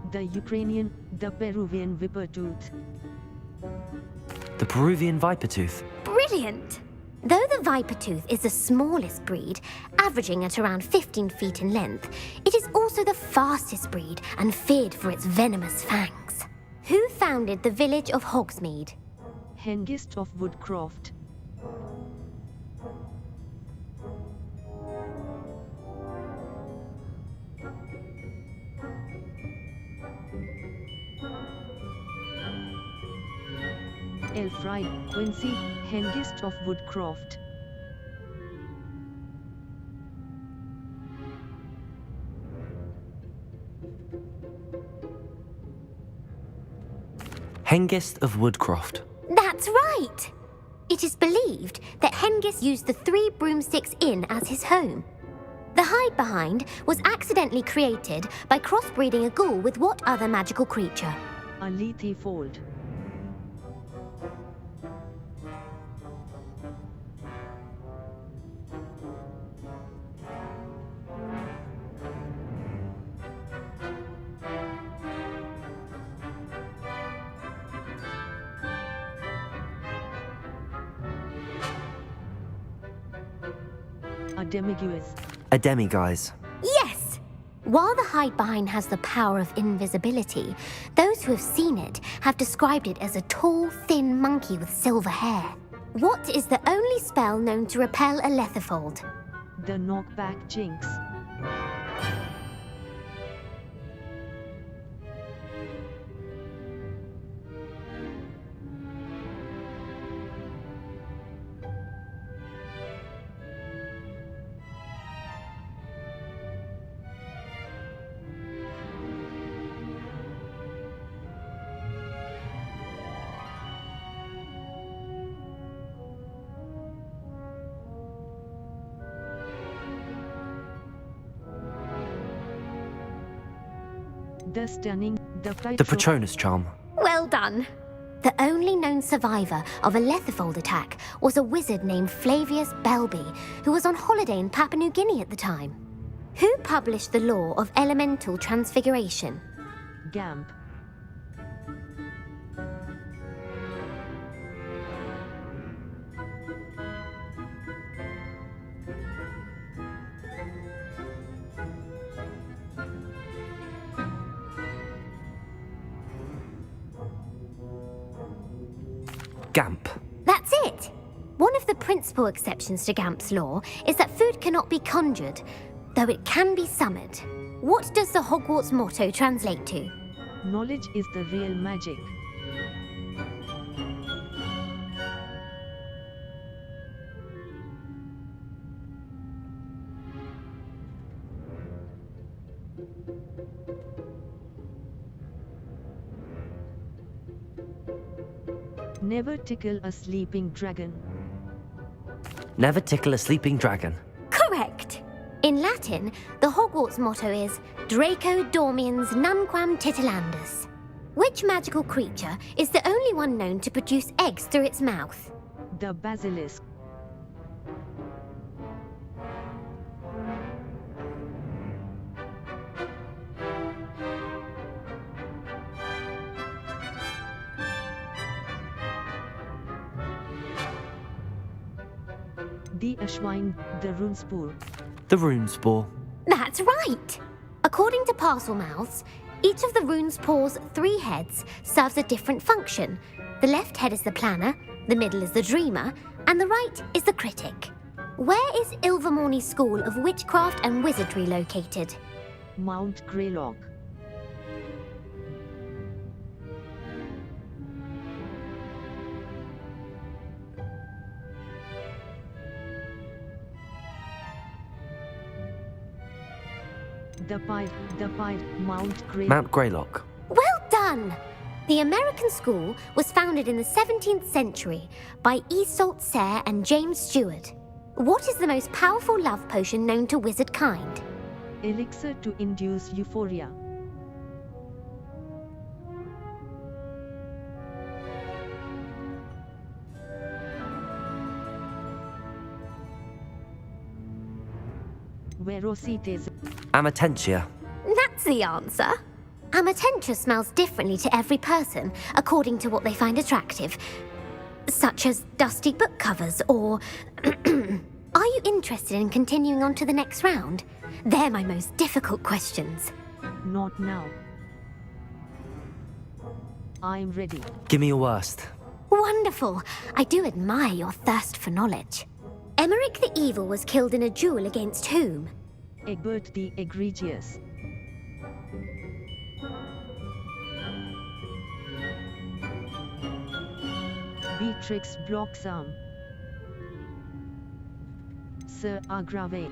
The Ukrainian, the Peruvian Vipertooth. The Peruvian Vipertooth. Brilliant! Though the Vipertooth is the smallest breed, averaging at around 15 feet in length, it is also the fastest breed and feared for its venomous fangs. Who founded the village of Hogsmeade? Hengist of Woodcroft. Elfried, Quincy, Hengist of Woodcroft. Hengist of Woodcroft. That's right! It is believed that Hengist used the Three Broomsticks Inn as his home. The hide-behind was accidentally created by crossbreeding a ghoul with what other magical creature? A Lethifold. A demiguise. A demiguise. Yes! While the hide-behind has the power of invisibility, those who have seen it have described it as a tall, thin monkey with silver hair. What is the only spell known to repel a Lethifold? The Knockback Jinx. The stunning, The Patronus charm. Well done. The only known survivor of a Lethifold attack was a wizard named Flavius Belby, who was on holiday in Papua New Guinea at the time. Who published the law of elemental transfiguration? Gamp. Gamp. That's it! One of the principal exceptions to Gamp's law is that food cannot be conjured, though it can be summoned. What does the Hogwarts motto translate to? Knowledge is the real magic. Never tickle a sleeping dragon. Never tickle a sleeping dragon. Correct! In Latin, the Hogwarts motto is Draco dormiens nunquam titilandus. Which magical creature is the only one known to produce eggs through its mouth? The basilisk. The Ashwine, the Runespur. The Runespur. That's right! According to Parselmouths, each of the Runespur's 3 heads serves a different function. The left head is the planner, the middle is the dreamer, and the right is the critic. Where is Ilvermorny School of Witchcraft and Wizardry located? Mount Greylock. The Pied, Mount Greylock. Mount Greylock. Well done! The American school was founded in the 17th century by Iseult Sayre and James Stewart. What is the most powerful love potion known to wizard kind? Elixir to induce euphoria. Verocites. Amatentia. That's the answer. Amatentia smells differently to every person, according to what they find attractive, such as dusty book covers or... Are you interested in continuing on to the next round? They're my most difficult questions. Not now. I'm ready. Give me your worst. Wonderful. I do admire your thirst for knowledge. Emeric the Evil was killed in a duel against whom? Egbert the Egregious. Beatrix Bloxarm. Sir Agravain.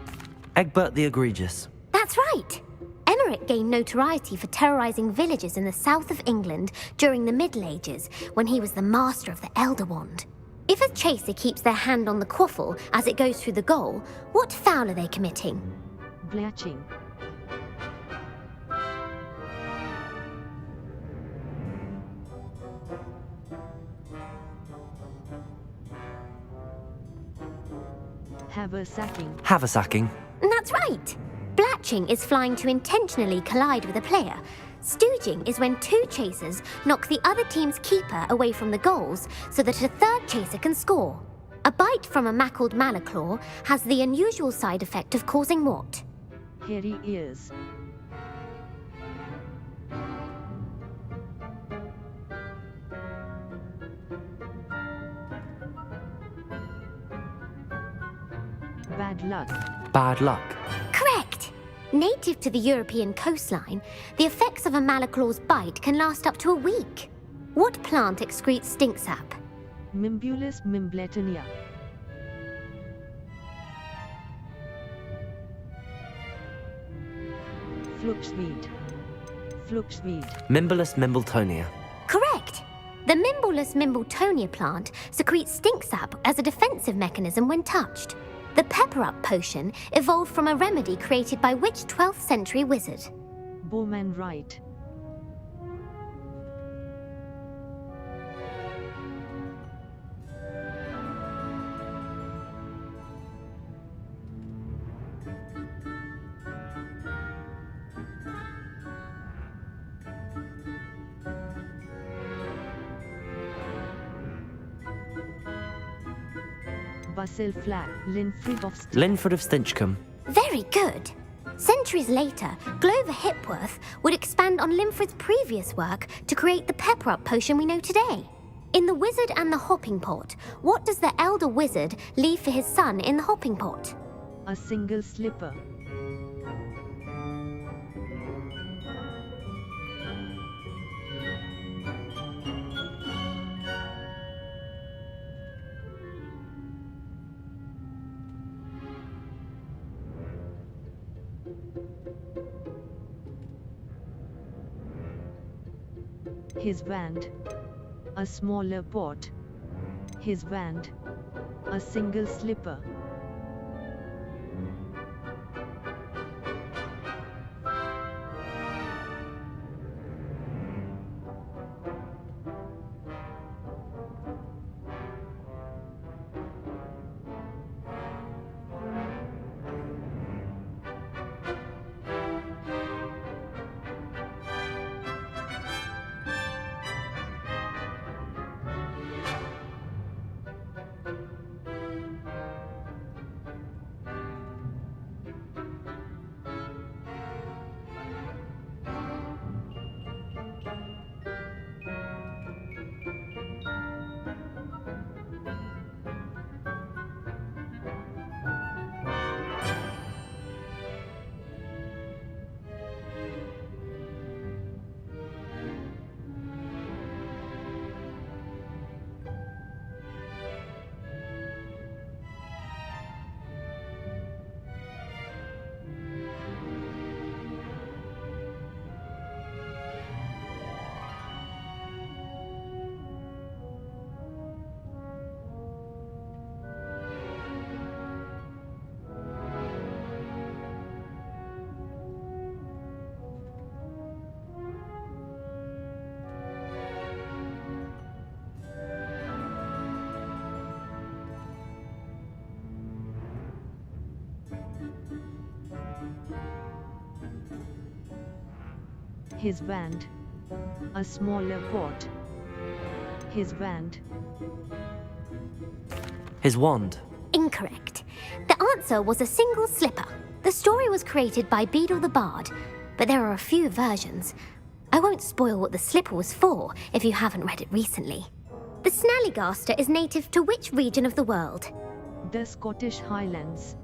Egbert the Egregious. That's right. Emeric gained notoriety for terrorizing villages in the south of England during the Middle Ages, when he was the master of the Elder Wand. If a chaser keeps their hand on the quaffle as it goes through the goal, what foul are they committing? Blatching. Haversacking. Haversacking. That's right. Blatching is flying to intentionally collide with a player. Stooging is when 2 chasers knock the other team's keeper away from the goals so that a 3rd chaser can score. A bite from a mackled malaclaw has the unusual side effect of causing what? Hairy ears. Bad luck. Bad luck. Correct! Native to the European coastline, the effects of a malaclaw's bite can last up to a week. What plant excretes stink sap? Mimbulus mimbletania. Fluxweed. Fluxweed. Mimbulus mimbletonia. Correct! The Mimbulus mimbletonia plant secretes stink sap as a defensive mechanism when touched. The pepper-up potion evolved from a remedy created by which 12th century wizard? Bowman Wright. Basil Flag, Linfrid of Linford of Stinchcombe. Very good. Centuries later, Glover Hipworth would expand on Linford's previous work to create the pepper-up potion we know today. In The Wizard and the Hopping Pot, what does the elder wizard leave for his son in the hopping pot? A single slipper. His wand. A smaller pot. His wand. A single slipper. His wand. A smaller pot. His wand. His wand. Incorrect. The answer was a single slipper. The story was created by Beadle the Bard, but there are a few versions. I won't spoil what the slipper was for if you haven't read it recently. The Snallygaster is native to which region of the world? The Scottish Highlands.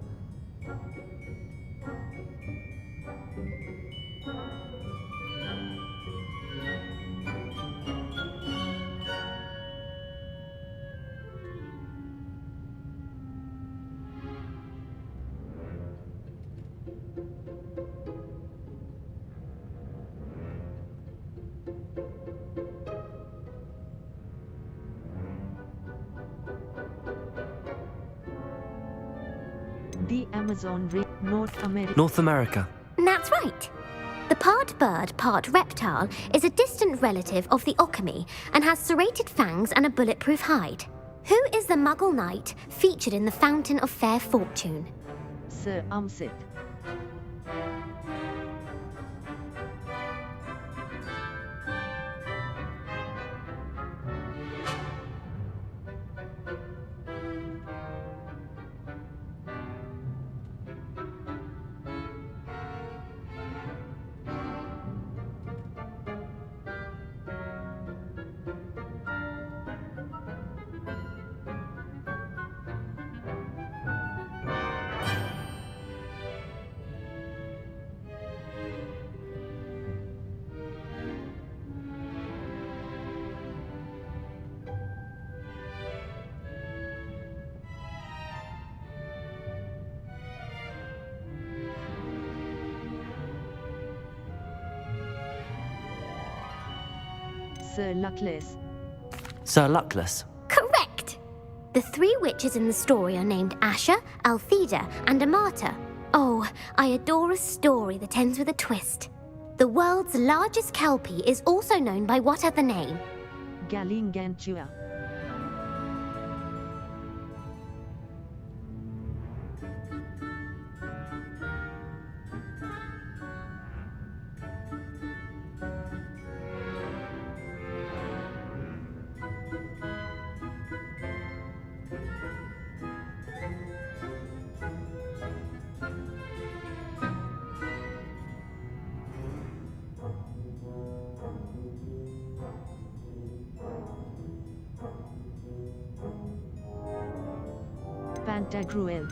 The Amazon North America. North America. That's right. The part bird, part reptile is a distant relative of the Occamy and has serrated fangs and a bulletproof hide. Who is the Muggle knight featured in the Fountain of Fair Fortune? Sir Umsit. Sir Luckless. Sir Luckless. Correct! The three witches in the story are named Asher, Altheda, and Amata. Oh, I adore a story that ends with a twist. The world's largest kelpie is also known by what other name? Galingantua. Pantagruel.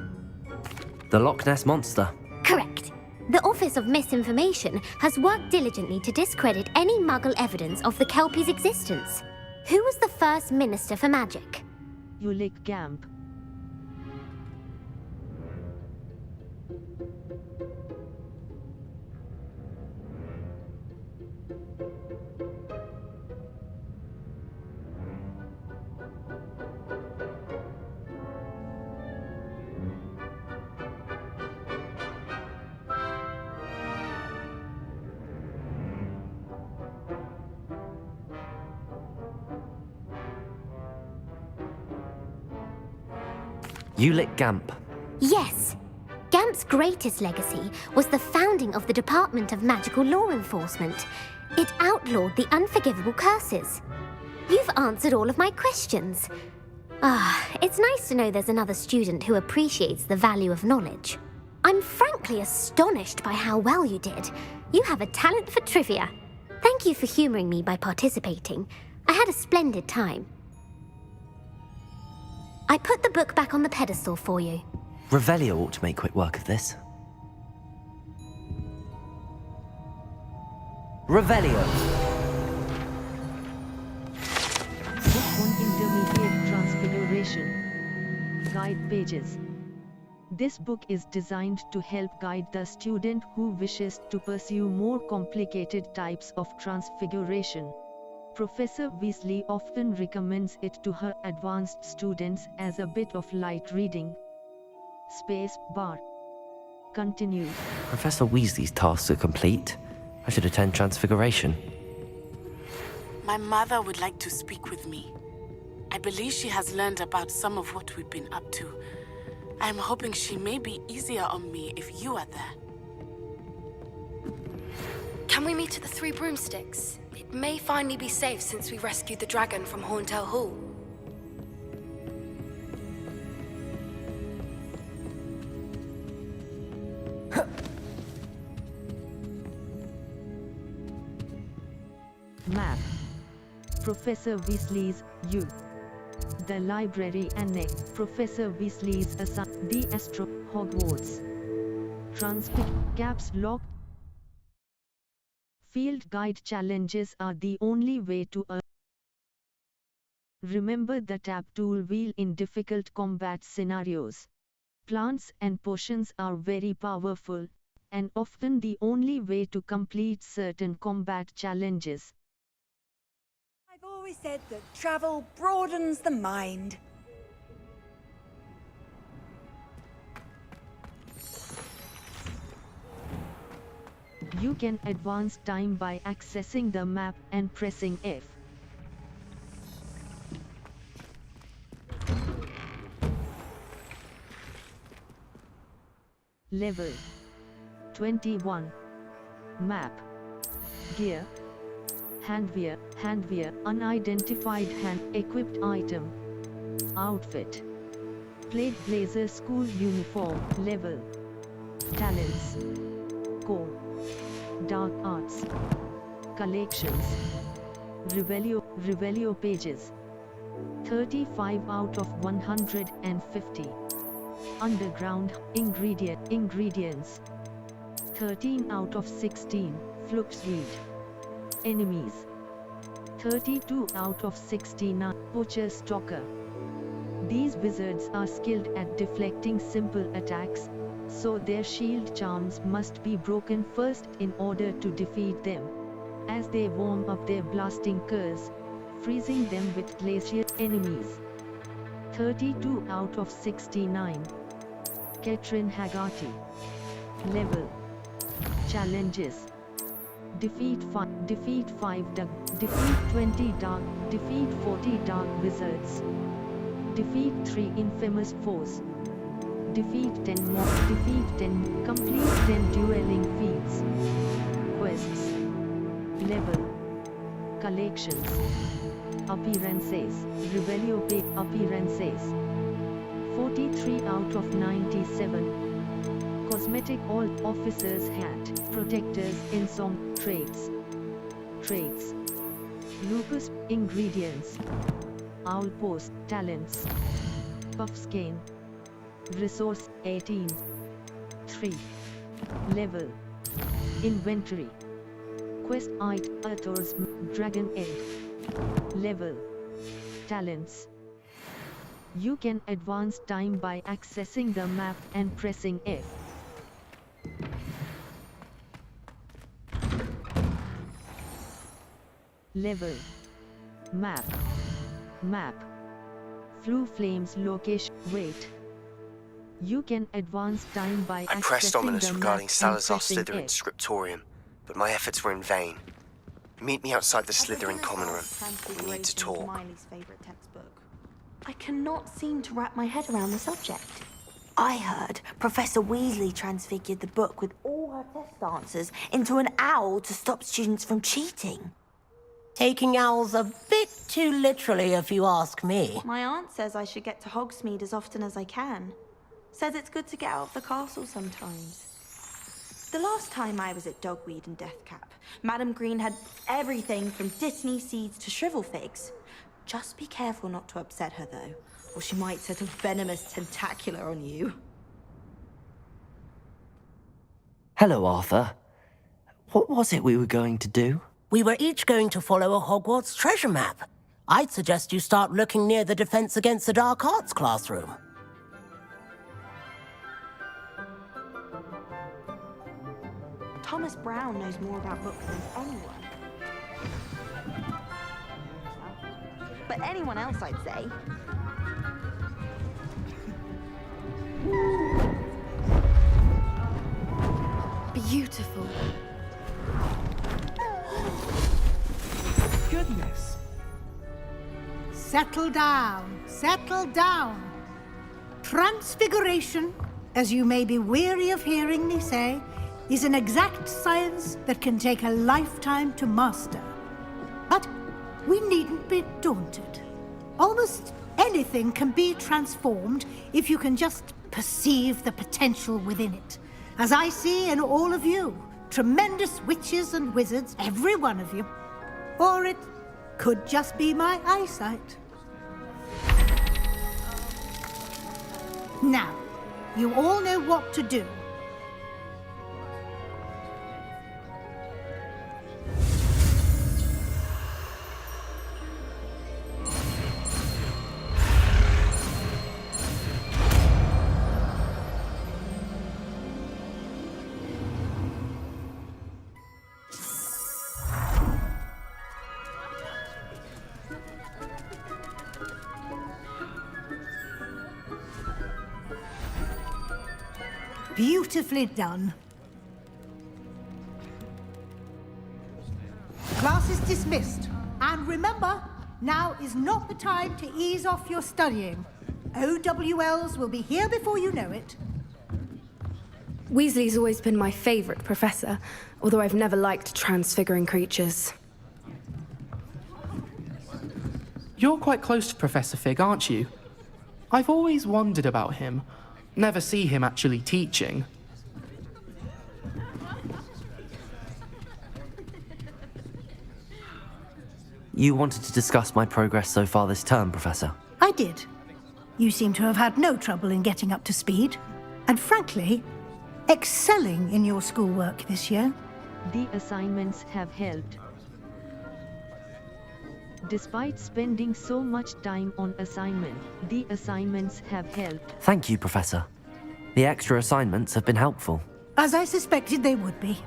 The Loch Ness Monster. Correct. The Office of Misinformation has worked diligently to discredit any Muggle evidence of the Kelpie's existence. Who was the first Minister for Magic? Ulick Gamp. Ulick Gamp. Yes. Gamp's greatest legacy was the founding of the Department of Magical Law Enforcement. It outlawed the unforgivable curses. You've answered all of my questions. It's nice to know there's another student who appreciates the value of knowledge. I'm frankly astonished by how well you did. You have a talent for trivia. Thank you for humoring me by participating. I had a splendid time. I put the book back on the pedestal for you. Revelio ought to make quick work of this. Revelio. Book on Intermediate Transfiguration. Guide pages. This book is designed to help guide the student who wishes to pursue more complicated types of transfiguration. Professor Weasley often recommends it to her advanced students as a bit of light reading. Space bar. Continue. Professor Weasley's tasks are complete. I should attend Transfiguration. My mother would like to speak with me. I believe she has learned about some of what we've been up to. I'm hoping she may be easier on me if you are there. Can we meet at the Three Broomsticks? It may finally be safe since we rescued the dragon from Horntail Hall. Map. Professor Weasley's U. The Library Annex. Professor Weasley's The Astro. Hogwarts. Caps Lock. Field guide challenges are the only way to remember the tab tool wheel in difficult combat scenarios. Plants and potions are very powerful, and often the only way to complete certain combat challenges. I've always said that travel broadens the mind. You can advance time by accessing the map and pressing F. Level 21. Map. Gear. Handwear, unidentified equipped item. Outfit. Plate blazer school uniform, level. Talents. Core. Dark arts. Collections. Revelio pages. 35 out of 150. Underground, ingredients. 13 out of 16, Fluxweed. Enemies. 32 out of 69, Poacher Stalker. These wizards are skilled at deflecting simple attacks, so their shield charms must be broken first in order to defeat them. As they warm up their blasting curse, freezing them with glacier enemies. 32 out of 69. Ketrin Haggerty. Level. Challenges. Defeat 5 dark, defeat 20 dark, defeat 40 dark wizards. Defeat 3 infamous foes. Defeat 10 more, defeat 10, complete 10 dueling feats. Quests. Level. Collections. Appearances. Revelio pay appearances. 43 out of 97. Cosmetic all officers hat, protectors in song, traits. Lupus, ingredients. Owl post, talents. Puffskein. Resource 18. 3. Level. Inventory. Quest Arthur's Dragon Egg. Level. Talents. You can advance time by accessing the map and pressing F. Level. Map. Map. Flue Flames location. Wait. You can advance time by I pressed accessing ominous the regarding map Salazar and pressing Slytherin's F. scriptorium, but my efforts were in vain. Meet me outside the Slytherin common room. We need to talk. Miley's favorite textbook. I cannot seem to wrap my head around the subject. I heard Professor Weasley transfigured the book with all her test answers into an owl to stop students from cheating. Taking owls a bit too literally, if you ask me. My aunt says I should get to Hogsmeade as often as I can. Says it's good to get out of the castle sometimes. The last time I was at Dogweed and Deathcap, Madam Green had everything from Disney seeds to shrivel figs. Just be careful not to upset her, though, or she might set a venomous tentacular on you. Hello, Arthur. What was it we were going to do? We were each going to follow a Hogwarts treasure map. I'd suggest you start looking near the Defense Against the Dark Arts classroom. Thomas Brown knows more about books than anyone. But anyone else, I'd say. Beautiful. Goodness. Settle down, settle down. Transfiguration, as you may be weary of hearing me say, is an exact science that can take a lifetime to master. But we needn't be daunted. Almost anything can be transformed if you can just perceive the potential within it. As I see in all of you, tremendous witches and wizards, every one of you. Or it could just be my eyesight. Now, you all know what to do. Beautifully done. Class is dismissed. And remember, now is not the time to ease off your studying. OWLs will be here before you know it. Weasley's always been my favourite professor, although I've never liked transfiguring creatures. You're quite close to Professor Fig, aren't you? I've always wondered about him. Never see him actually teaching. You wanted to discuss my progress so far this term, Professor. I did. You seem to have had no trouble in getting up to speed. And frankly, excelling in your schoolwork this year. The assignments have helped. Despite spending so much time on assignment, the assignments have helped. Thank you, Professor. The extra assignments have been helpful. As I suspected they would be.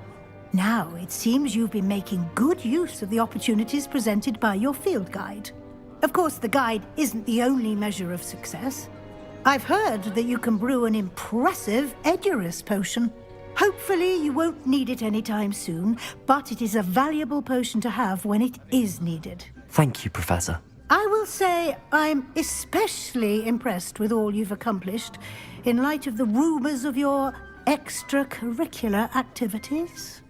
Now, it seems you've been making good use of the opportunities presented by your field guide. Of course, the guide isn't the only measure of success. I've heard that you can brew an impressive Edurus potion. Hopefully, you won't need it anytime soon, but it is a valuable potion to have when it is needed. Thank you, Professor. I will say I'm especially impressed with all you've accomplished in light of the rumors of your extracurricular activities.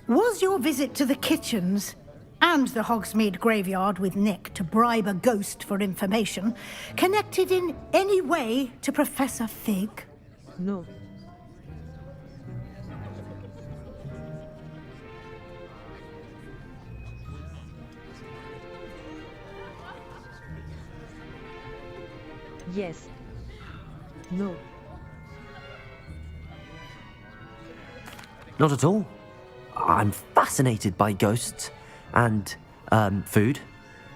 Was your visit to the kitchens and the Hogsmeade graveyard with Nick to bribe a ghost for information connected in any way to Professor Fig? No. Yes. No. Not at all. I'm fascinated by ghosts and, food,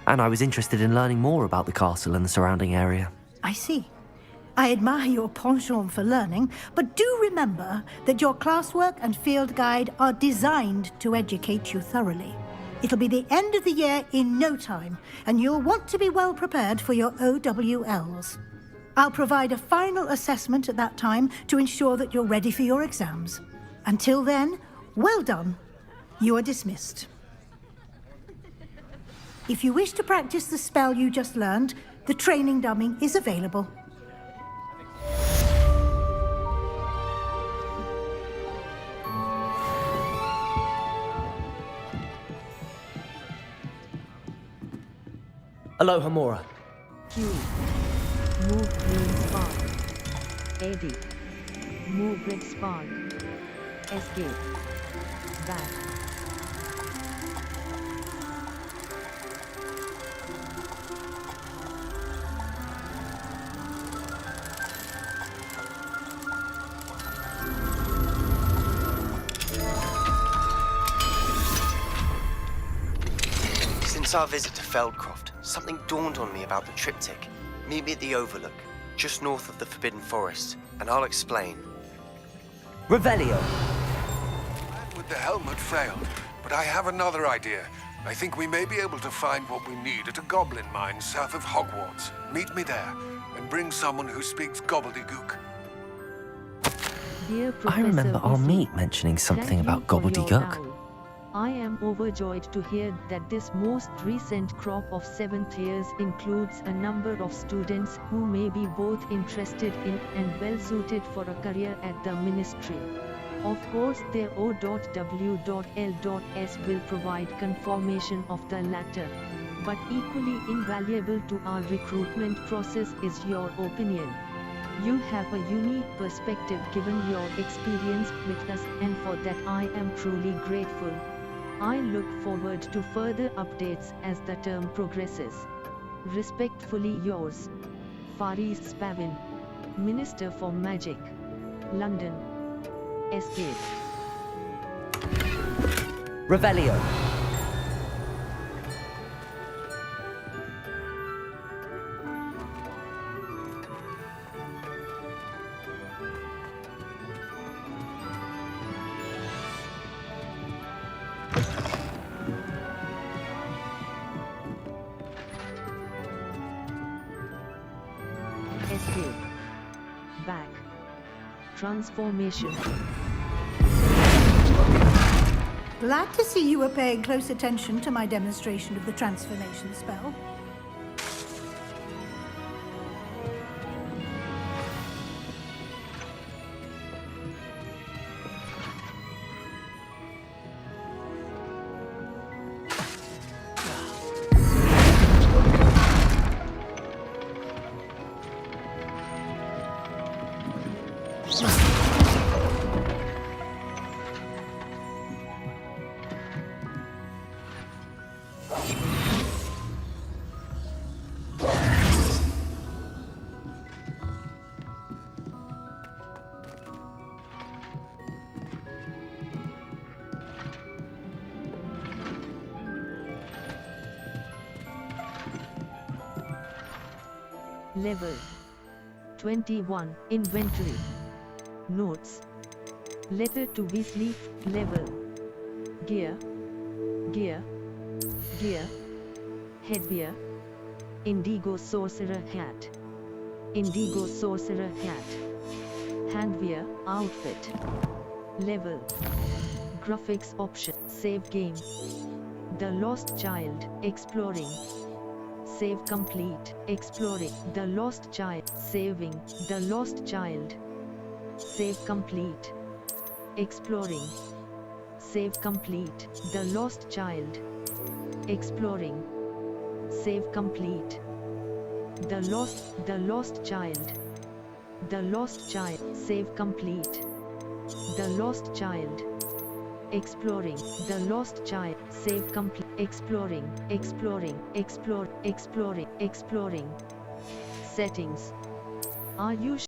and I was interested in learning more about the castle and the surrounding area. I see. I admire your penchant for learning, but do remember that your classwork and field guide are designed to educate you thoroughly. It'll be the end of the year in no time, and you'll want to be well prepared for your OWLs. I'll provide a final assessment at that time to ensure that you're ready for your exams. Until then, well done. You are dismissed. If you wish to practice the spell you just learned, the training dummy is available. Aloha, Mora. Q. Move green spark. AD. Move red spark. Escape. Back. Since our visit to Feldcroft, something dawned on me about the triptych. Meet me at the Overlook, just north of the Forbidden Forest, and I'll explain. Revelio. With the helmet failed, but I have another idea. I think we may be able to find what we need at a goblin mine south of Hogwarts. Meet me there, and bring someone who speaks gobbledygook. Dear I Professor remember our Weasley, meet mentioning something thank about you for your gobbledygook. owl. I am overjoyed to hear that this most recent crop of 7th years includes a number of students who may be both interested in and well suited for a career at the Ministry. Of course, their O.W.L.S will provide confirmation of the latter, but equally invaluable to our recruitment process is your opinion. You have a unique perspective given your experience with us, and for that I am truly grateful. I look forward to further updates as the term progresses. Respectfully yours, Faris Spavin, Minister for Magic, London. Escape. Revelio. Escape. Back. Transformation. Glad to see you were paying close attention to my demonstration of the transformation spell. Level 21. Inventory. Notes. Letter to Weasley. Level. Gear. Gear. Gear. Headwear. Indigo Sorcerer Hat. Indigo Sorcerer Hat. Handwear. Outfit. Level. Graphics option. Save game. The Lost Child. Exploring. Save complete. Exploring. The Lost Child. Saving. The Lost Child. Save complete. Exploring. Save complete. The Lost Child. Exploring. Save complete. The Lost Child. The Lost Child. Save complete. The Lost Child. Exploring. The Lost Child. Save complete. Exploring. Exploring. Settings. Are you